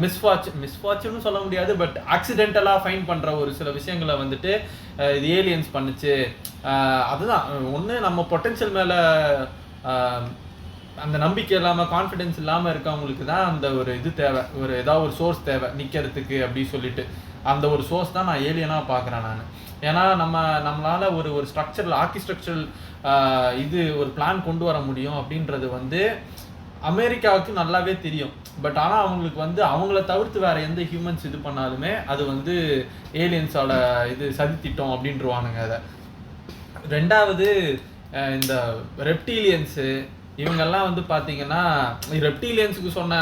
மிஸ்ஃபார்ச்சுன்னு சொல்ல முடியாது, பட் ஆக்சிடென்டலாக ஃபைன் பண்ணுற ஒரு சில விஷயங்களை வந்துட்டு இது ஏலியன்ஸ் பண்ணுச்சு. அதுதான் ஒன்று நம்ம பொட்டென்ஷியல் மேலே அந்த நம்பிக்கை இல்லாமல் கான்ஃபிடென்ஸ் இல்லாமல் இருக்கவங்களுக்கு தான் அந்த ஒரு இது தேவை, ஒரு ஏதாவது ஒரு சோர்ஸ் தேவை நிற்கிறதுக்கு அப்படின்னு சொல்லிட்டு அந்த ஒரு சோர்ஸ் தான் நான் ஏலியனாக பார்க்குறேன் நான். ஏன்னா நம்மளால் ஒரு ஸ்ட்ரக்சரல் ஆர்கிஸ்ட்ரக்சரல் இது ஒரு பிளான் கொண்டு வர முடியும் அப்படின்றது வந்து அமெரிக்காவுக்கு நல்லாவே தெரியும். பட் ஆனால் அவங்களுக்கு வந்து அவங்கள தவிர்த்து வேற எந்த ஹியூமன்ஸ் இது பண்ணாலுமே அது வந்து ஏலியன்ஸோட இது சதித்திட்டம் அப்படின்றவானுங்க. அதை ரெண்டாவது இந்த ரெப்டீலியன்ஸு இவங்கெல்லாம் வந்து பார்த்தீங்கன்னா ரெப்டீலியன்ஸுக்கு சொன்ன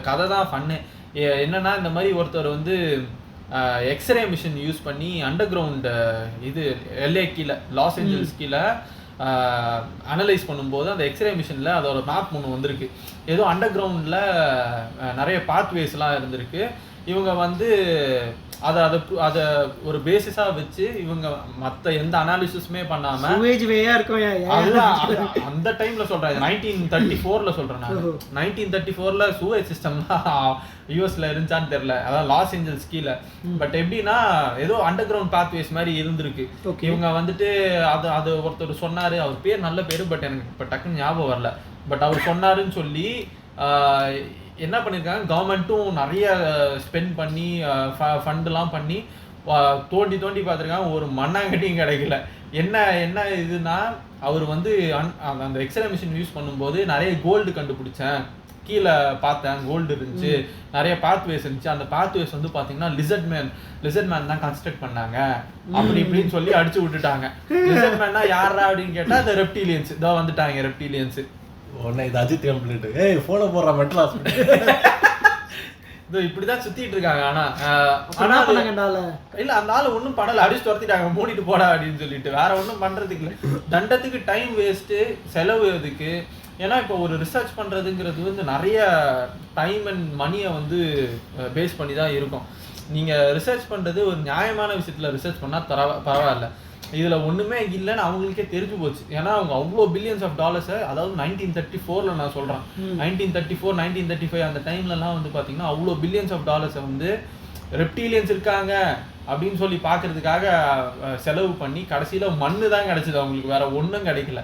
கதை தான் ஃபன்னு. என்னன்னா இந்த மாதிரி ஒருத்தர் வந்து எக்ஸ்ரே மிஷின் யூஸ் பண்ணி அண்டர் கிரவுண்ட் இது LA கீழே லாஸ் ஏஞ்சல்ஸ் கீழே அனலைஸ் பண்ணும்போது அந்த எக்ஸ்ரே மிஷினில் அதோட மேப் ஒன்று வந்திருக்கு. ஏதோ அண்டர் கிரவுண்டில் நிறைய பாத்வேஸ்லாம் இருந்திருக்கு. இவங்க வந்து அதை ஒரு பேசிஸாக வச்சு இவங்க மற்ற எந்த அனாலிசிஸுமே பண்ணாமல் அந்த டைமில் சொல்கிறேன், 1934 சொல்கிறேன் நான். 1934 சூவேஜ் சிஸ்டம்லாம் யூஎஸ்ல இருந்துச்சான்னு தெரியல, அதான் லாஸ் ஏஞ்சல்ஸ் கீழே. பட் எப்படின்னா ஏதோ அண்டர் கிரவுண்ட் பாத்வேஸ் மாதிரி இருந்திருக்கு. இவங்க வந்துட்டு அது ஒருத்தர் சொன்னார், அவர் பேர் நல்ல பேர், பட் எனக்கு இப்போ டக்குன்னு ஞாபகம் வரல. பட் அவர் சொன்னாருன்னு சொல்லி என்ன பண்ணியிருக்காங்க, கவர்மெண்ட்டும் நிறைய ஸ்பெண்ட் பண்ணி ஃபண்டுலாம் பண்ணி தோண்டி பார்த்துருக்காங்க, ஒரு மண்ணாங்கட்டியும் கிடைக்கல. என்ன இதுனா அவர் வந்து அந்த எக்ஸ்ரே மிஷின் யூஸ் பண்ணும்போது நிறைய கோல்டு கண்டுபிடிச்சேன், கீழே பார்த்தேன் கோல்டு இருந்துச்சு, நிறைய பாத்வேஸ் இருந்துச்சு. அந்த பாத்வேஸ் வந்து பார்த்தீங்கன்னா லிசர்ட் மேன் தான் கன்ஸ்ட்ரக்ட் பண்ணாங்க அப்படி இப்படின்னு சொல்லி அடிச்சு விட்டுட்டாங்க. லிசர்ட் மேன்னா யாரா அப்படின்னு கேட்டால் அந்த ரெப்டீலியன்ஸ் தான் வந்துட்டாங்க. ரெப்டீலியன்ஸ் இது அஜித் கம்ப்ளீட் போன போடுற மெட்ராஸ் இப்படிதான் சுத்திட்டு இருக்காங்க. ஆனா இல்ல அந்த ஆளு ஒன்னும் பண்ணல, அடிச்சு துரத்திட்டாங்க, மூடிட்டு போடா அப்படின்னு சொல்லிட்டு. வேற ஒன்றும் பண்றதுக்கு இல்லை, தண்டத்துக்கு டைம் வேஸ்ட்டு, செலவு அதுக்கு. ஏன்னா இப்போ ஒரு ரிசர்ச் பண்றதுங்கிறது வந்து நிறைய டைம் அண்ட் மணியை வந்து பேஸ் பண்ணி தான் இருக்கும். நீங்க ரிசர்ச் பண்றது ஒரு நியாயமான விஷயத்துல ரிசர்ச் பண்ணா பரவாயில்ல. இதுல ஒண்ணுமே இல்லைன்னு அவங்களுக்கே தெரிஞ்சு போச்சு. ஏன்னா அவங்க அவ்வளோ பில்லியன்ஸ் ஆஃப் டாலர்ஸை, அதாவது 1934 நான் சொல்றேன், 1934 1935 அந்த டைம்லலாம் வந்து பாத்தீங்கன்னா அவ்வளோ பில்லியன்ஸ் ஆஃப் டாலர்ஸை வந்து ரெப்டீலியன்ஸ் இருக்காங்க அப்படின்னு சொல்லி பார்க்கறதுக்காக செலவு பண்ணி கடைசியில மண்ணு தான் கிடைச்சது அவங்களுக்கு, வேற ஒன்றும் கிடைக்கல,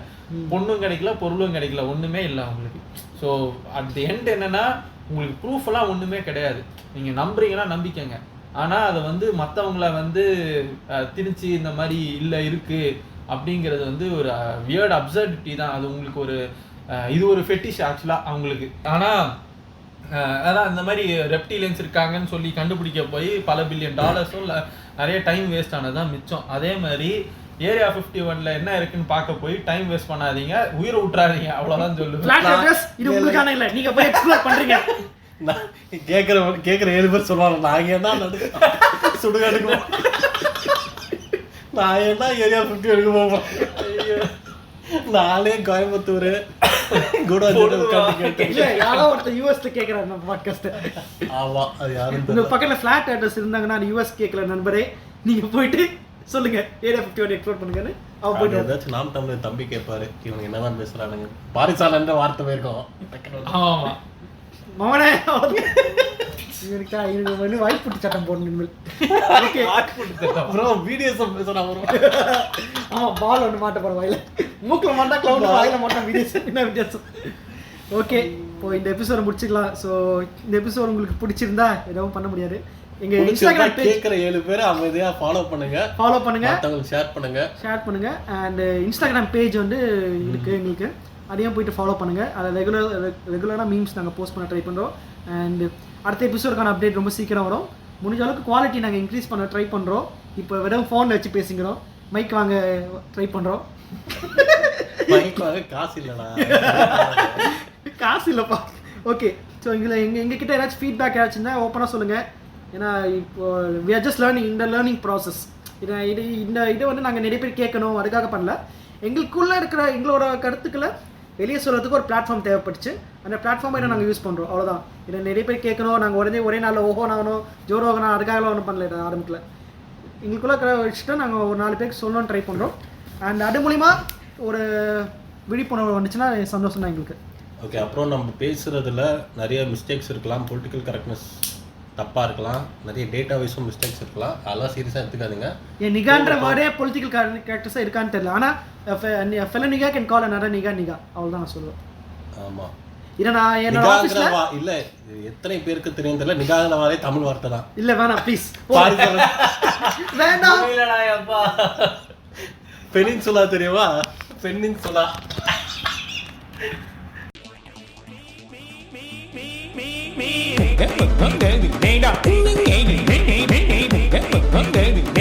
பொண்ணும் கிடைக்கல, பொருளும் கிடைக்கல, ஒண்ணுமே இல்லை அவங்களுக்கு. ஸோ அட் தி எண்ட் என்னன்னா உங்களுக்கு ப்ரூஃப் எல்லாம் ஒண்ணுமே கிடையாது, நீங்க நம்புறீங்கன்னா நம்பிக்கைங்க, ஆனா அதை வந்து மற்றவங்கள வந்து திணிச்சு இந்த மாதிரி இல்லை இருக்கு அப்படிங்கிறது வந்து ஒரு வியர்ட் அப்சர்டிட்டி தான். அது உங்களுக்கு ஒரு இது ஒரு ஃபெட்டிஷ் ஆக்சுவலா அவங்களுக்கு. ஆனா அதான் இந்த மாதிரி ரெப்டீலியன்ஸ் இருக்காங்கன்னு சொல்லி கண்டுபிடிக்க போய் பல பில்லியன் டாலர்ஸும் நிறைய டைம் வேஸ்ட் ஆனதுதான் மிச்சம். அதே மாதிரி ஏரியா 51ல என்ன இருக்குன்னு பார்க்க போய் டைம் வேஸ்ட் பண்ணாதீங்க, உயிரை விட்டுறாதீங்க, அவ்வளவுதான் சொல்லுவேன். இது உங்களுக்கான இல்ல, நீங்க போய் எக்ஸ்ப்ளோர் பண்றீங்க. நான் கேட்குற 7 பேர் சொல்லுவாங்க, நான் ஏன்னா சுடுகாடுக்கு நான் ஏன்னா ஏரியா 50 எடுக்க போகிறேன், நானே கோயம்புத்தூர் கூட யாரோ ஒருத்தர் யூஎஸ்ல கேட்குறாரு நம்ம பாட்காஸ்ட். ஆமா, அது யாரும் இந்த பக்கத்தில் ஃபிளாட் அட்ரஸ் இருந்தாங்கன்னா யூஎஸ் கேட்கல நண்பரே, நீங்க போயிட்டு சொல்லுங்க ஏரியா 51 எக்ஸ்ப்ளோர் பண்ணுங்கன்னு. அவன் போயிட்டு ஏதாச்சும் நாம் தமிழ் தம்பி கேட்பாரு, இவங்க என்னதான் பேசுறானுங்க, பாரிசாலன்ற வார்த்தை போயிருக்கோம். ஆமா மவனே இவனுக்கு வந்து வாய்ப்புட்டு சட்டம் போடணும். ஓகே அப்புறம் வீடியோஸ் பேசுறான் வரும். ஆமா, பால் ஒன்று மாட்ட போற வாயில, மூக்குல மாட்டா கிளவுட் வாயில மாட்டா வீடியோஸ், என்ன வித்தியாசம்? ஓகே, இப்போ இந்த எபிசோட முடிச்சுக்கலாம். ஸோ இந்த எபிசோட் உங்களுக்கு பிடிச்சிருந்தா எதுவும் பண்ண முடியாது, எங்க இன்ஸ்டாகிராம் பேஜ் கேட்குற 7 பேர் அமைதியா ஃபாலோ பண்ணுங்க, மற்றவங்களுக்கு ஷேர் பண்ணுங்க. அண்ட் இன்ஸ்டாகிராம் பேஜ் வந்து இருக்கு எங்களுக்கு, அதையும் போயிட்டு ஃபாலோ பண்ணுங்க. அதை ரெகுலராக மீம்ஸ் நாங்கள் போஸ்ட் பண்ண ட்ரை பண்ணுறோம். அண்ட் அடுத்த எபிசோடுக்கான அப்டேட் ரொம்ப சீக்கிரம் வரும். முடிஞ்ச அளவுக்கு குவாலிட்டி நாங்கள் இன்க்ரீஸ் பண்ண ட்ரை பண்ணுறோம். இப்போ வெறும் ஃபோனில் வச்சு பேசிக்கிறோம், மைக் வாங்க ட்ரை பண்ணுறோம். மைக் வாங்க காசு இல்லைண்ணா, காசு இல்லைப்பா. ஓகே, ஸோ எங்ககிட்ட ஏதாச்சும் ஃபீட்பேக் ஏதாச்சும் இருந்தால் ஓப்பனாக சொல்லுங்கள். ஏன்னா இப்போ வி ஆர் ஜஸ்ட் லேர்னிங், இந்த லேர்னிங் ப்ராசஸ். இதை வந்து நாங்கள் நிறைய பேர் கேட்கணும் அதுக்காக பண்ணல, எங்களுக்குள்ளே இருக்கிற எங்களோட கருத்துக்களை வெளியே சொல்கிறதுக்கு ஒரு பிளாட்ஃபார்ம் தேவைப்பட்டுச்சு. அந்த பிளாட்ஃபார்மை நாங்கள் யூஸ் பண்ணுறோம், அவ்வளோதான். இதை நிறைய பேர் கேட்கணும், நாங்கள் ஒரே நாளில் ஓஹோனாகணும் ஜோரோகணும் அதுக்காகலாம் ஒன்றும் பண்ணல. இதை ஆரம்பிக்கல, எங்களுக்குள்ளே இருக்கிற வச்சுட்டு நாங்கள் ஒரு 4 பேருக்கு சொல்லணும்னு ட்ரை பண்ணுறோம். அண்ட் அது மூலிமா ஒரு விழிப்புணர்வு வந்துச்சுன்னா சந்தோஷம் தான் எங்களுக்கு. ஓகே, அப்புறம் நம்ம பேசுகிறதுல நிறைய மிஸ்டேக்ஸ் இருக்கலாம், பொலிட்டிக்கல் கரெக்ட்னஸ் தப்பாக இருக்கலாம், நிறைய டேட்டா வைஸும் மிஸ்டேக்ஸ் இருக்கலாம், அதெல்லாம் சீரியஸாக எடுத்துக்காதுங்க. என் நிகான்ற வேர்டே பொலிட்டிக்கல் கேரக்டர்ஸாக இருக்கான்னு தெரியல, ஆனால் fella nigga can call another nigga அவ்வளோதான் நான் சொல்லுவேன். ஆமாம், இதை நான் என்னோட ஆஃபீஸில் இல்லை எத்தனை பேருக்கு தெரியும் தெரியல, நிகாங்கவாரே தமிழ் வார்த்தை தான். இல்லை வேணாம் ப்ளீஸ் வேண்டாம். பெனின்சுலா தெரியுமா, பெனின்சுலா. Hey,